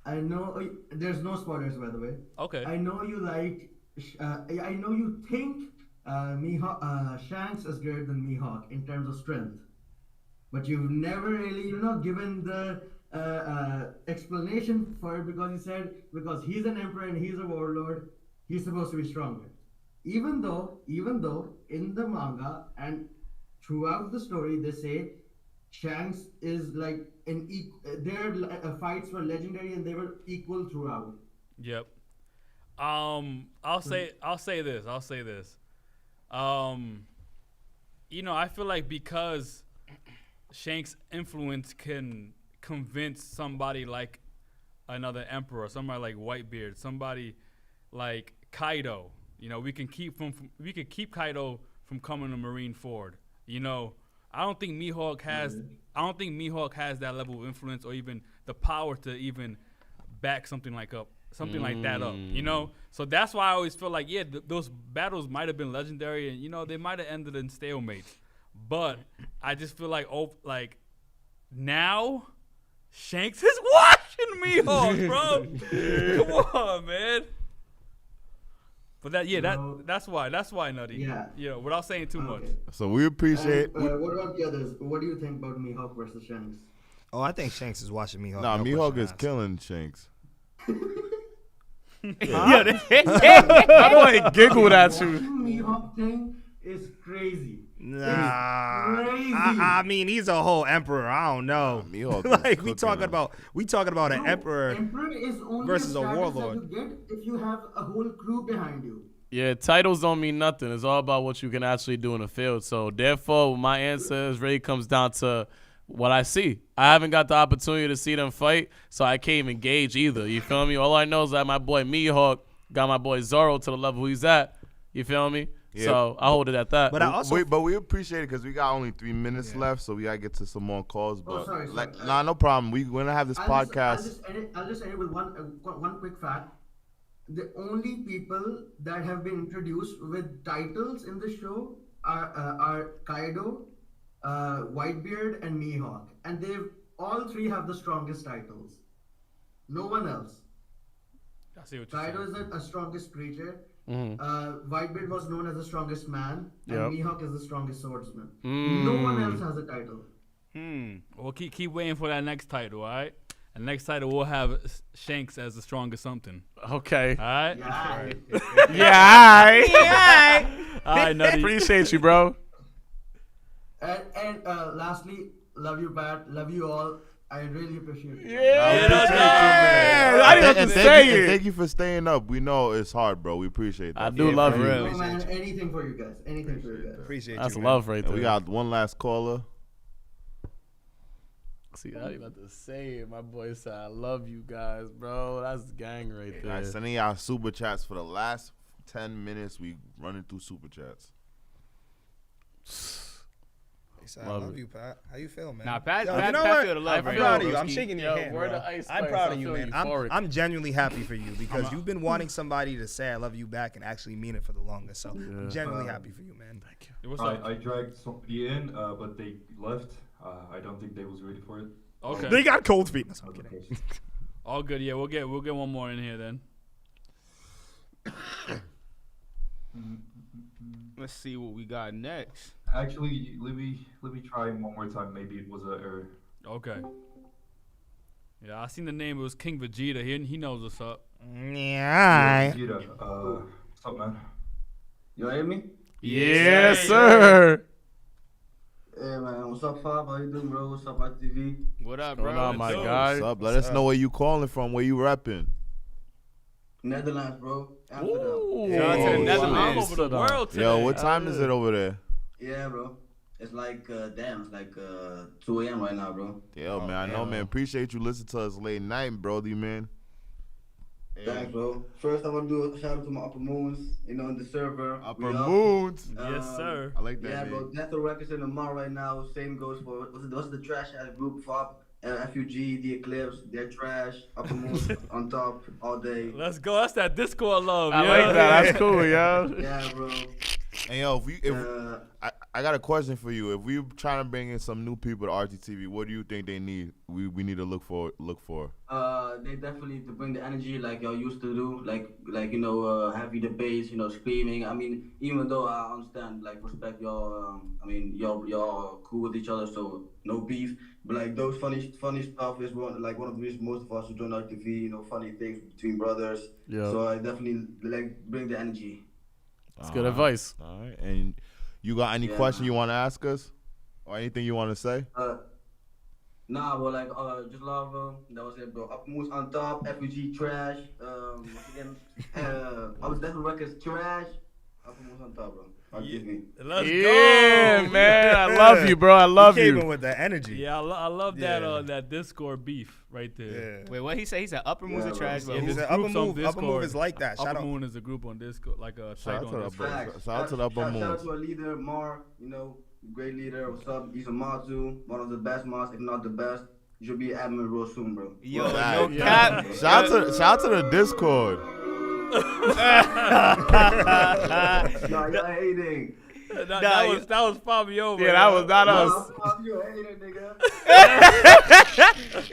I know there's no spoilers, by the way. Okay. I know you I know you think Shanks is greater than Mihawk in terms of strength, but you've never really, given the explanation for it, because you said because he's an emperor and he's a warlord, he's supposed to be stronger. Even though in the manga and throughout the story they say Shanks is like their fights were legendary and they were equal throughout. Yep. I'll say this. I feel like because Shanks' influence can convince somebody like another emperor, somebody like Whitebeard, somebody like Kaido. We can keep Kaido from coming to Marineford. I don't think Mihawk has that level of influence or even the power to even back something like that up. So that's why I always feel like those battles might have been legendary and they might have ended in stalemate. But I just feel like now Shanks is watching Mihawk, bro. Come on, man. But that's why, Nutty. Yeah. Without saying too much. So we appreciate. What about the others? What do you think about Mihawk versus Shanks? Oh, I think Shanks is watching Mihawk. Nah, no Mihawk question is asked. killing Shanks. My boy giggled at you. Mihawk thing is crazy. Nah, It's crazy. I mean he's a whole emperor. I don't know. Mihawk is Like we cooking talking about an No, emperor. Emperor is only versus a status warlord. that you get if you have a whole crew behind you. Yeah, titles don't mean nothing. It's all about what you can actually do in the field. So therefore, my answer really comes down to what I see. I haven't got the opportunity to see them fight, so I can't even gauge either. You feel me? All I know is that my boy Mihawk got my boy Zoro to the level he's at. You feel me? Yeah. So I hold it at that. But I also But we appreciate it because we got only 3 minutes left, so we gotta get to some more calls. But sorry. nah, no problem. We're gonna have this podcast. I'll just end it with one quick fact. The only people that have been introduced with titles in the show are Kaido, Whitebeard, and Mihawk, and all three have the strongest titles. No one else. I see what you're Kaido is saying. the strongest creature. Whitebeard was known as the strongest man, and Yep. Mihawk is the strongest swordsman. No one else has a title. Well, keep waiting for that next title, all right? And next title we'll have Shanks as the strongest something. Okay. All right? Yeah, All right, Nutty. Appreciate you, bro. And lastly, love you, Pat. Love you all. I really appreciate it. Yeah. I didn't have to say it. Thank you for staying up. We know it's hard, bro. We appreciate that. I do love you. Oh, man, anything for you guys. Anything for you guys. appreciate That's you. love right And there. we got one last caller. See, I didn't have to say it. My boy said, I love you guys, bro. That's gang right there. Guys, sending y'all super chats for the last 10 minutes. We running through super chats. said, I love you, Pat. How you feel, man? Nah, Pat, Yo, Pat, you know Pat what? feel the love I'm right proud now, of you. I'm broski. shaking your hand, word bro. of ice I'm spice. proud I of you, feel man. euphoric. I'm genuinely happy for you because you've been wanting somebody to say I love you back and actually mean it for the longest. So I'm genuinely happy for you, man. Thank you. What's up? I dragged somebody in, but they left. I don't think they was ready for it. Okay. They got cold feet. No, I'm kidding. All good. Yeah, we'll get one more in here then. Let's see what we got next. Actually, let me try one more time. Maybe it was a error. Okay. Yeah, I seen the name. It was King Vegeta. He knows what's up. Yeah. Vegeta, what's up, man? You hear me? Yes, sir. Hey man, what's up, Fab? How you doing, bro? What's up, TV? What up, Going bro? on, my What's guy? What's up? Let us know where you calling from, where you repping. Netherlands, bro. Amsterdam. Ooh. Shout out to the Oh, Netherlands. All over the world today. Yo, what time is it over there? Yeah, bro. It's like, damn, it's like 2 a.m. right now, bro. Yo, man, I know, man. Appreciate you listening to us late night, brody, man. Thanks, bro. First, I want to do a shout out to my Upper Moons, in the server. Upper Moons. Yes, sir. I like that Yeah, name. bro. Death Row Records in the mall right now. Same goes for what's the trash ass group FOP, FUG, The Eclipse. They're trash. Upper Moons on top all day. Let's go. That's that Discord love. I yeah. like that. That's cool, yo. Yeah, bro. And yo, I got a question for you. If we trying to bring in some new people to RTTV, what do you think they need? We need to look for. They definitely need to bring the energy like y'all used to do, like heavy debates, screaming. I mean, even though I understand, like, respect y'all. I mean, y'all cool with each other, so no beef. But like those funny stuff is one of the reasons most of us who join RTV. Funny things between brothers. Yeah. So I definitely bring the energy. That's good advice. All right. And you got any question you want to ask us, or anything you want to say? Nah, bro, just love that was it, bro. Upper Moose on top, FUG trash. Once again, I was Death Row Records trash. Upper Moose on top, bro. Let's Yeah, go. man. I love you, bro. I love Came in you. with the energy. Yeah, I love that Yeah. that Discord beef right there. Yeah. Wait, what he say? He said Upper Moons are trash. Yeah, But He this said group's on Upper Move Discord. is like that. Shout Upper out. Moon is a group on Discord, like a Shout site out on to the Discord. Upper- shout out to the Upper Shout out Moons. to our leader, Mar. Great leader. What's up? He's a mod too. One of the best mods, if not the best. You should be admin real soon, bro. Yo, Right. no Yeah. cap. Shout out to the Discord. Nah, you're hating. That was Fabio. Yeah, that was not us. Nah, you're a hater, nigga.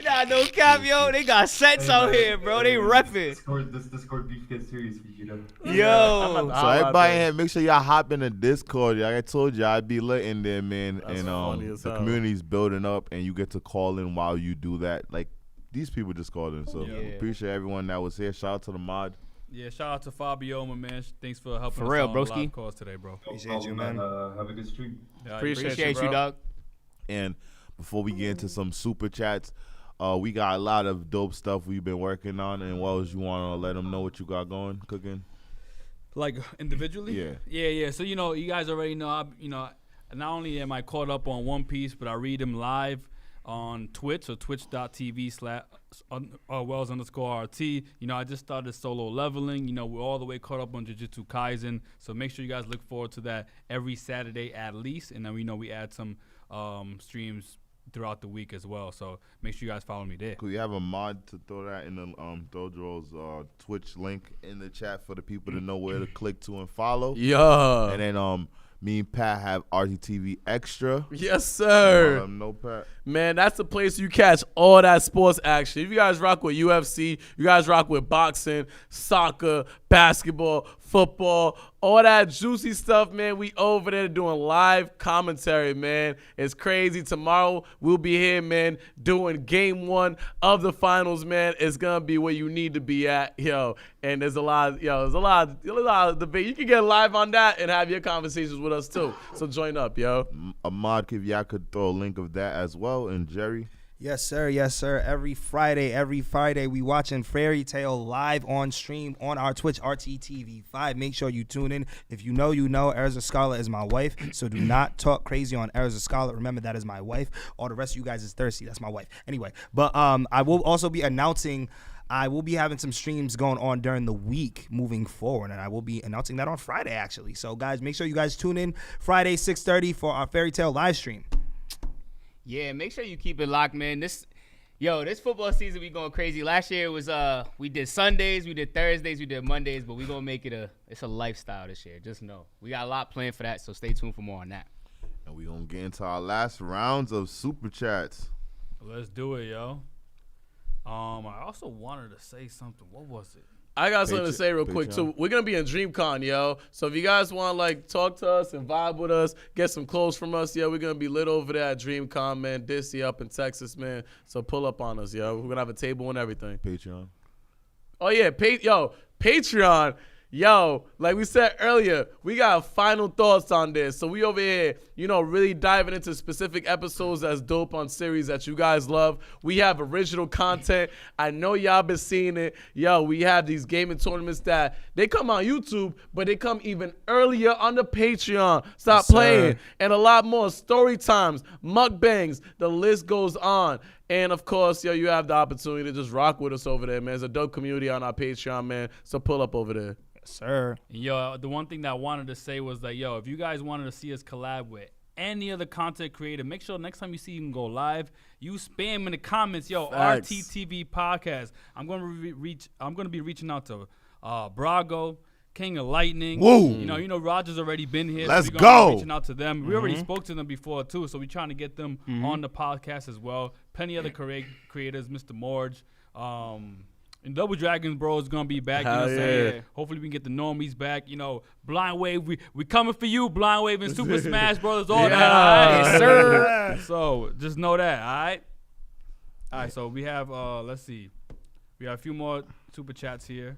Nah, no cap, yo. They got sets out here, bro. They repping. This Discord beef gets serious, Vegeta. Yo. So everybody in here, make sure y'all hop in the Discord. Like I told you, I'd be lit in there, man. That's and funny as the hell. community's building up, and you get to call in while you do that. Like these people just called in, so Yeah. appreciate everyone that was here. Shout out to the mod. Yeah, shout out to Fabio, my man. Thanks for helping For us real, on the broski. live calls today, bro. Appreciate you, man. Have a good stream. Yeah, Appreciate you, dog. And before we get into some super chats, we got a lot of dope stuff we've been working on. And what else you want to let them know what you got going, cooking? Like individually? Yeah. Yeah. So you guys already know. Not only am I caught up on One Piece, but I read them live on Twitch, so twitch.tv/Wells_RT. I just started solo leveling. We're all the way caught up on Jujutsu Kaisen. So make sure you guys look forward to that every Saturday at least. And then we add some streams throughout the week as well. So make sure you guys follow me there. Could you have a mod to throw that in the Dojo's Twitch link in the chat for the people to know where to click to and follow? Yeah. And then me and Pat have RTTV Extra. Yes, sir. No, Pat. Man, that's the place you catch all that sports action. If you guys rock with UFC, you guys rock with boxing, soccer, basketball, football, all that juicy stuff, man, we over there doing live commentary, man. It's crazy. Tomorrow we'll be here, man, doing game 1 of the finals, man. It's gonna be where you need to be at, yo. And there's a lot of debate. You can get live on that and have your conversations with us too. So join up, yo. A mod, if y'all could throw a link of that as well. And Jerry. Yes, sir. Yes, sir. Every Friday, we watching Fairy Tale live on stream on our Twitch, RTTV5. Make sure you tune in. If you know, Erza Scarlet is my wife, so do not talk crazy on Erza Scarlet. Remember, that is my wife. All the rest of you guys is thirsty. That's my wife. Anyway, but I will also be announcing I will be having some streams going on during the week moving forward, and I will be announcing that on Friday, actually. So, guys, make sure you guys tune in Friday, 6:30 for our Fairy Tale live stream. Yeah, make sure you keep it locked, man. This football season we going crazy. Last year it was we did Sundays, we did Thursdays, we did Mondays, but we gonna make it it's a lifestyle this year. Just know we got a lot planned for that, so stay tuned for more on that. And we gonna get into our last rounds of super chats. Let's do it, yo. I also wanted to say something. What was it? I got something to say real quick, too. We're going to be in DreamCon, yo. So if you guys want to, like, talk to us and vibe with us, get some clothes from us, we're going to be lit over there at DreamCon, man. This year up in Texas, man. So pull up on us, yo. We're going to have a table and everything. Patreon. Oh, yeah. Patreon. Yo, like we said earlier, we got final thoughts on this. So we over here, really diving into specific episodes that's dope on series that you guys love. We have original content. I know y'all been seeing it. Yo, we have these gaming tournaments that they come on YouTube, but they come even earlier on the Patreon. Stop playing. And a lot more story times, mukbangs, the list goes on. And, of course, you have the opportunity to just rock with us over there, man. There's a dope community on our Patreon, man. So pull up over there. Sir. Yo, the one thing that I wanted to say was that, if you guys wanted to see us collab with any other content creator, make sure next time you see him go live, you spam in the comments, Facts. RTTV podcast. I'm gonna be reaching out to Brago, King of Lightning. Woo. You know Roger's already been here. Let's so we're gonna go. be reaching out to them. We already spoke to them before too, so we're trying to get them on the podcast as well. Plenty other creators, Mr. Morge. And Double Dragons, bro, is gonna be back. You know what I'm saying? Hopefully we can get the normies back. Blind Wave, we coming for you, Blind Wave and Super Smash Brothers, all that. All right? Yes, sir. So just know that, all right? All right, so we have let's see. We have a few more super chats here.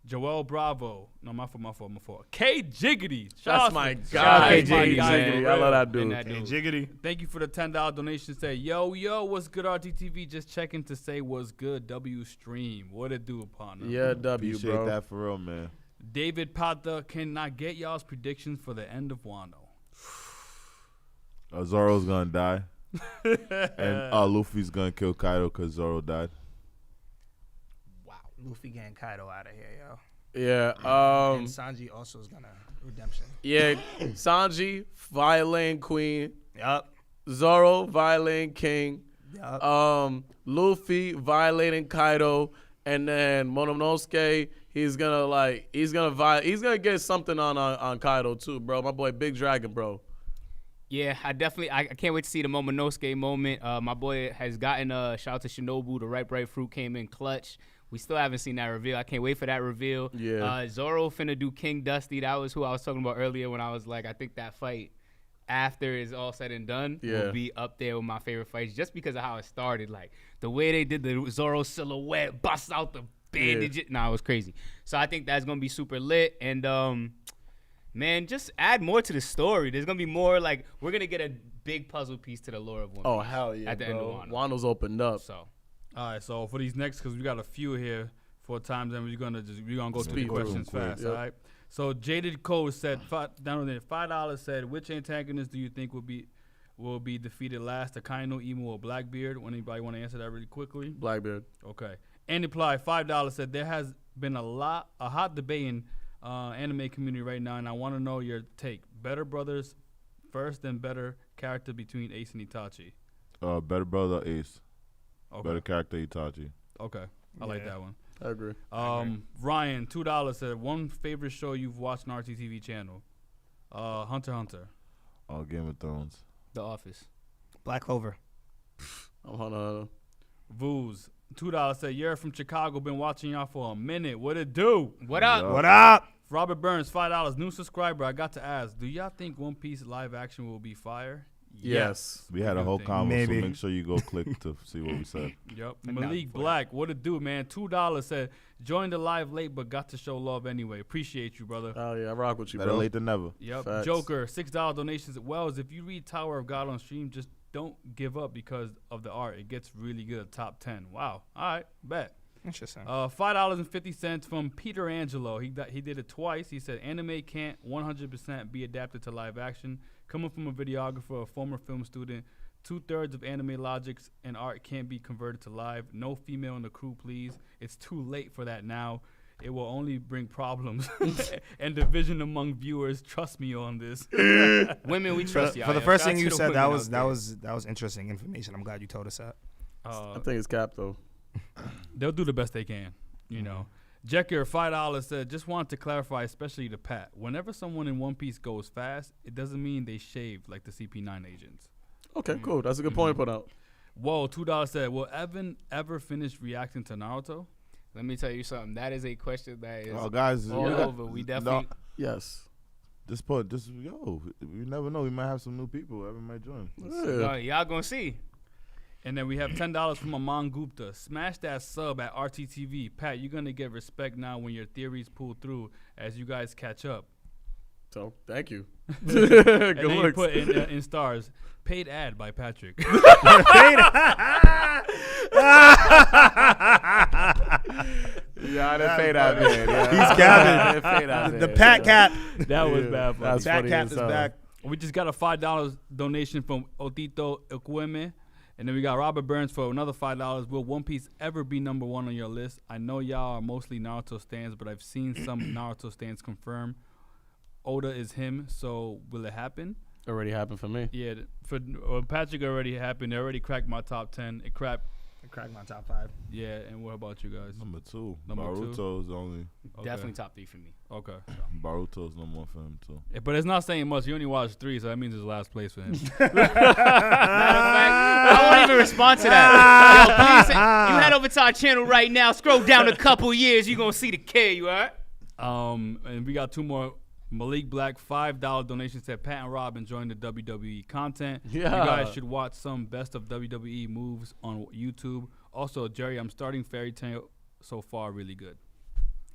Joel Bravo. No, my fault. K Jiggity. That's my guy, K Jiggity. I love that dude. Hey, Jiggity. Thank you for the $10 donation. Say, yo, what's good, RTTV? Just checking to say what's good, W Stream. What it do, partner? Yeah, W, Appreciate bro. that for real, man. David Pata, can I get y'all's predictions for the end of Wano? Zoro's gonna die. And Luffy's gonna kill Kaido because Zoro died. Wow. Luffy getting Kaido out of here, yo. Yeah. And Sanji also is gonna redemption. Yeah. Sanji, Violin Queen. Yup. Zoro, Violin King. Yup. Luffy, violating Kaido, and then Momonosuke. He's gonna get something on Kaido too, bro. My boy, Big Dragon, bro. Yeah, I can't wait to see the Momonosuke moment. My boy has gotten shout out to Shinobu. The ripe fruit came in clutch. We still haven't seen that reveal. I can't wait for that reveal. Yeah. Zoro finna do King Dusty. That was who I was talking about earlier when I was like, I think that fight after it's all said and done will be up there with my favorite fights just because of how it started. Like the way they did the Zoro silhouette, bust out the bandage. Yeah. Nah, it was crazy. So I think that's gonna be super lit. And man, just add more to the story. There's gonna be more. Like we're gonna get a big puzzle piece to the lore of One Piece. Oh hell yeah! At the end of Wano. Wano's opened up. So. All right, so for these next, because we got a few here 4 times, and we're gonna go through the questions fast. All right. So Jaded Code said down there $5 said, which antagonist do you think will be defeated last? Akainu, Emu, or Blackbeard? Anybody want to answer that really quickly? Blackbeard. Okay. And Apply $5 said there has been a hot debate in anime community right now, and I want to know your take. Better brothers first, then better character between Ace and Itachi. Better brother Ace. Okay. Better character Itachi. Okay. I like that one. I agree. Ryan, $2 said, one favorite show you've watched on RTTV channel. Hunter x Hunter. Game of Thrones. The Office. Black Clover. Vooz, $2 said, you're from Chicago, been watching y'all for a minute. What it do? What up? What up? Robert Burns, $5, new subscriber. I got to ask, do y'all think One Piece live action will be fire? Yes. We had a whole convo, Maybe. so make sure you go click to see what we said. Yep. Malik Black, what it do, man? $2 said, joined the live late, but got to show love anyway. Appreciate you, brother. Oh, yeah, I rock with you, Better bro. late than never. Yep. Facts. Joker, $6 donations. Wells, if you read Tower of God on stream, just don't give up because of the art. It gets really good. Top 10. Wow. All right. Bet. Interesting. $5.50 from Peter Angelo. He did it twice. He said, anime can't 100% be adapted to live action. Coming from a videographer, a former film student, 2/3 of anime logics and art can't be converted to live. No female in the crew, please. It's too late for that now. It will only bring problems and division among viewers. Trust me on this. Women, we trust y'all. For the yo. first Shout thing out you to the said, women that out was interesting information. I'm glad you told us that. I think it's cap though. They'll do the best they can, you know. Jekker, $5 said, just wanted to clarify, especially to Pat. Whenever someone in One Piece goes fast, it doesn't mean they shave like the CP9 agents. Okay, cool. That's a good point to put out. Whoa, $2 said, will Evan ever finish reacting to Naruto? Let me tell you something. That is a question that is guys, all over. We definitely. Yes. You never know. We might have some new people. Evan might join. Y'all gonna see. And then we have $10 from Aman Gupta. Smash that sub at RTTV. Pat, you're going to get respect now when your theories pull through as you guys catch up. So, thank you. And then you put in stars, paid ad by Patrick. Yeah, I didn't pay that man. Yeah. He's capping. The Pat cap. That was bad for That's me. Pat funny cap as is hell. back. We just got a $5 donation from Otito Ekweme. And then we got Robert Burns for another $5. Will One Piece ever be number one on your list? I know y'all are mostly Naruto stans, but I've seen some Naruto stans confirm Oda is him. So will it happen? Already happened for me. Yeah, for Patrick already happened. It already cracked my top 10. It cracked my top 5. Yeah, and what about you guys? Number 2. Number Baruto's only. Okay. Definitely top 3 for me. Okay. Baruto's number 1 for him too. But it's not saying much. He only watched 3, so that means it's last place for him. Matter of fact, I won't even respond to that. Yo, please, you head over to our channel right now. Scroll down a couple years. You're going to see the K, you all right? And we got 2 more. Malik Black, $5 donation said, Pat and Rob enjoying the WWE content. Yeah. You guys should watch some best of WWE moves on YouTube. Also, Jerry, I'm starting Fairy Tail so far, really good.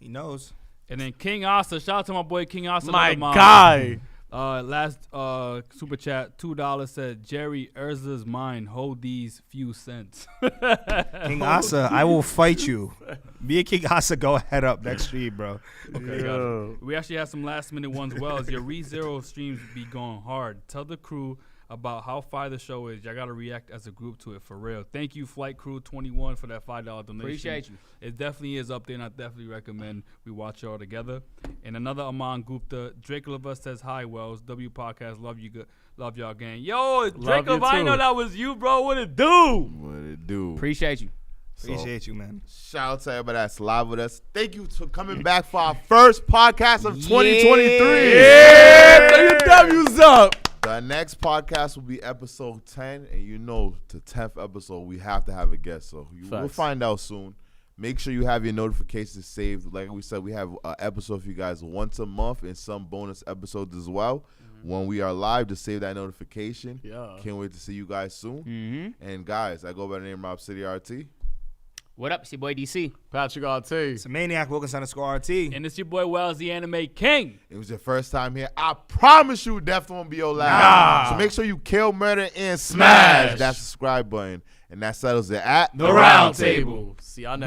He knows. And then King Asa, shout out to my boy King Asa. My guy. Last super chat, $2 said, Jerry Urza's mind, hold these few cents. King Asa, I will fight you. Me and King Asa go head up next stream, bro. Okay, gotcha. We actually have some last minute ones as well. As your ReZero streams be going hard. Tell the crew about how fire the show is. Y'all got to react as a group to it for real. Thank you, Flight Crew 21, for that $5 donation. Appreciate you. It definitely is up there, and I definitely recommend we watch it all together. And another Aman Gupta. Drake Leva says, hi, Wells. W Podcast, love you good. Love y'all, gang. Yo, Drake Leva, I know that was you, bro. What it do? Appreciate you. Appreciate you, man. Shout out to everybody that's live with us. Thank you for coming back for our first podcast of 2023. Yeah, throw your W's up. The next podcast will be episode 10, and you know the 10th episode we have to have a guest, so we'll find out soon. Make sure you have your notifications saved. Like we said, we have an episode for you guys once a month and some bonus episodes as well. When we are live, to save that notification. Yeah. Can't wait to see you guys soon. And guys, I go by the name Rob City RT. What up? It's your boy DC. Patrick RT. It's a Maniac Wilkins _RT. And it's your boy Wells, the Anime King. It was your first time here. I promise you, death won't be your last. So make sure you kill, murder, and smash that subscribe button. And that settles it at The Round Table. See y'all next